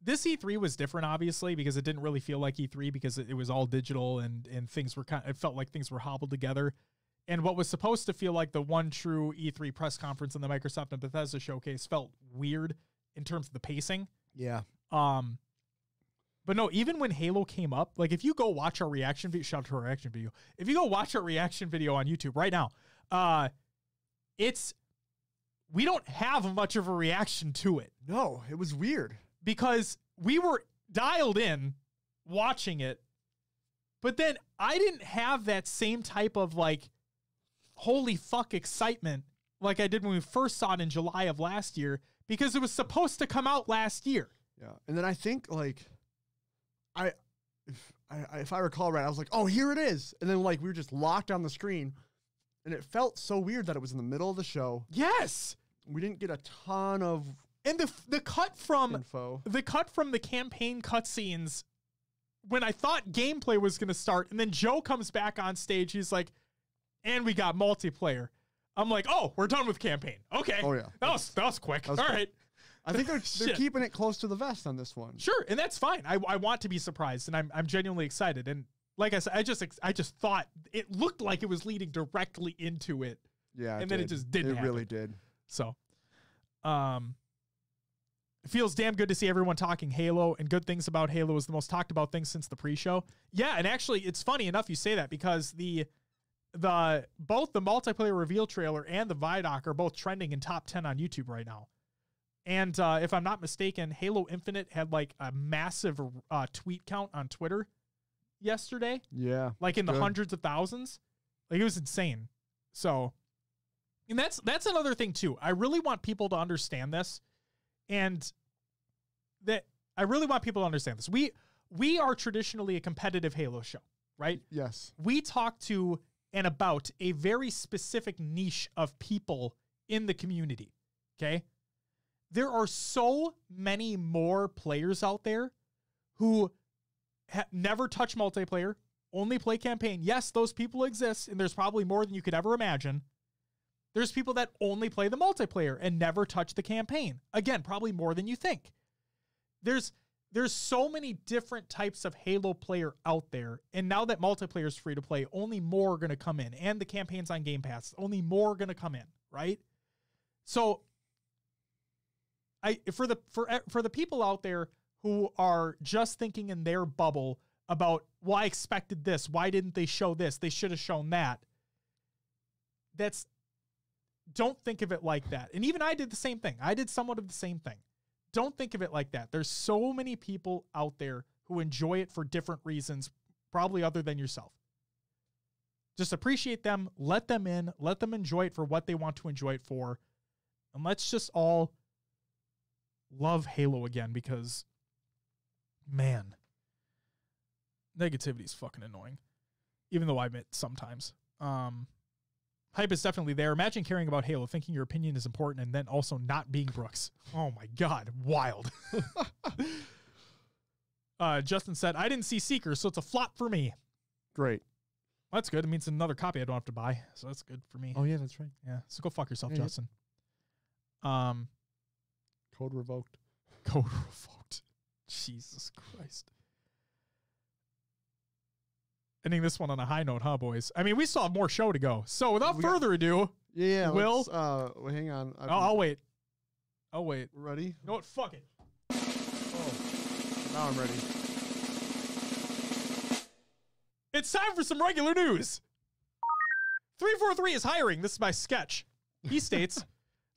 this E3 was different, obviously, because it didn't really feel like E3 because it was all digital and things were it felt like things were hobbled together. And what was supposed to feel like the one true E3 press conference in the Microsoft and Bethesda showcase felt weird in terms of the pacing. Yeah. But no, even when Halo came up, like if you go watch our reaction video, shout out to our reaction video. If you go watch our reaction video on YouTube right now, we don't have much of a reaction to it. No, it was weird. Because we were dialed in watching it, but then I didn't have that same type of like, holy fuck excitement like I did when we first saw it in July of last year because it was supposed to come out last year. Yeah. And then I think like, if I recall right, I was like, oh, here it is. And then like we were just locked on the screen and it felt so weird that it was in the middle of the show. Yes. We didn't get a ton of and the cut from info. The cut from the campaign cutscenes when I thought gameplay was going to start and then Joe comes back on stage. He's like, and we got multiplayer. I'm like, oh, we're done with campaign. Okay. Oh yeah. That was quick. All right. I think they're keeping it close to the vest on this one. Sure, and that's fine. I want to be surprised, and I'm genuinely excited. And like I said, I just thought it looked like it was leading directly into it. Yeah, and then it just didn't. It really did. So, it feels damn good to see everyone talking Halo and good things about Halo is the most talked about thing since the pre-show. Yeah, and actually, it's funny enough you say that because both the multiplayer reveal trailer and the Vidoc are both trending in top 10 on YouTube right now. And if I'm not mistaken, Halo Infinite had like a massive tweet count on Twitter yesterday. Yeah. Like in the hundreds of thousands. Like it was insane. So, and that's another thing too. I really want people to understand this. And that I really want people to understand this. We are traditionally a competitive Halo show, right? Yes. We talk to and about a very specific niche of people in the community. Okay. There are so many more players out there who never touch multiplayer, only play campaign. Yes, those people exist, and there's probably more than you could ever imagine. There's people that only play the multiplayer and never touch the campaign. Again, probably more than you think. There's so many different types of Halo player out there, and now that multiplayer is free to play, only more are going to come in, and the campaign's on Game Pass, only more are going to come in, right? So for the people out there who are just thinking in their bubble about, well, I expected this. Why didn't they show this? They should have shown that. Don't think of it like that. And even I did the same thing. I did somewhat of the same thing. Don't think of it like that. There's so many people out there who enjoy it for different reasons, probably other than yourself. Just appreciate them, let them in, let them enjoy it for what they want to enjoy it for. And let's just all love Halo again because, man, negativity is fucking annoying. Even though I admit sometimes. Hype is definitely there. Imagine caring about Halo, thinking your opinion is important, and then also not being Brooks. Oh my God, wild. Justin said, I didn't see Seekers, so it's a flop for me. Great. Well, that's good. It means another copy I don't have to buy, so that's good for me. Oh yeah, that's right. Yeah, so go fuck yourself, Yeah, Justin. Code revoked. Code revoked. Jesus Christ. Ending this one on a high note, huh, boys? I mean, we still have more show to go. So without further ado, Yeah, Will? hang on. I'll wait. I'll wait. Ready? You know what? Fuck it. Oh, now I'm ready. It's time for some regular news. 343 is hiring. This is my sketch. He states,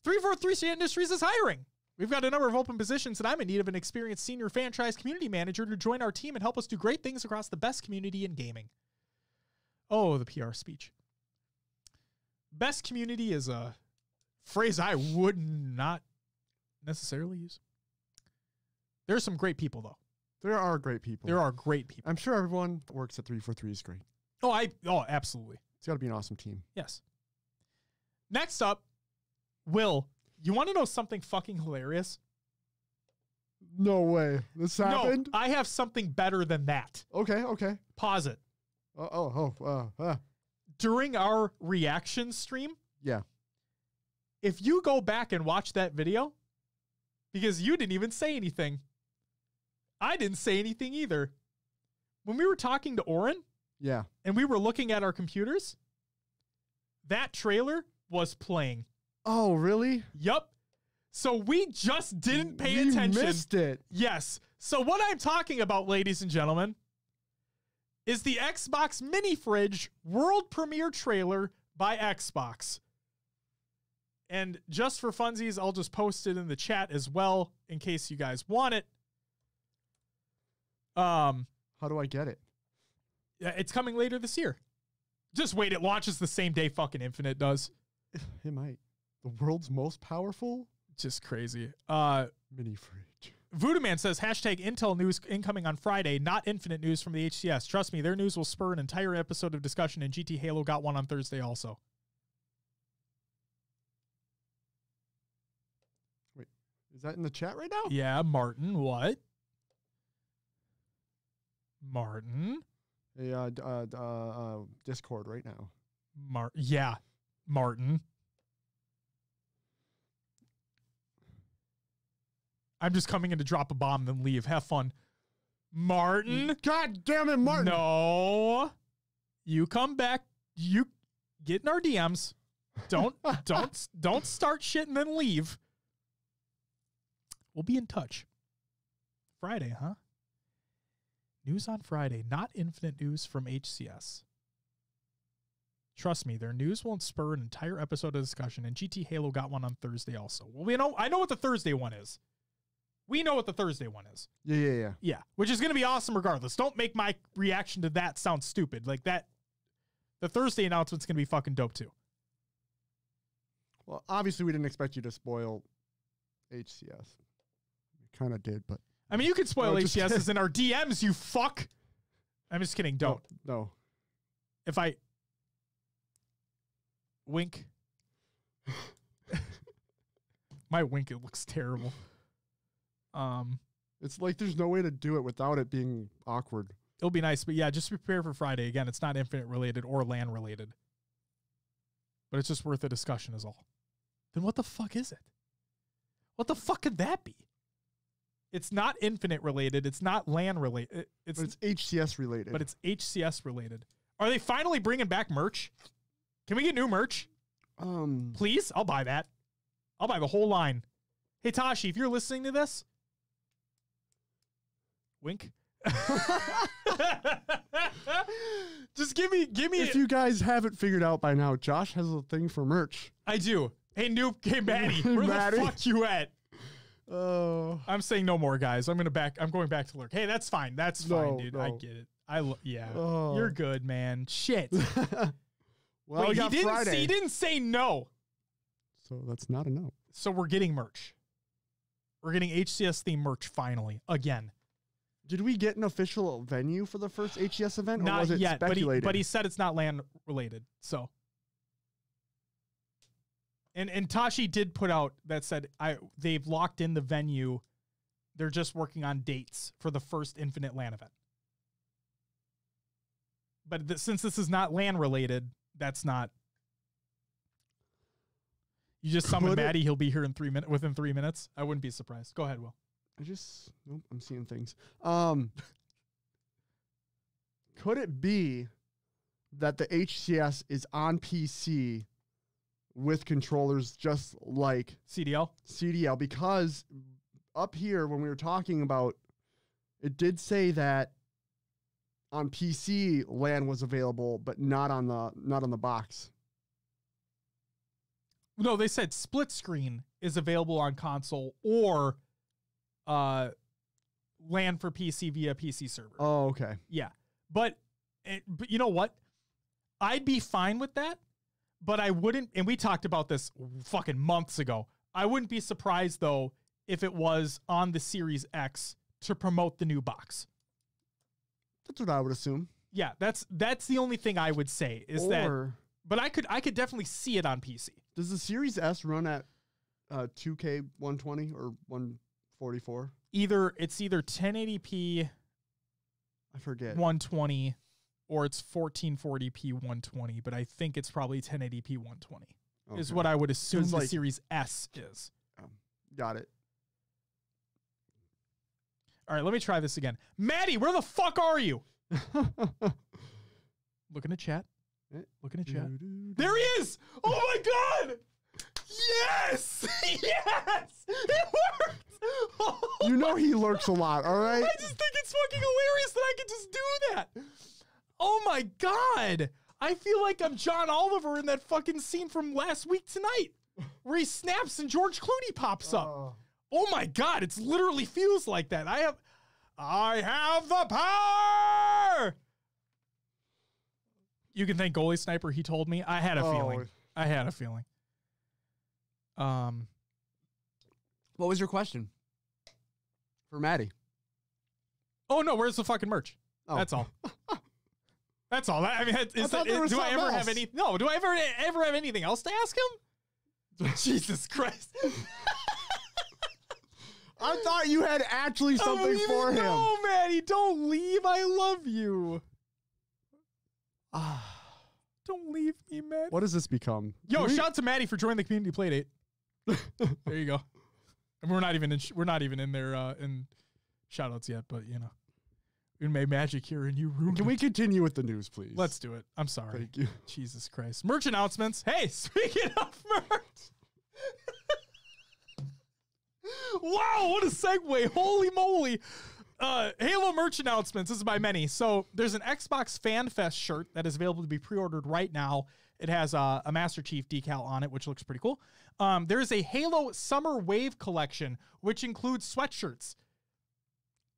343 Industries is hiring. We've got a number of open positions, and I'm in need of an experienced senior franchise community manager to join our team and help us do great things across the best community in gaming. Oh, the PR speech. Best community is a phrase I would not necessarily use. There's some great people, though. There are great people. There are great people. I'm sure everyone that works at 343 is great. Oh, absolutely. It's got to be an awesome team. Yes. Next up, Will, you want to know something fucking hilarious? No way. This happened? No, I have something better than that. Okay. Pause it. During our reaction stream, yeah. If you go back and watch that video, because you didn't even say anything. I didn't say anything either. When we were talking to Oren, yeah, and we were looking at our computers, that trailer was playing. Oh, really? Yup. So we just didn't pay attention. Missed it. Yes. So what I'm talking about, ladies and gentlemen, is the Xbox Mini Fridge world premiere trailer by Xbox. And just for funsies, I'll just post it in the chat as well in case you guys want it. How do I get it? Yeah, it's coming later this year. Just wait, it launches the same day fucking Infinite does. It might. The world's most powerful? Just crazy. Mini Fridge. Voodoo Man says, hashtag Intel news incoming on Friday, not Infinite news from the HCS. Trust me, their news will spur an entire episode of discussion, and GT Halo got one on Thursday also. Wait, is that in the chat right now? Yeah, Martin, what? Martin? Hey, Discord right now. Yeah, Martin. I'm just coming in to drop a bomb, then leave. Have fun. Martin. God damn it, Martin. No. You come back. You get in our DMs. Don't start shit and then leave. We'll be in touch. Friday, huh? News on Friday, not Infinite news from HCS. Trust me, their news won't spur an entire episode of discussion, and GT Halo got one on Thursday also. Well, I know what the Thursday one is. We know what the Thursday one is. Yeah. Yeah, which is going to be awesome regardless. Don't make my reaction to that sound stupid. Like that, the Thursday announcement's going to be fucking dope too. Well, obviously we didn't expect you to spoil HCS. We kind of did, but... I mean, you can spoil HCSs in our DMs, you fuck. I'm just kidding. Don't. No. If I... Wink. My wink, it looks terrible. It's like there's no way to do it without it being awkward. It'll be nice, but yeah, just prepare for Friday. Again, it's not Infinite related or LAN related. But it's just worth a discussion is all. Then what the fuck is it? What the fuck could that be? It's not Infinite related. It's not LAN related. But it's HCS related. But it's HCS related. Are they finally bringing back merch? Can we get new merch? Please? I'll buy that. I'll buy the whole line. Hey, Tashi, if you're listening to this, wink. Just give me. If you guys haven't figured out by now, Josh has a thing for merch. I do. Hey, Noob. Hey, Maddie. Where the fuck you at? I'm saying no more, guys. I'm going back to lurk. Hey, that's fine. That's fine, dude. No. I get it. You're good, man. Shit. Well, wait, he didn't say no. So that's not a no. So we're getting merch. We're getting HCS themed merch finally again. Did we get an official venue for the first HCS event? Not or was it yet, speculated? but he said it's not LAN related. So, and Tashi did put out that said they've locked in the venue. They're just working on dates for the first Infinite LAN event. But since this is not LAN related, that's not. You just summon Maddie. He'll be here in within 3 minutes. I wouldn't be surprised. Go ahead, Will. Nope, I'm seeing things. Could it be that the HCS is on PC with controllers just like CDL? CDL, because up here when we were talking about, it did say that on PC LAN was available, but not on the box. No, they said split screen is available on console or LAN for PC via PC server. Oh, okay. Yeah. But you know what? I'd be fine with that, but I wouldn't, and we talked about this fucking months ago. I wouldn't be surprised, though, if it was on the Series X to promote the new box. That's what I would assume. Yeah, that's the only thing I would say is that. But I could definitely see it on PC. Does the Series S run at 2K 120 or 144? It's either 1080p. I forget 120, or it's 1440p 120. But I think it's probably 1080p 120 is what I would assume the Series S is. Got it. All right, let me try this again. Maddie, where the fuck are you? Looking at chat. Looking at chat. There he is! Oh my god! Yes! Yes! It worked! You know he lurks a lot, all right? I just think it's fucking hilarious that I can just do that. Oh my god! I feel like I'm John Oliver in that fucking scene from last week tonight where he snaps and George Clooney pops up. Oh my god, it literally feels like that. I have the power! You can thank Goalie Sniper, he told me. I had a feeling. I had a feeling. What was your question? For Maddie. Oh no, where's the fucking merch? Oh. That's all. That's all. I mean, do I ever have any? No, do I ever have anything else to ask him? Jesus Christ! I thought you had actually something for him. No, Maddie, don't leave. I love you. Don't leave me, Maddie. What does this become? Yo, shout out to Maddie for joining the community play date. There you go. And we're not even in there in shout outs yet, but you know. We made magic here and you ruined Can we continue with the news, please? Let's do it. I'm sorry. Thank you. Jesus Christ. Merch announcements. Hey, speaking of merch. Wow, what a segue. Holy moly. Halo merch announcements. This is by many. So there's an Xbox Fan Fest shirt that is available to be pre-ordered right now. It has a Master Chief decal on it, which looks pretty cool. There is a Halo Summer Wave collection, which includes sweatshirts.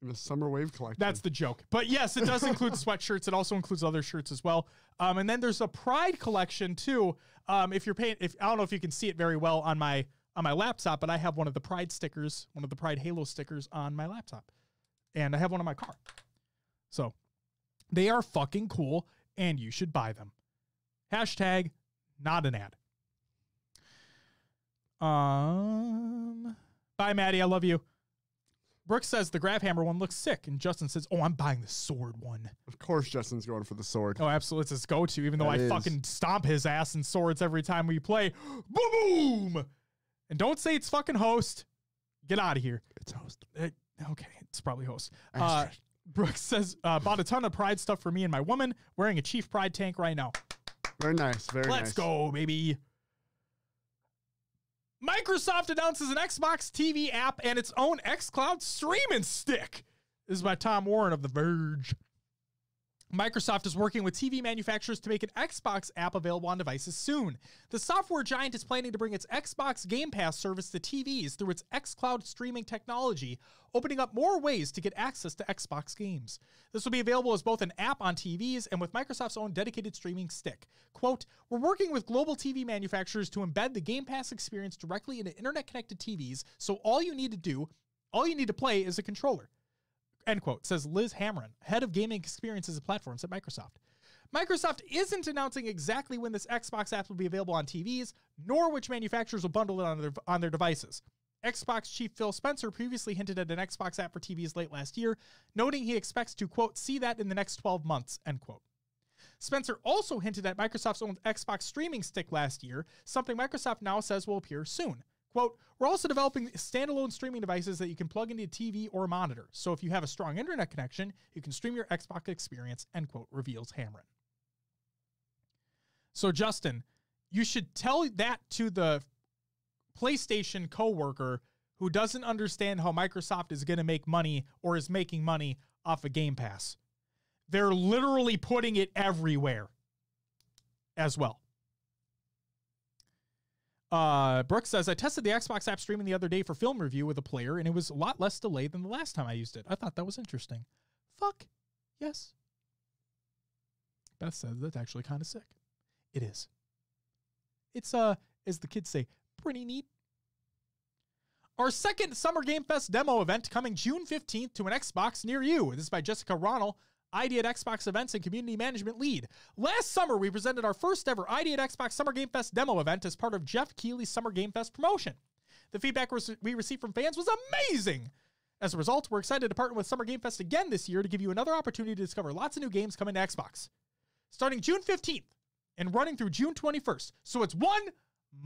The Summer Wave collection. That's the joke. But yes, it does include sweatshirts. It also includes other shirts as well. And then there's a Pride collection too. If you're paying, I don't know if you can see it very well on my laptop, but I have one of the Pride stickers, one of the Pride Halo stickers on my laptop. And I have one on my car. So they are fucking cool and you should buy them. Hashtag not an ad. Bye, Maddie. I love you. Brooks says the grab hammer one looks sick. And Justin says, oh, I'm buying the sword one. Of course Justin's going for the sword. Oh, absolutely. It's his go-to, even though I fucking stomp his ass in swords every time we play. Boom! And don't say it's fucking host. Get out of here. It's host. Okay, it's probably host. Brooks says, bought a ton of Pride stuff for me and my woman, wearing a Chief Pride tank right now. Very nice. Very nice. Let's go, baby. Microsoft announces an Xbox TV app and its own xCloud streaming stick. This is by Tom Warren of The Verge. Microsoft is working with TV manufacturers to make an Xbox app available on devices soon. The software giant is planning to bring its Xbox Game Pass service to TVs through its xCloud streaming technology, opening up more ways to get access to Xbox games. This will be available as both an app on TVs and with Microsoft's own dedicated streaming stick. Quote, we're working with global TV manufacturers to embed the Game Pass experience directly into internet-connected TVs, so all you need to play is a controller. End quote, says Liz Hamron, head of gaming experiences and platforms at Microsoft. Microsoft isn't announcing exactly when this Xbox app will be available on TVs, nor which manufacturers will bundle it on their devices. Xbox chief Phil Spencer previously hinted at an Xbox app for TVs late last year, noting he expects to, quote, see that in the next 12 months, end quote. Spencer also hinted at Microsoft's own Xbox streaming stick last year, something Microsoft now says will appear soon. Quote, we're also developing standalone streaming devices that you can plug into a TV or monitor. So if you have a strong internet connection, you can stream your Xbox experience, end quote, reveals Hamron. So Justin, you should tell that to the PlayStation coworker who doesn't understand how Microsoft is going to make money or is making money off of Game Pass. They're literally putting it everywhere as well. Brooks says, I tested the Xbox app streaming the other day for film review with a player, and it was a lot less delayed than the last time I used it. I thought that was interesting. Fuck. Yes. Beth says that's actually kind of sick. It is. It's, as the kids say, pretty neat. Our second Summer Game Fest demo event coming June 15th to an Xbox near you. This is by Jessica Ronald, ID at Xbox Events and Community Management Lead. Last summer, we presented our first ever ID at Xbox Summer Game Fest demo event as part of Jeff Keighley's Summer Game Fest promotion. The feedback we received from fans was amazing. As a result, we're excited to partner with Summer Game Fest again this year to give you another opportunity to discover lots of new games coming to Xbox. Starting June 15th and running through June 21st, so it's one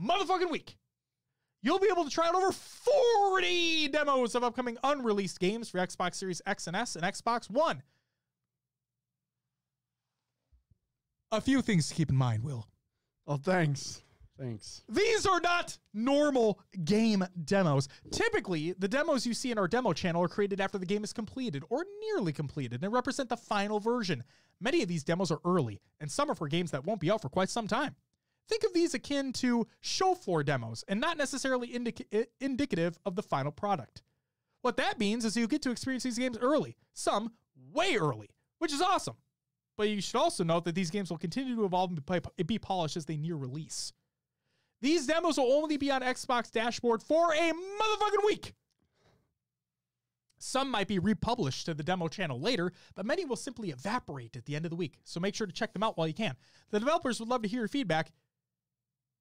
motherfucking week, you'll be able to try out over 40 demos of upcoming unreleased games for Xbox Series X and S and Xbox One. A few things to keep in mind, Will. Oh, thanks. Thanks. These are not normal game demos. Typically, the demos you see in our demo channel are created after the game is completed or nearly completed and represent the final version. Many of these demos are early, and some are for games that won't be out for quite some time. Think of these akin to show floor demos and not necessarily indicative of the final product. What that means is you get to experience these games early, some way early, which is awesome. But you should also note that these games will continue to evolve and be polished as they near release. These demos will only be on Xbox dashboard for a motherfucking week. Some might be republished to the demo channel later, but many will simply evaporate at the end of the week, so make sure to check them out while you can. The developers would love to hear your feedback.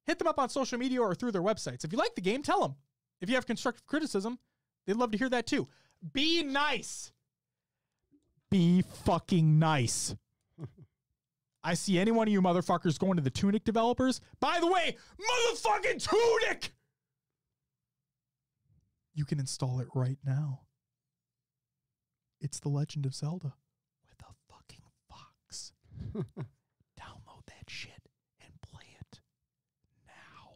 Hit them up on social media or through their websites. If you like the game, tell them. If you have constructive criticism, they'd love to hear that too. Be nice. Be fucking nice. I see any one of you motherfuckers going to the Tunic developers. By the way, motherfucking Tunic! You can install it right now. It's The Legend of Zelda with a fucking fox. Download that shit and play it now.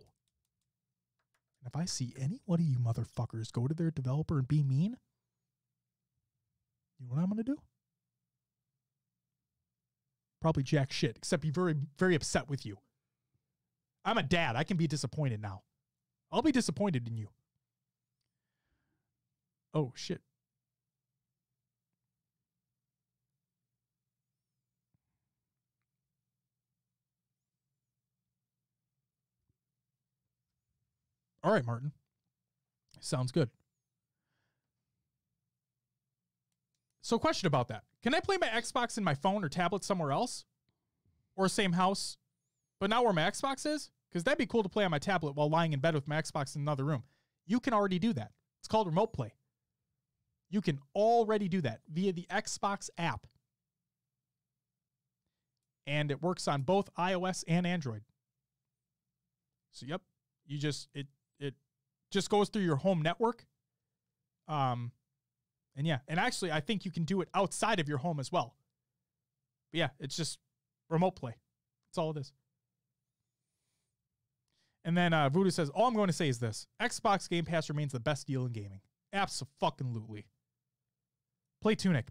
And if I see any one of you motherfuckers go to their developer and be mean, you know what I'm going to do? Probably jack shit, except be very, very upset with you. I'm a dad. I can be disappointed now. I'll be disappointed in you. Oh, shit. All right, Martin. Sounds good. So, question about that. Can I play my Xbox in my phone or tablet somewhere else? Or same house, but not where my Xbox is? Because that'd be cool to play on my tablet while lying in bed with my Xbox in another room. You can already do that. It's called Remote Play. You can already do that via the Xbox app. And it works on both iOS and Android. So, yep. You just, it just goes through your home network. And yeah, and actually, I think you can do it outside of your home as well. But yeah, it's just Remote Play. That's all it is. And then Voodoo says, all I'm going to say is this. Xbox Game Pass remains the best deal in gaming. Abso-fucking-lutely. Play Tunic.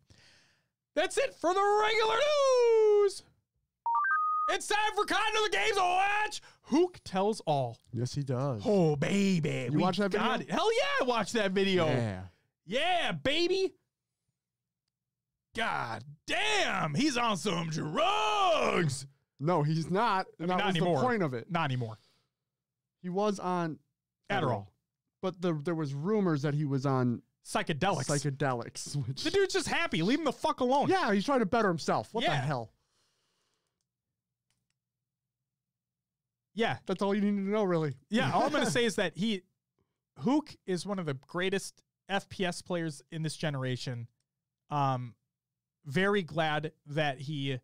That's it for the regular news. It's time for Content of the Games Watch. Hook tells all. Yes, he does. Oh, baby. You watch that video? Got it. Hell yeah, I watched that video. Yeah. Yeah, baby. God damn, he's on some drugs. No, he's not. I mean, that not was anymore. the point of it. Not anymore. He was on Adderall. But there was rumors that he was on psychedelics. Which, the dude's just happy. Leave him the fuck alone. Yeah, he's trying to better himself. What the Yeah. hell? Yeah. That's all you need to know, really. Yeah, all I'm going to say is that Hook is one of the greatest FPS players in this generation. Very glad that he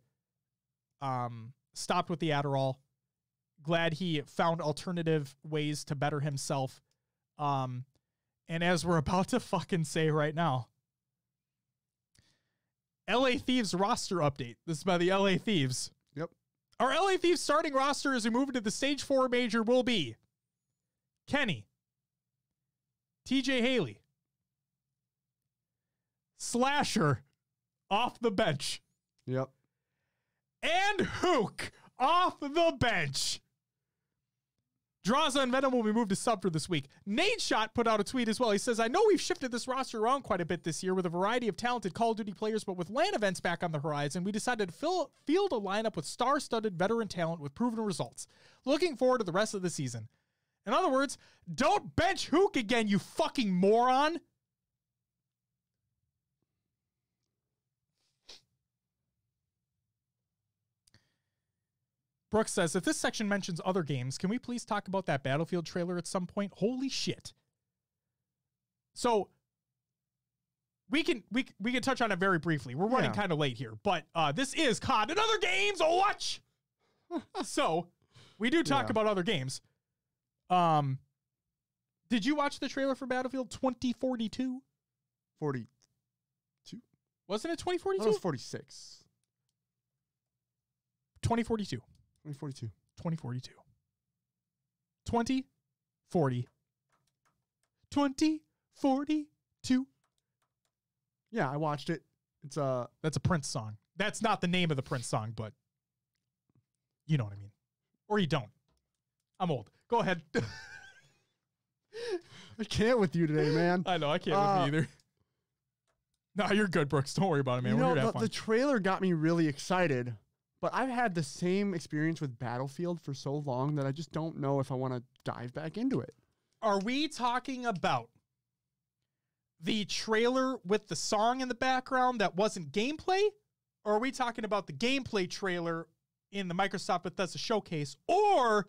stopped with the Adderall. Glad he found alternative ways to better himself. And as we're about to fucking say right now, LA Thieves roster update. This is by the LA Thieves. Yep. Our LA Thieves starting roster as we move into the Stage 4 Major will be Kenny, TJ Haley, Slasher off the bench. Yep. And Hook off the bench. Draza and Venom will be moved to sub for this week. Nadeshot put out a tweet as well. He says, I know we've shifted this roster around quite a bit this year with a variety of talented Call of Duty players, but with LAN events back on the horizon, we decided to field a lineup with star-studded veteran talent with proven results. Looking forward to the rest of the season. In other words, don't bench Hook again, you fucking moron. Brooks says, if this section mentions other games, can we please talk about that Battlefield trailer at some point? Holy shit. So, we can touch on it very briefly. We're running kind of late here, but this is COD and other games. Watch. So we do talk about other games. Did you watch the trailer for Battlefield 2042? 42. Wasn't it 2042? It was 46. 2042. 2042. 2042. 2040. 2042. Yeah, I watched it. It's That's a Prince song. That's not the name of the Prince song, but you know what I mean. Or you don't. I'm old. Go ahead. I can't with you today, man. I know, I can't with me either. No, you're good, Brooks. Don't worry about it, man. We're here to have fun. The trailer got me really excited, but I've had the same experience with Battlefield for so long that I just don't know if I want to dive back into it. Are we talking about the trailer with the song in the background that wasn't gameplay? Or are we talking about the gameplay trailer in the Microsoft Bethesda showcase? Or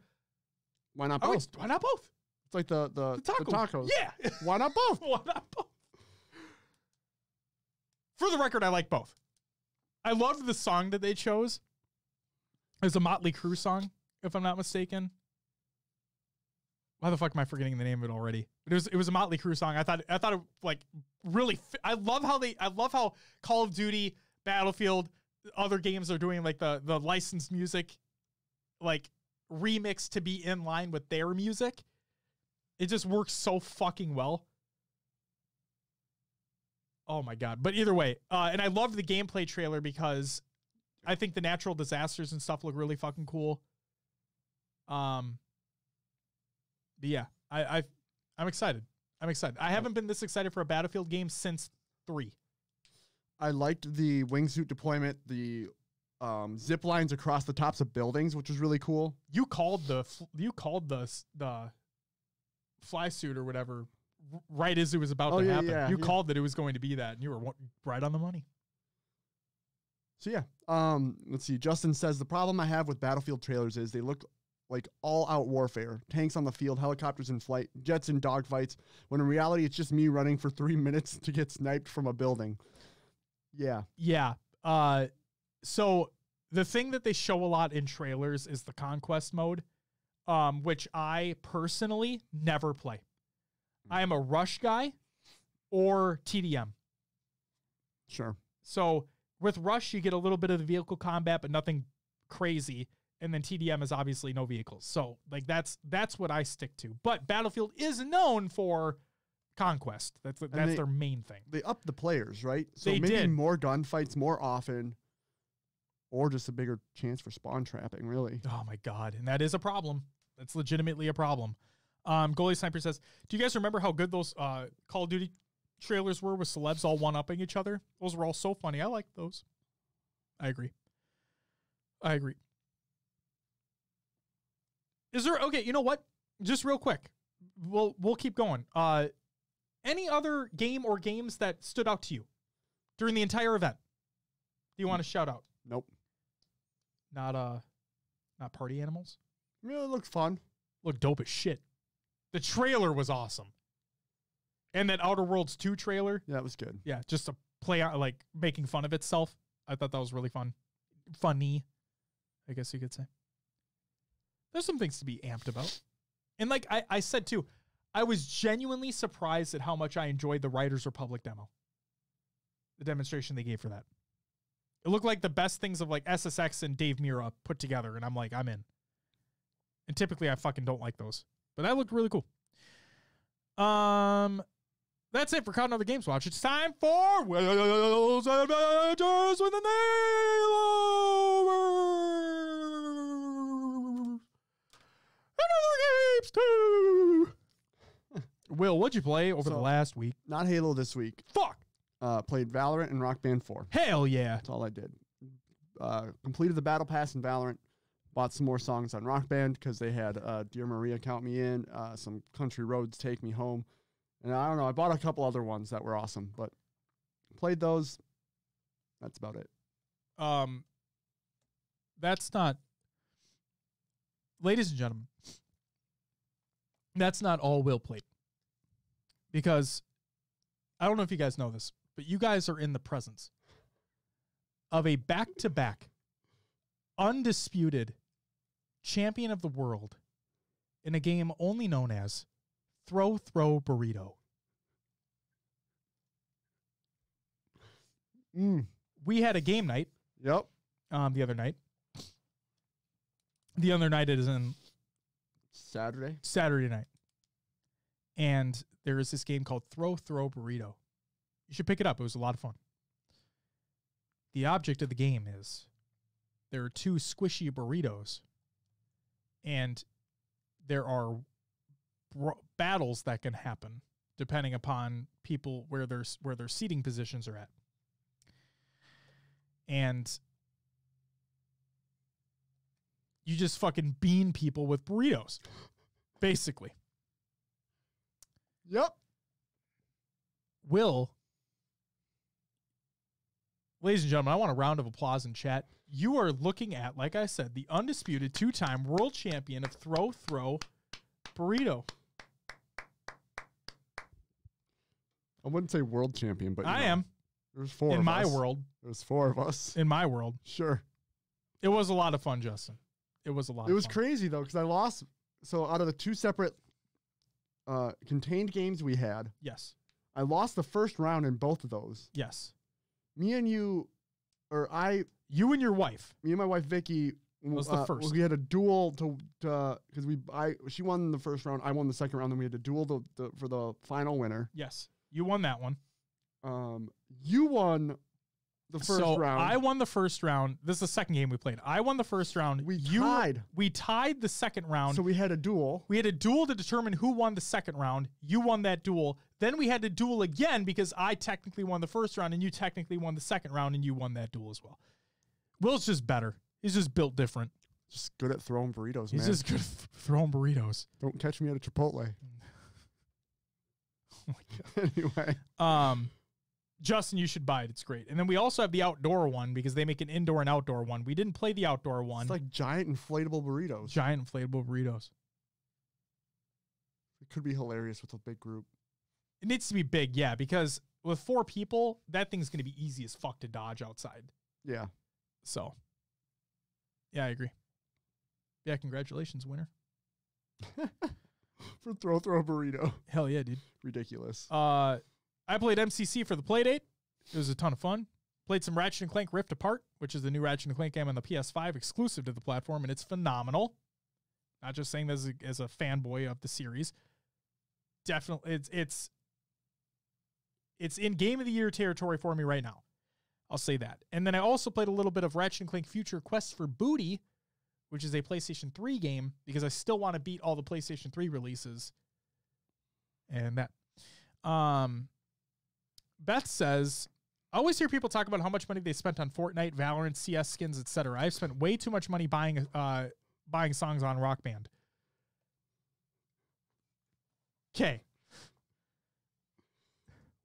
why not both? Why not both? It's like the tacos. Yeah. Why not both? Why not both? For the record, I like both. I loved the song that they chose. It was a Motley Crue song, if I'm not mistaken. Why the fuck am I forgetting the name of it already? But it was a Motley Crue song. I thought it like really. I love how Call of Duty, Battlefield, other games are doing like the licensed music, like remix to be in line with their music. It just works so fucking well. Oh my God. But either way, and I loved the gameplay trailer because I think the natural disasters and stuff look really fucking cool. But yeah, I'm excited. I'm excited. I haven't been this excited for a Battlefield game since 3. I liked the wingsuit deployment, the zip lines across the tops of buildings, which was really cool. You called the fly suit or whatever right as it was about to happen. You called that it was going to be that, and you were right on the money. So yeah, let's see. Justin says the problem I have with Battlefield trailers is they look like all-out warfare. Tanks on the field, helicopters in flight, jets in dogfights, when in reality it's just me running for 3 minutes to get sniped from a building. Yeah. Yeah. So the thing that they show a lot in trailers is the conquest mode, which I personally never play. I am a rush guy or TDM. Sure. So with rush, you get a little bit of the vehicle combat, but nothing crazy. And then TDM is obviously no vehicles. So like that's what I stick to. But Battlefield is known for conquest. That's their main thing. They upped the players, right? So They maybe did. more gunfights more often, or just a bigger chance for spawn trapping, really. Oh my God. And that is a problem. That's legitimately a problem. Goalie Sniper says, do you guys remember how good those Call of Duty trailers were with celebs all one-upping each other? Those were all so funny. I liked those. I agree. Is there, okay, you know what? Just real quick. We'll keep going. Any other game or games that stood out to you during the entire event? Do you want to shout out? Nope. Not Party Animals? Yeah, it looked fun. Looked dope as shit. The trailer was awesome. And that Outer Worlds 2 trailer. Yeah, it was good. Yeah, just to play out, like, making fun of itself. I thought that was really fun. Funny, I guess you could say. There's some things to be amped about. And like I said, too, I was genuinely surprised at how much I enjoyed the Riders Republic demo. The demonstration they gave for that. It looked like the best things of like SSX and Dave Mirra put together. And I'm like, I'm in. And typically I fucking don't like those. But that looked really cool. That's it for COD and Other Games Watch. It's time for Will's Adventures with an Halo and Other Games too. Will, what'd you play over the last week? Not Halo this week. Fuck. Played Valorant and Rock Band 4. Hell yeah. That's all I did. Completed the Battle Pass in Valorant. Bought some more songs on Rock Band because they had Dear Maria Count Me In, some Country Roads Take Me Home. And I don't know, I bought a couple other ones that were awesome, but played those. That's about it. That's not, ladies and gentlemen, that's not all Will played. Because I don't know if you guys know this, but you guys are in the presence of a back-to-back undisputed champion of the world in a game only known as Throw Burrito. We had a game night. Yep. The other night. The other night is in Saturday night. And there is this game called Throw Burrito. You should pick it up. It was a lot of fun. The object of the game is there are 2 squishy burritos, and there are battles that can happen depending upon people where their seating positions are at. And you just fucking bean people with burritos, basically. Yep. Will, ladies and gentlemen, I want a round of applause in chat. You are looking at, like I said, the undisputed 2-time world champion of Throw Burrito. I wouldn't say world champion, but I am. There's 4 in of my us. world. There's 4 of us. In my world. Sure. It was a lot of fun, Justin. It was a lot of fun. It was crazy, though, because I lost. So out of the 2 separate contained games we had, yes, I lost the first round in both of those. Yes. Me and you, or I... You and your wife. Me and my wife, Vicky, was the first. We had a duel because she won the first round, I won the second round, then we had a duel for the final winner. Yes. You won that one. You won the first round. I won the first round. This is the second game we played. I won the first round. We tied. We tied the second round. So we had a duel. We had a duel to determine who won the second round. You won that duel. Then we had to duel again because I technically won the first round and you technically won the second round and you won that duel as well. Will's just better. He's just built different. Just good at throwing burritos, He's man. just good at throwing burritos. Don't catch me at a Chipotle. Oh my God. Anyway. Justin, you should buy it. It's great. And then we also have the outdoor one because they make an indoor and outdoor one. We didn't play the outdoor one. It's like giant inflatable burritos. Giant inflatable burritos. It could be hilarious with a big group. It needs to be big, yeah, because with 4 people, that thing's going to be easy as fuck to dodge outside. Yeah. So, yeah, I agree. Yeah, congratulations, winner. For throw burrito. Hell yeah, dude. Ridiculous. I played MCC for the Playdate. It was a ton of fun. Played some Ratchet & Clank Rift Apart, which is the new Ratchet & Clank game on the PS5, exclusive to the platform, and it's phenomenal. Not just saying this as a fanboy of the series. Definitely, it's in Game of the Year territory for me right now. I'll say that. And then I also played a little bit of Ratchet & Clank Future Quest for Booty, which is a PlayStation 3 game, because I still want to beat all the PlayStation 3 releases. And that. Beth says, I always hear people talk about how much money they spent on Fortnite, Valorant, CS skins, etc. I've spent way too much money buying songs on Rock Band. Okay.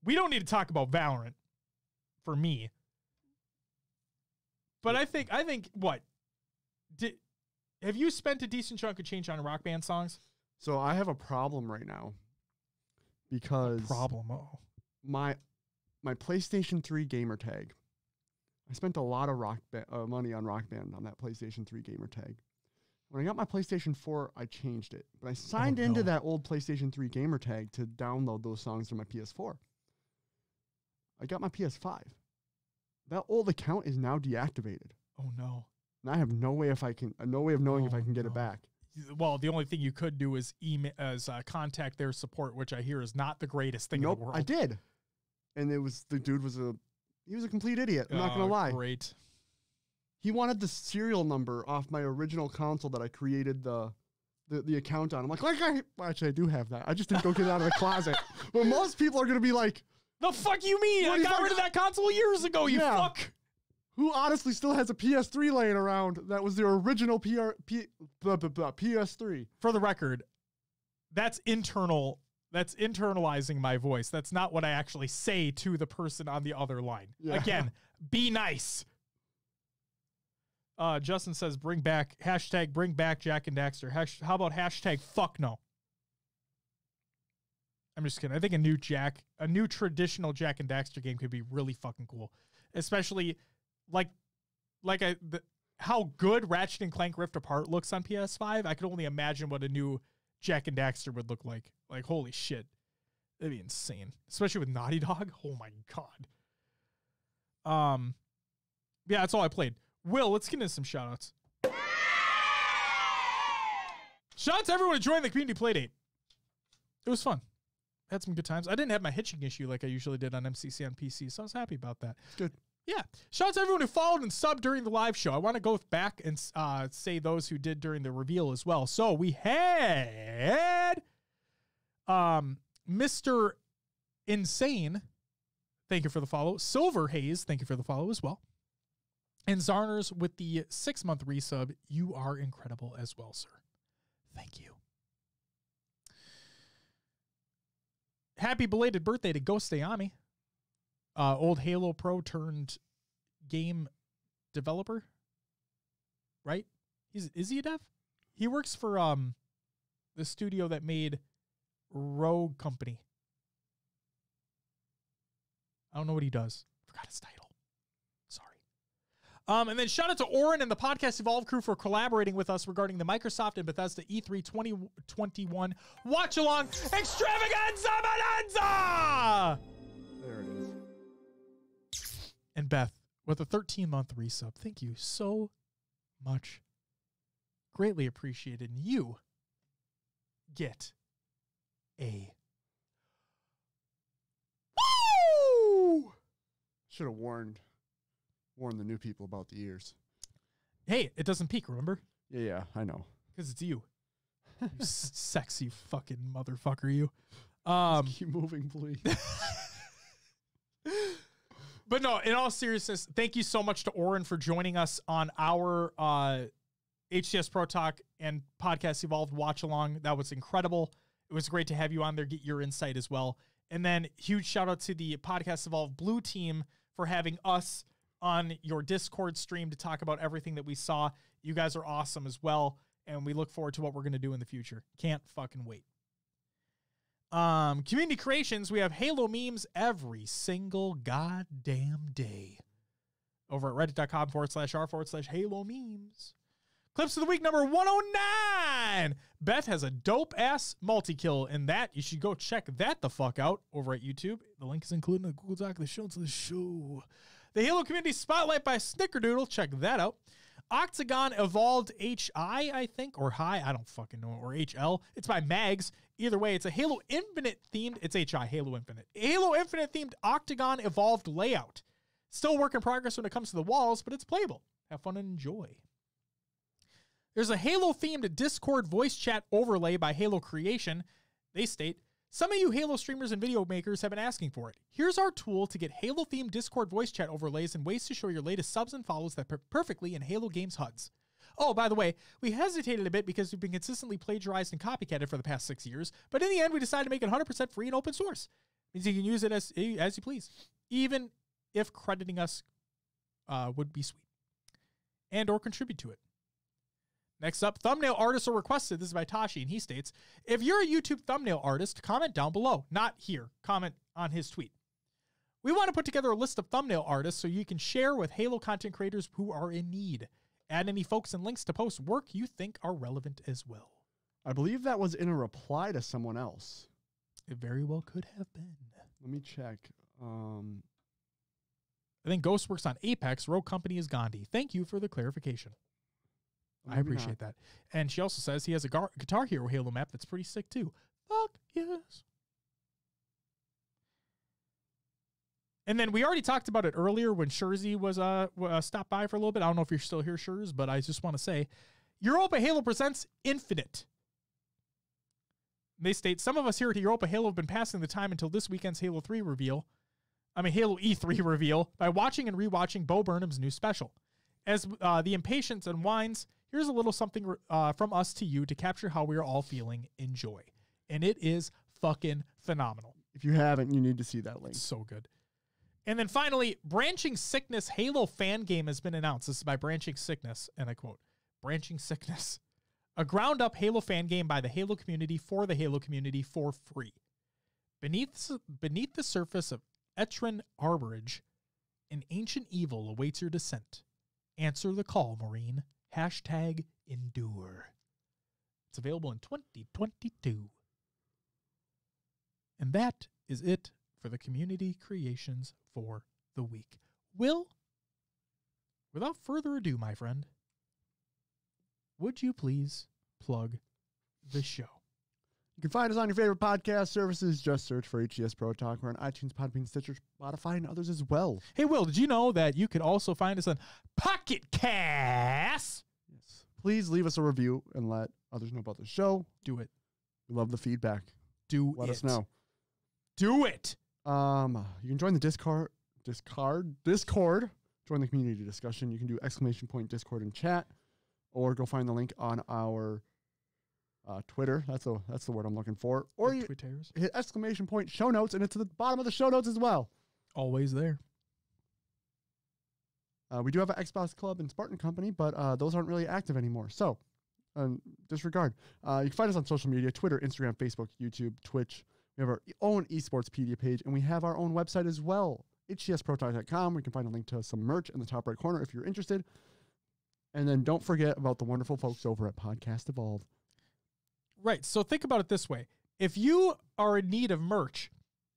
We don't need to talk about Valorant for me. But I think what? Have you spent a decent chunk of change on Rock Band songs? So I have a problem right now because my PlayStation 3 gamer tag. I spent a lot of money on Rock Band on that PlayStation 3 gamer tag. When I got my PlayStation 4, I changed it. But I signed into that old PlayStation 3 gamer tag to download those songs to my PS4. I got my PS5. That old account is now deactivated. Oh no. And I have no way of knowing if I can get it back. Well, the only thing you could do is contact their support, which I hear is not the greatest thing in the world. I did. And the dude was a complete idiot. I'm not gonna lie. Great. He wanted the serial number off my original console that I created the account on. I'm like actually I do have that. I just didn't go get it out of the closet. But most people are gonna be like, the fuck you mean? I got rid of that console years ago, you fuck. Who honestly still has a PS3 laying around that was their original PS3. For the record, that's internal. That's internalizing my voice. That's not what I actually say to the person on the other line. Yeah. Again, be nice. Justin says, bring back Jak and Daxter. How about hashtag fuck no? I'm just kidding. I think a new traditional Jack and Daxter game could be really fucking cool, especially how good Ratchet and Clank Rift Apart looks on PS5. I could only imagine what a new Jack and Daxter would look like. Like, holy shit. That'd be insane. Especially with Naughty Dog. Oh my God. Yeah, that's all I played. Will, let's get into some shoutouts. Shoutouts to everyone who joined the community playdate. It was fun. Had some good times. I didn't have my hitching issue like I usually did on MCC on PC, so I was happy about that. Good. Yeah. Shout out to everyone who followed and subbed during the live show. I want to go back and say those who did during the reveal as well. So we had Mr. Insane. Thank you for the follow. Silver Haze. Thank you for the follow as well. And Zarners with the 6-month resub. You are incredible as well, sir. Thank you. Happy belated birthday to Ghost Ayami. Old Halo Pro turned game developer, right? Is he a dev? He works for the studio that made Rogue Company. I don't know what he does. Forgot his title. Sorry. And then shout out to Oren and the Podcast Evolve crew for collaborating with us regarding the Microsoft and Bethesda E3 2021 Watch Along Extravaganza Bonanza! There it is. And Beth, with a 13-month resub, thank you so much. Greatly appreciated. And you get a woo! Should have warned the new people about the ears. Hey, it doesn't peak, remember? Yeah, I know. Because it's you. You sexy fucking motherfucker, you. Keep moving, please. But no, in all seriousness, thank you so much to Oren for joining us on our HCS Pro Talk and Podcast Evolved Watch Along. That was incredible. It was great to have you on there, get your insight as well. And then huge shout out to the Podcast Evolved Blue team for having us on your Discord stream to talk about everything that we saw. You guys are awesome as well, and we look forward to what we're going to do in the future. Can't fucking wait. Community creations, we have Halo memes every single goddamn day over at reddit.com/r/Halo memes. Clips of the week number 109. Beth has a dope ass multi-kill in that. You should go check that the fuck out over at YouTube. The link is included in the Google Doc, the show to the show. The Halo Community Spotlight by Snickerdoodle. Check that out. Octagon Evolved HI, I think, or High, I don't fucking know, or HL. It's by Mags. Either way, it's a Halo Infinite themed, it's HI, Halo Infinite. Halo Infinite themed Octagon Evolved layout. Still work in progress when it comes to the walls, but it's playable. Have fun and enjoy. There's a Halo themed Discord voice chat overlay by Halo Creation. They state, some of you Halo streamers and video makers have been asking for it. Here's our tool to get Halo-themed Discord voice chat overlays and ways to show your latest subs and follows that perfectly in Halo Games HUDs. Oh, by the way, we hesitated a bit because we've been consistently plagiarized and copycatted for the past 6 years, but in the end, we decided to make it 100% free and open source. Means you can use it as you please, even if crediting us would be sweet, and or contribute to it. Next up, thumbnail artists are requested. This is by Tashi, and he states, if you're a YouTube thumbnail artist, comment down below. Not here. Comment on his tweet. We want to put together a list of thumbnail artists so you can share with Halo content creators who are in need. Add any folks and links to post work you think are relevant as well. I believe that was in a reply to someone else. It very well could have been. Let me check. I think Ghost works on Apex. Rogue Company is Gandhi. Thank you for the clarification. I appreciate that. And she also says he has a Guitar Hero Halo map that's pretty sick too. Fuck yes. And then we already talked about it earlier when Shurzy was stopped by for a little bit. I don't know if you're still here, Shurz, but I just want to say, Europa Halo presents Infinite. They state, some of us here at Europa Halo have been passing the time until this weekend's Halo E3 reveal by watching and rewatching Bo Burnham's new special. As the impatience unwinds, here's a little something from us to you to capture how we are all feeling. Enjoy. And it is fucking phenomenal. If you haven't, you need to see that link. It's so good. And then finally, Branching Sickness Halo fan game has been announced. This is by Branching Sickness, and I quote, Branching Sickness, a ground-up Halo fan game by the Halo community for the Halo community for free. Beneath the surface of Etrin Arborage, an ancient evil awaits your descent. Answer the call, Marine. #endure. It's available in 2022. And that is it for the community creations for the week. Will, without further ado, my friend, would you please plug the show? You can find us on your favorite podcast services. Just search for HCS Pro Talk. We're on iTunes, Podbean, Stitcher, Spotify, and others as well. Hey, Will, did you know that you could also find us on Pocket Cast? Yes. Please leave us a review and let others know about the show. Do it. We love the feedback. Let us know. Do it. You can join the Discord. Join the community discussion. You can do !Discord in chat, or go find the link on our Twitter. That's the word I'm looking for. Or you Twitters. hit !show notes, and it's at the bottom of the show notes as well. Always there. We do have an Xbox Club and Spartan Company, but those aren't really active anymore. So disregard. You can find us on social media: Twitter, Instagram, Facebook, YouTube, Twitch. We have our own eSportspedia page, and we have our own website as well, hcsprotalk.com. We can find a link to some merch in the top right corner if you're interested. And then don't forget about the wonderful folks over at Podcast Evolved. Right. So think about it this way. If you are in need of merch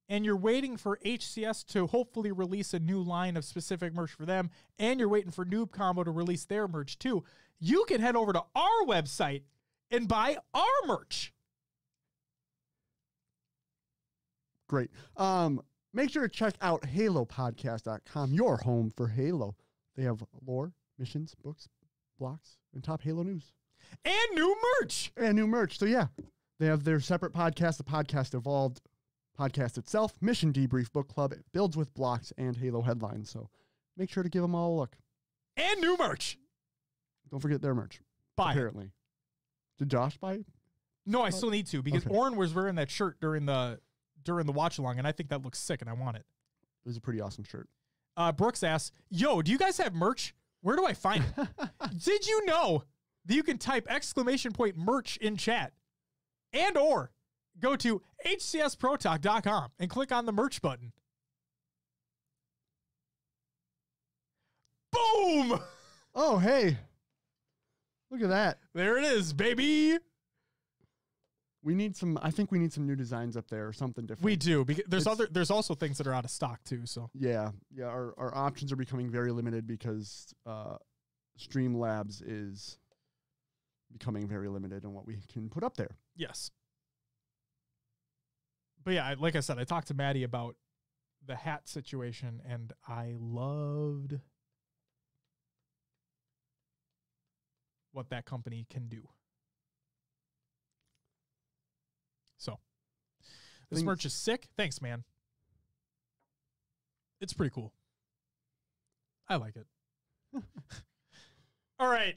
and you're waiting for HCS to hopefully release a new line of specific merch for them, and you're waiting for Noob Combo to release their merch too, you can head over to our website and buy our merch. Great. Make sure to check out HaloPodcast.com, your home for Halo. They have lore, missions, books, blocks, and top Halo news. And new merch. So yeah, they have their separate podcast, the Podcast Evolved podcast itself, Mission Debrief Book Club. It builds with blocks and Halo headlines. So make sure to give them all a look. And new merch. Don't forget their merch. Buy apparently. Did Josh buy it? No, I still need to, because Okay. Oren was wearing that shirt during the watch along, and I think that looks sick, and I want it. It was a pretty awesome shirt. Brooks asks, "Yo, do you guys have merch? Where do I find it?" Did you know that you can type !merch in chat, and or go to hcsprotalk.com and click on the merch button? Boom! Oh, hey. Look at that. There it is, baby. I think we need some new designs up there or something different. We do, because there's also things that are out of stock too. So yeah, our options are becoming very limited because Streamlabs is becoming very limited in what we can put up there. yes. But yeah, like I said, I talked to Maddie about the hat situation, and I loved what that company can do. So this merch is sick. Thanks, man. It's pretty cool. I like it. All right.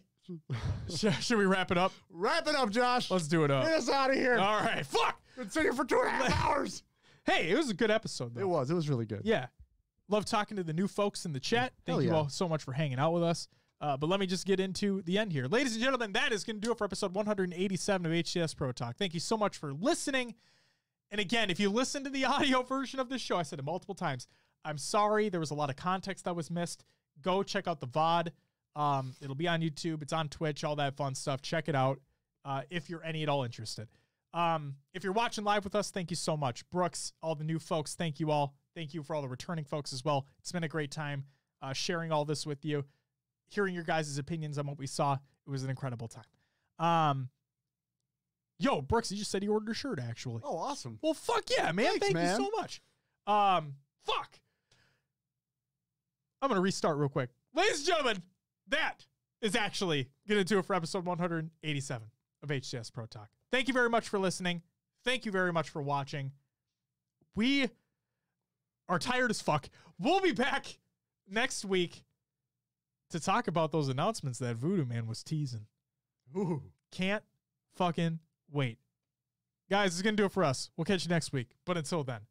Should we wrap it up? Wrap it up, Josh. Let's do it up. Get us out of here. All right. Fuck. Been sitting here for 2.5 hours. Hey, it was a good episode, though. It was really good. Yeah. Love talking to the new folks in the chat. Thank Hell you yeah. all so much for hanging out with us. But let me just get into the end here. Ladies and gentlemen, that is going to do it for episode 187 of HCS Pro Talk. Thank you so much for listening. And again, if you listen to the audio version of this show, I said it multiple times, I'm sorry. There was a lot of context that was missed. Go check out the VOD. It'll be on YouTube. It's on Twitch, all that fun stuff. Check it out if you're any at all interested. If you're watching live with us, thank you so much. Brooks, all the new folks, thank you all. Thank you for all the returning folks as well. It's been a great time sharing all this with you. Hearing your guys' opinions on what we saw, it was an incredible time. Yo, Brooks, you just said he ordered a shirt, actually. Oh, awesome. Well, fuck yeah, man. Thanks, Thank man. you so much. Fuck. I'm going to restart real quick. Ladies and gentlemen, that is actually going to do it for episode 187 of HCS Pro Talk. Thank you very much for listening. Thank you very much for watching. We are tired as fuck. We'll be back next week to talk about those announcements that Voodoo Man was teasing. Ooh. Can't fucking wait. Guys, this is going to do it for us. We'll catch you next week. But until then,